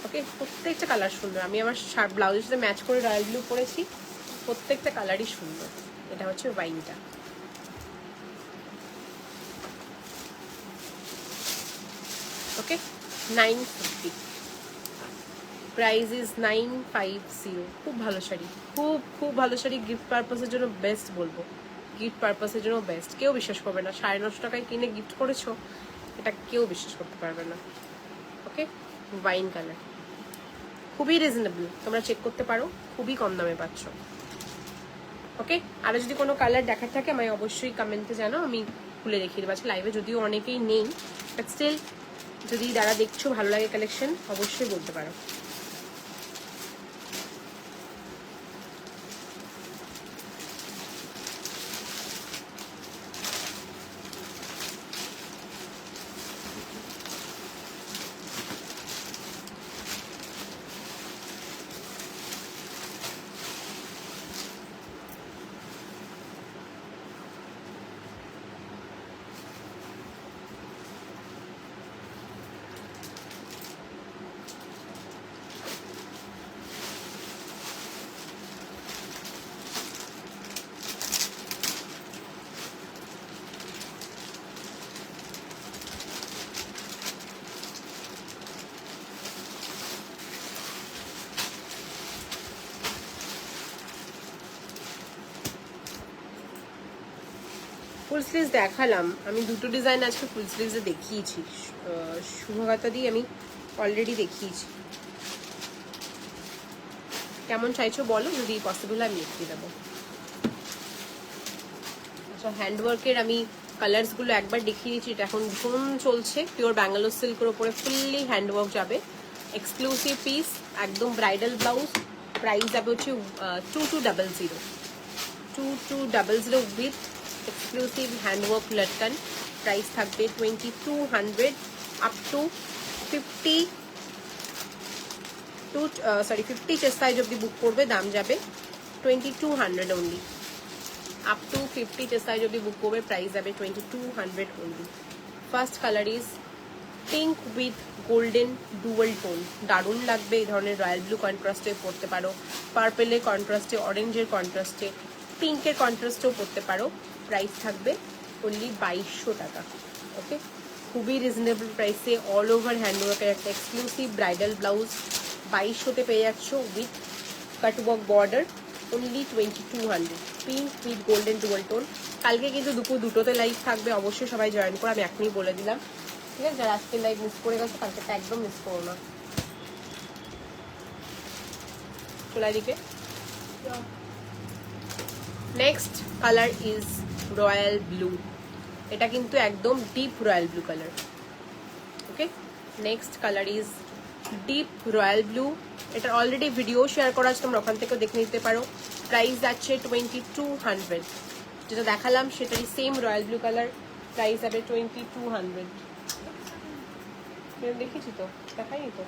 ওকে, প্রত্যেকটা কালার সুন্দর। আমি আমার ব্লাউজের সাথে ম্যাচ করে রয়্যাল ব্লু পরেছি, প্রত্যেকটা কালারই সুন্দর। এটা হচ্ছে ওয়াইনটা। ওকে 950। Price is 950। খুব ভালো শাড়ি, খুব খুব ভালো শাড়ি, গিফট পারপাসের জন্য বেস্ট বলবো, গিফট পারপাসের জন্য বেস্ট। কেউ বিশ্বাস করবে না 950 টাকায় কিনে গিফট করেছো, এটা কেউ বিশ্বাস করতে পারবে না। ওকে, ওয়াইন কালার, খুবই রিজনেবল, তোমরা চেক করতে পারো, খুবই কম দামে পাচ্ছ। ওকে, আরও যদি কোনো কালার দেখার থাকে আমায় অবশ্যই কমেন্টে জানাও, আমি খুলে দেখিয়ে দেবো। আচ্ছা, লাইভে যদিও অনেকেই নেই, বাট স্টিল যদি যারা দেখছো ভালো লাগে কালেকশন অবশ্যই বলতে পারো। ফুল স্লিভস দেখালাম আমি, দুটো ডিজাইন আজকে ফুল স্লিভসে দেখিয়েছি, শুভগাতা দিয়ে আমি অলরেডি দেখিয়েছি। কেমন চাইছো বলো, যদি পসিবল আমি লিখে দেবো। আচ্ছা, হ্যান্ডওয়ার্কের আমি কালার্সগুলো একবার দেখিয়ে দিচ্ছি। এটা এখন ভীষণ চলছে, পিওর ব্যাঙ্গালোর সিল্কের ওপরে ফুললি হ্যান্ডওয়ার্ক যাবে, এক্সক্লুসিভ পিস, একদম ব্রাইডাল ব্লাউজ। প্রাইস যাবে হচ্ছে 2200, 2200 উইথ এক্সক্লুসিভ হ্যান্ডওয়ার্ক লটকান। প্রাইস থাকবে 2200 আপ টু 50 চেস্ট সাইজ অব্দি বুক করবে, দাম যাবে 2200 only. Up to 50 chest size অব্দি বুক করবে, প্রাইস যাবে 2200 only. First colour is pink with golden dual tone, দারুণ লাগবে। এই ধরনের রয়্যাল ব্লু কন্ট্রাস্টে পরতে পারো, পার্পেলের কন্ট্রাস্টে, অরেঞ্জের কন্ট্রাস্টে, পিঙ্কের কন্ট্রাস্টেও পরতে পারো। প্রাইস থাকবে অনলি 2200 টাকা। ওকে, খুবই রিজনেবল প্রাইসে অল ওভার হ্যান্ডওয়ার্কের একটা এক্সক্লুসিভ ব্রাইডাল ব্লাউজ 2200-তে পেয়ে যাচ্ছ with cutwork border, only 2200। Pink with golden dual tone. কালকে কিন্তু দুপুর 2টোতে লাইভ থাকবে, অবশ্যই সবাই জয়েন করো, আমি এখনই বলে দিলাম, ঠিক আছে? যারা আজকে লাইভ মিস করে গেছো কালকেটা একদম মিস করো না। চলে দিকে next colour is royal blue, এটা কিন্তু একদম deep royal blue colour. Okay, next colour is deep royal blue, এটা অলরেডি ভিডিও শেয়ার করা আছে, তোমরা ওখান থেকেও দেখে নিতে পারো। প্রাইস যাচ্ছে 2200, যেটা দেখালাম সেটারই same royal blue colour, price যাবে 2200। দেখেছি তো, দেখাইনি তো।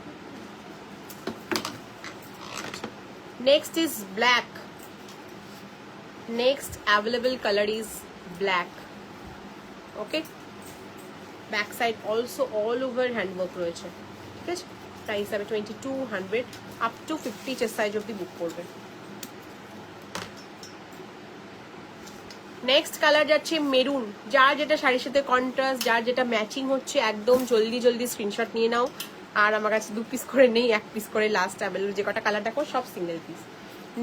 Next is black, next available colour is black. Okay, back side also all over handwork রয়েছে, ঠিক আছে? প্রাইস যাবে 2200, আপ টু 50 চেস্ট সাইজ অব্দি বুক করবে। নেক্সট কালার যাচ্ছে মেরুন, যার যেটা শাড়ির সাথে কন্ট্রাস্ট, যার যেটা ম্যাচিং হচ্ছে, একদম জলদি জলদি স্ক্রিনশট নিয়ে নাও। আর আমার কাছে 2 পিস করে নেই, 1 পিস করে লাস্ট অ্যাভেলেবল, যে কটা কালার দেখো সব single piece.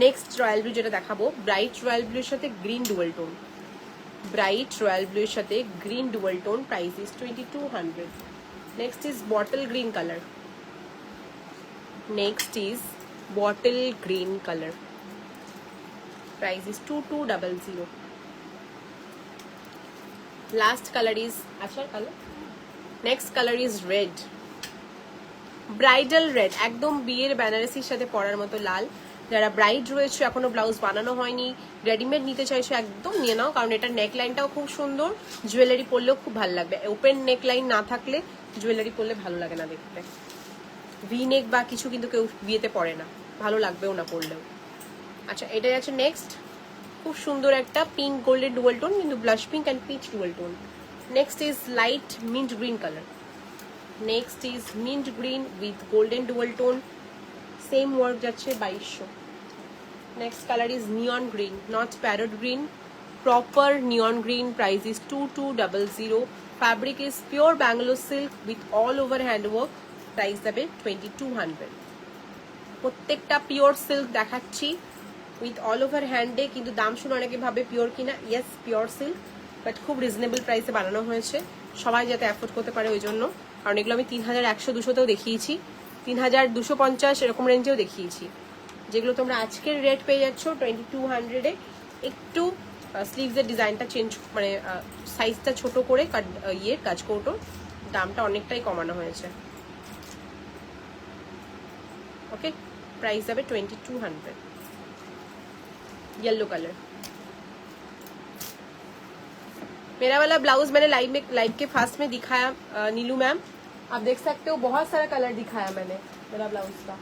Next royal blue যেটা দেখাবো, ব্রাইট রয়্যাল ব্লুর সাথে green dual tone, bright royal ব্লুর সাথে green dual tone, price is 2200। Next is bottle green colour, next is bottle green colour, price is 2200। Last colour is আচ্ছা colour, next colour is red, bridal red, একদম বিয়ের বেনারসির সাথে পরার মতো লাল। যারা bride রয়েছে, এখনো ব্লাউজ বানানো হয়নি, রেডিমেড নিতে চাইছো, একদম নিয়ে নাও, কারণ এটার নেকলাইনটাও খুব সুন্দর, জুয়েলারি পরলেও খুব ভালো লাগবে। ওপেন নেকলাইন না থাকলে জুয়েলারি পরলে ভালো লাগে না দেখতে, ভি নেক বা কিছু কিন্তু কেউ বিয়েতে পরে না, ভালো লাগবেও না পরলেও। আচ্ছা, এটা যাচ্ছে নেক্সট, খুব সুন্দর একটা পিঙ্ক গোল্ডেন ডুয়াল টোন, কিন্তু blush pink and peach dual tone. Next is light mint green colour, next is mint green with golden dual tone, same work যাচ্ছে 2200। Next colour is neon green, not parrot green, proper neon green, price is 2200। Fabric is pure Bangalore silk with all over handwork, price যাবে 2200। প্রত্যেকটা pure silk দেখাচ্ছি with all over হ্যান্ডে, কিন্তু দাম শুনে অনেকে ভাবে পিওর কিনা। ইয়েস, পিওর সিল্ক, বাট খুব রিজনেবল প্রাইসে বানানো হয়েছে, সবাই যাতে অ্যাফোর্ড করতে পারে ওই জন্য। কারণ এগুলো আমি 3100-200তেও দেখিয়েছি, 3250 এরকম রেঞ্জেও দেখিয়েছি। যেগুলো তোমরা আজকের রেট পেয়ে যাচ্ছ 2200-এ। একটু স্লিভসের ডিজাইনটা চেঞ্জ, মানে সাইজটা ছোট করে কাজ কৌটো, দামটা অনেকটাই কমানো হয়েছে। ओके, प्राइस जाबे 2200। Yellow colour. मेरा वाला ब्लाउज मैंने लाइव के फास्ट में दिखाया नीलू मैम, आप देख सकते हो बहुत सारा कलर दिखाया मैंने मेरा ब्लाउज का।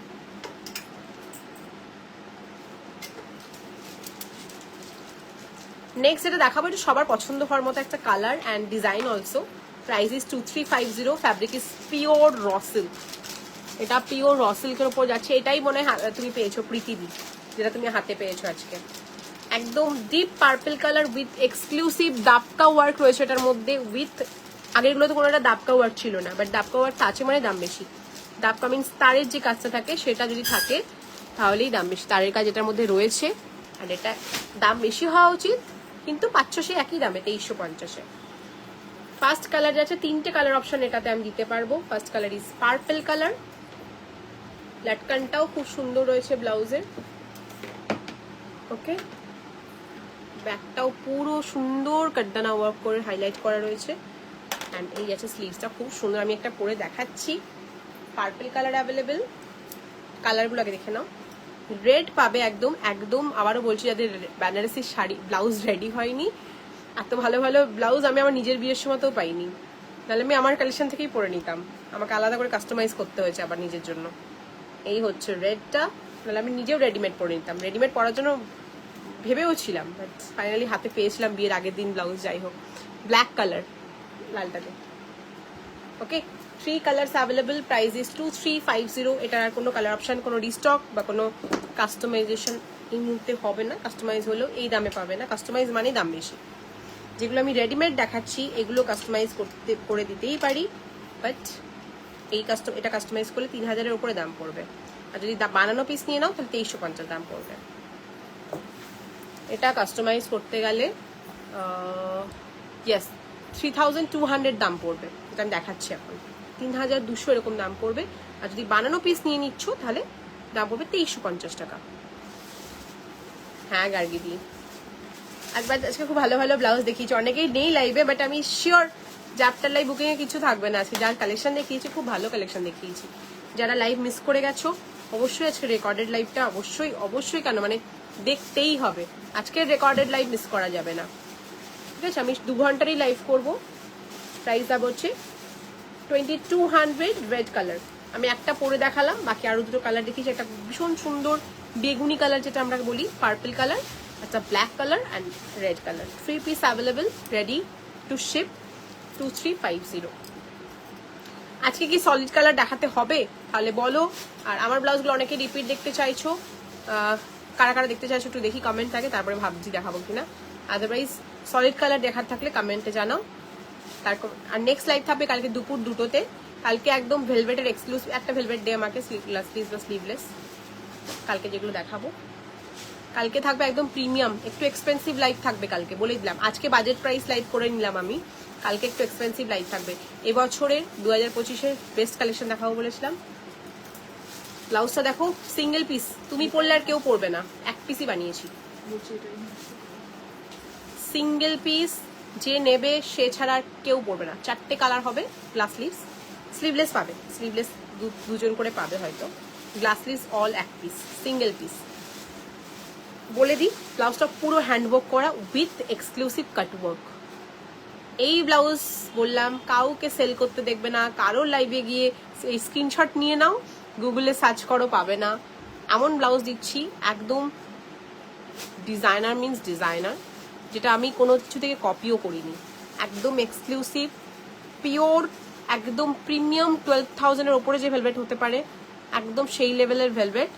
नेक्स्ट এটা দেখাবো, এটা সবার পছন্দ হওয়ার মতো একটা colour and design also. Price is 2350, fabric is pure raw silk. এটা পিওর র সিল্কের উপর যাচ্ছে, এটাই মনে হয় তুমি পেয়েছো প্রীতিদি, যেটা তুমি হাতে পেয়েছো আজকে। একদম deep purple colour with exclusive দাপকা ওয়ার্ক রয়েছে এটার মধ্যে। উইথ আগেরগুলো তো কোনো একটা দাপকা ওয়ার্ক ছিল না, বাট দাপকা ওয়ার্ক আছে মানে দাম বেশি। দাপকা মিন্স তারের যে কাজটা থাকে সেটা যদি থাকে তাহলেই দাম বেশি। তারের কাজ এটার মধ্যে রয়েছে, আর এটা দাম বেশি হওয়া উচিত, কিন্তু 500 একই দামে 2350-এ। ফার্স্ট কালার যাচ্ছে, 3টে কালার অপশন এটাতে আমি দিতে পারবো। First colour is purple colour, লটকানটাও খুব সুন্দর রয়েছে ব্লাউজের। ওকে, ব্যাকটাও পুরো সুন্দর কাটদানা ওয়ার্ক করে হাইলাইট করা রয়েছে। অ্যান্ড এই আছে স্লিভসটা খুব সুন্দর, আমি একটা পরে দেখাচ্ছি। পার্পল কালার অ্যাভেলেবেল, কালারগুলো আগে দেখে নাও। রেড পাবে একদম একদম, আবারও বলছি যাদের বেনারসি শাড়ি ব্লাউজ রেডি হয়নি, এত ভালো ভালো ব্লাউজ আমি আমার নিজের বিয়ের সময়তেও পাইনি, নাহলে আমি আমার কালেকশন থেকেই পরে নিতাম, আমাকে আলাদা করে কাস্টমাইজ করতে হয়েছে আবার নিজের জন্য। এই হচ্ছে রেডটা, নাহলে আমি নিজেও রেডিমেড পরে নিতাম। রেডিমেড পরার জন্য ভেবেও ছিলাম, বাট ফাইনালি হাতে পেয়েছিলাম বিয়ের আগের দিন ব্লাউজ। যাই হোক, ব্ল্যাক কালার লালটাতে। Okay, 3 colours available, price is 2350। এটার আর কোনো কালার অপশন, কোনো রিস্টক বা কোনো কাস্টমাইজেশন এই মুহূর্তে হবে না। কাস্টমাইজ হলেও এই দামে পাবে না, কাস্টমাইজ মানে দাম বেশি। যেগুলো আমি রেডিমেড দেখাচ্ছি এগুলো কাস্টমাইজ করে দিতেই পারি, বাট এটা কাস্টমাইজ করলে 3000-এর উপরে দাম পড়বে। আর যদি বানানো পিস নিয়ে নাও তাহলে 2350 দাম পড়বে। এটা কাস্টমাইজ করতে গেলে ইয়েস 3200 দাম পড়বে, এটা আমি দেখাচ্ছি এখন। 3200 এরকম দাম পড়বে। আর যদি বানানো পিস নিয়ে নিচ্ছ তাহলে দাম পড়বে 2350 টাকা। হ্যাঁ গার্গিদি, একবার আজকে খুব ভালো ভালো ব্লাউজ দেখিয়েছি, অনেকেই নেই লাইভে, বাট আমি শিওর যে আফটার লাইভ বুকিং এ কিছু থাকবে না। আজকে যার কালেকশন দেখিয়েছি খুব ভালো কালেকশন দেখিয়েছি। যারা লাইভ মিস করে গেছো অবশ্যই আজকে রেকর্ডেড লাইভটা অবশ্যই কেন মানে দেখতেই হবে। আজকের রেকর্ডেড লাইভ মিস করা যাবে না, ঠিক আছে? আমি 2 ঘন্টারই লাইভ করব। প্রাইস দাম হচ্ছে 2200, রেড কালার। আমি একটা পরে দেখালাম, বাকি আরো দুটো কালার দেখিয়েছি। একটা ভীষণ সুন্দর বেগুনি কালার যেটা আমরা বলি, পার্পল কালার, একটা black colour and red colour. 3 piece available, ready to sheep, 2350। আজকে কি সলিড কালার দেখাতে হবে তাহলে বলো। আর আমার ব্লাউজগুলো অনেকে রিপিট দেখতে চাইছো, কারা কারা দেখতে চাইছো একটু দেখি কমেন্ট থাকে, তারপরে ভাবছি দেখাবো কিনা। আদারওয়াইজ সলিড কালার দেখার থাকলে কমেন্টে জানাও। তারপর আর নেক্সট লাইভ থাকবে কালকে দুপুর 2টোতে। কালকে একদম ভেলভেটের এক্সক্লুসিভ একটা ভেলভেট ডে আমাকে, স্লিভস বা স্লিভলেস কালকে যেগুলো দেখাবো। কালকে থাকবে একদম প্রিমিয়াম, একটু এক্সপেন্সিভ লাইভ থাকবে কালকে, বলে দিলাম। আজকে বাজেট প্রাইস লাইভ করে নিলাম আমি, কালকে একটু এক্সপেন্সিভ লাইভ থাকবে। এবছরের 2025-এর বেস্ট কালেকশন দেখাবো বলেছিলাম। ব্লাউজটা দেখো, সিঙ্গেল পিস, তুমি পরলে আর কেউ পরবে না, এক পিসই বানিয়েছি। সিঙ্গেল পিস, যে নেবে সে ছাড়া আর কেউ পরবে না। 4টে কালার হবে, গ্লাস স্লিভস, স্লিভলেস পাবে, স্লিভলেস দুজন করে পাবে হয়তো। গ্লাস স্লিভস অল এক পিস, সিঙ্গেল পিস। বলে দিই, ব্লাউজটা পুরো হ্যান্ডওয়ার্ক করা উইথ এক্সক্লুসিভ কাটওয়ার্ক। এই ব্লাউজ বললাম কাউকে সেল করতে দেখবে না, কারোর লাইভে গিয়ে এই স্ক্রিনশট নিয়ে নাও, গুগলে সার্চ করো, পাবে না। এমন ব্লাউজ দিচ্ছি একদম ডিজাইনার মিন্স ডিজাইনার, যেটা আমি কোনো কিছু থেকে কপিও করিনি। একদম এক্সক্লুসিভ, পিওর, একদম প্রিমিয়াম। 12,000-এর ওপরে যে ভেলভেট হতে পারে একদম সেই লেভেলের ভেলভেট,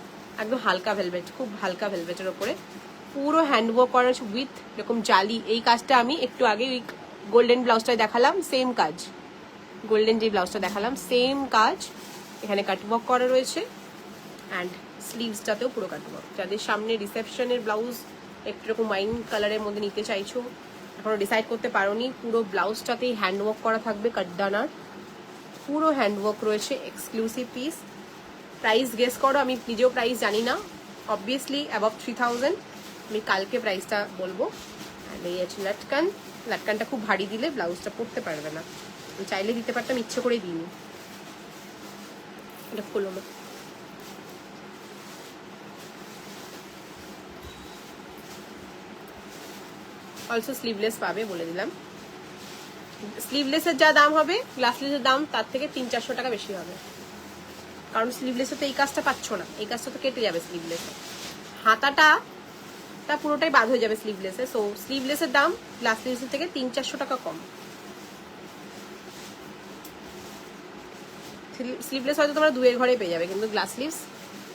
একদম হালকা ভেলভেট, খুব হালকা ভেলভেটের ওপরে পুরো হ্যান্ডওয়ার্ক করা উইথ এরকম জালি। এই কাজটা আমি একটু আগে ওই গোল্ডেন ব্লাউজটায় দেখালাম, সেম কাজ। গোল্ডেন যে ব্লাউজটা দেখালাম সেম কাজ, এখানে কাটওয়ার্ক করা রয়েছে। অ্যান্ড স্লিভসটাতেও পুরো কাটওয়ার্ক। যাদের সামনে রিসেপশনের ব্লাউজ একটু এরকম ওয়াইন কালারের মধ্যে নিতে চাইছো, এখনো ডিসাইড করতে পারোনি, পুরো ব্লাউজটাতেই হ্যান্ডওয়ার্ক করা থাকবে, কাটদানার পুরো হ্যান্ডওয়ার্ক রয়েছে, এক্সক্লুসিভ পিস। প্রাইস গেস করো, আমি নিজেও প্রাইস জানি না, অবভিয়াসলি অ্যাবভ 3000। আমি কালকে প্রাইসটা বলবো। আর এই আছে লাটকান, লাটকানটা খুব ভারী দিলে ব্লাউজটা পরতে পারবে না, আমি চাইলে দিতে পারতাম, ইচ্ছে করে দিইনি। এটা খোলো না, অলসো স্লিভলেস পাবে বলে দিলাম। স্লিভলেসের যা দাম হবে গ্লাসলেসের দাম তার থেকে 300-400 টাকা বেশি হবে, কারণ স্লিভলেসে তো এই কাজটা পাচ্ছ না, এই কাজটা তো কেটে যাবে স্লিভলেসে, হাতাটা তা পুরোটাই বাদ হয়ে যাবে স্লিভলেসে। সো স্লিভলেসের দাম গ্লাসলেসের থেকে 300-400 টাকা কম। স্লিভলেস হয়তো তোমরা দুয়ের ঘরে পেয়ে যাবে, কিন্তু গ্লাস স্লিভস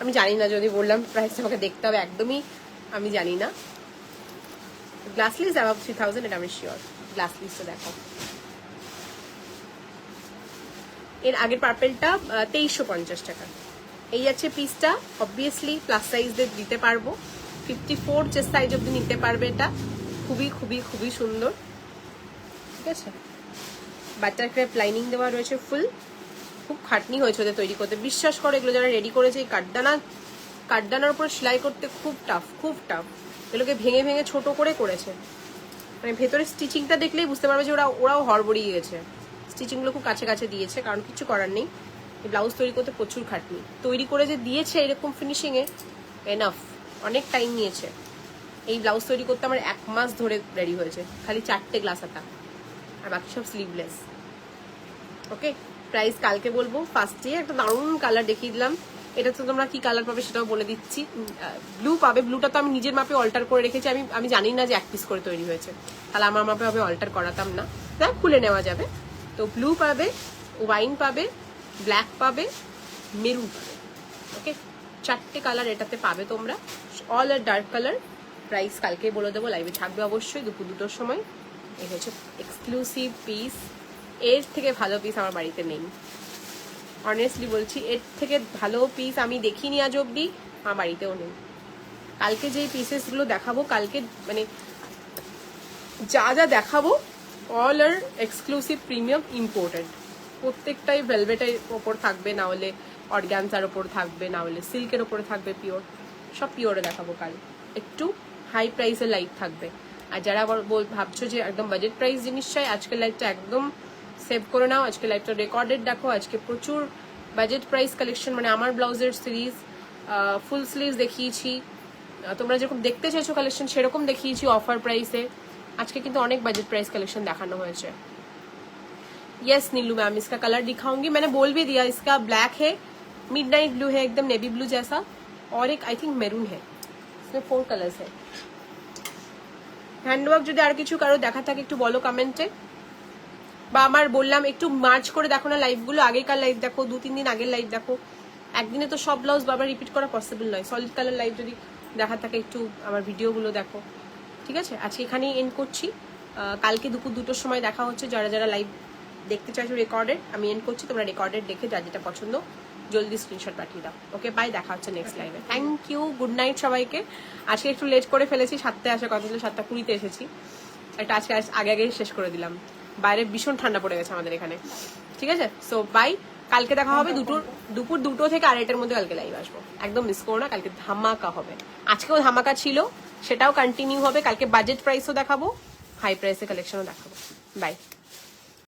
আমি জানি না, যদি বললাম প্রাইস আমাকে দেখতে হবে, একদমই আমি জানি না। গ্লাস স্লিভস অ্যাবাভ 3000, এটা আমি শিওর। গ্লাস স্লিভসটা দেখো, এর আগের পার্পেলটা 2350 টাকা। এই আছে পিসটা, অবভিয়াসলি প্লাস সাইজদের দিতে পারবো, 54 চেস্ট সাইজ অব্দি নিতে পারবে। এটা খুবই খুবই খুবই সুন্দর, ঠিক আছে। বাটার ক্রেপ লাইনিং দেওয়া রয়েছে ফুল, খুব খাটনি হয়েছে ওদের তৈরি করতে, বিশ্বাস করো এগুলো যারা রেডি করেছে, এই কাঠদানার উপর সেলাই করতে খুব টাফ, খুব টাফ। এগুলোকে ভেঙে ভেঙে ছোট করে করেছে, মানে ভেতরে স্টিচিংটা দেখলেই বুঝতে পারবে যে ওরাও হড়বড়িয়ে গেছে। স্টিচিংগুলো খুব কাছে কাছে দিয়েছে, কারণ কিছু করার নেই, এই ব্লাউজ তৈরি করতে প্রচুর খাটনি। তৈরি করে যে দিয়েছে এরকম ফিনিশিংয়ে, এনাফ, অনেক টাইম নিয়েছে। এই ব্লাউজ তৈরি করতে আমার 1 মাস ধরে রেডি হয়েছে, খালি 4টে গ্লাস হাতা, আর বাকি সব স্লিভলেস। ওকে, প্রাইস কালকে বলবো। ফার্স্টে একটা দারুণ কালার দেখিয়ে দিলাম, এটা তো তোমরা কি কালার পাবে সেটাও বলে দিচ্ছি। ব্লু পাবে, ব্লুটা তো আমি নিজের মাপে অল্টার করে রেখেছি, আমি জানি না যে 1 পিস করে তৈরি হয়েছে, তাহলে আমার মাপে হবে অল্টার করাতাম না, তাই খুলে নেওয়া যাবে। তো ব্লু পাবে, ওয়াইন পাবে, ব্ল্যাক পাবে, মেরুন পাবে। ওকে, 4টে কালার এটাতে পাবে তোমরা, অল আর ডার্ক কালার। প্রাইস কালকে বলে দেবো, লাইভে থাকবে অবশ্যই দুপুর 2টোর সময়। এই হচ্ছে এক্সক্লুসিভ পিস, এর থেকে ভালো পিস আমার বাড়িতে নেই, অনেস্টলি বলছি, এর থেকে ভালো পিস আমি দেখিনি আজ অব্দি, আমার বাড়িতেও নেই। কালকে যে পিসেসগুলো দেখাবো, কালকে মানে যা যা দেখাবো অল আর এক্সক্লুসিভ প্রিমিয়াম ইম্পোর্টেড, প্রত্যেকটাই ভেলভেটের ওপর থাকবে, না হলে অর্গ্যানজার ওপর থাকবে, না হলে সিল্কের ওপরে থাকবে, পিওর, সব পিওরে দেখাবো কাল। একটু হাই প্রাইসের লাইভ থাকবে। আর যারা আবার ভাবছো যে একদম বাজেট প্রাইস জিনিস চাই, আজকের লাইভটা একদম সেভ করে নাও, আজকে লাইভটা রেকর্ডেড দেখো। আজকে প্রচুর বাজেট প্রাইস কালেকশন, মানে আমার ব্লাউজের সিরিজ ফুল স্লিভস দেখিয়েছি, তোমরা যেরকম দেখতে চাইছো কালেকশন সেরকম দেখিয়েছি অফার প্রাইসে। আজকে কিন্তু অনেক बजट प्राइस कलेक्शन दिखाना হয়েছে। यस नीलू मैम, इसका कलर दिखाऊंगी, मैंने बोल भी दिया, इसका ब्लैक है, मिडनाइट ब्लू है, एकदम नेवी ब्लू जैसा, और एक आई थिंक मेरून है, इसमें 4 कलर्स है। हैंडवर्क যদি আর কিছু কারো দেখা থাকে একটু বলো কমেন্টে, বা আমার বললাম একটু মার্চ করে দেখো না লাইভগুলো, আগেকার লাইভ দেখো, 2-3 দিন আগের লাইভ দেখো, একদিনে তো সব ব্লাউজ বারবার রিপিট করা পসিবল নয়। সলিড কালার লাইভ যদি দেখা থাকে একটু আমার ভিডিওগুলো দেখো, ঠিক আছে। আজকে এখানেই এন্ড করছি, কালকে দুপুর 2টোর সময় দেখা হচ্ছে। যারা যারা লাইভ দেখতে চাইছো রেকর্ডেড, আমি এন্ড করছি, তোমরা রেকর্ডেড দেখে যার যেটা পছন্দ জলদি স্ক্রিনশট পাঠিয়ে দাও। ওকে বাই, দেখা হচ্ছে নেক্সট লাইভে। থ্যাংক ইউ, গুড নাইট সবাইকে। আজকে একটু লেট করে ফেলেছি, 7টায় আসার কথা ছিল, 7টা 20-তে এসেছি, একটা আজকে আগে আগে শেষ করে দিলাম। বাইরে ভীষণ ঠান্ডা পড়ে গেছে আমাদের এখানে, ঠিক আছে। সো বাই, কালকে দেখা হবে দুপুর 2টো থেকে 2:30-এর মধ্যে কালকে লাইভ আসবো, একদম মিস করো না। কালকে ধামাকা হবে, আজকেও ধামাকা ছিল, সেটাও কন্টিনিউ হবে। কালকে বাজেট প্রাইসও দেখাবো, হাই প্রাইসের কালেকশনও দেখাবো। বাই।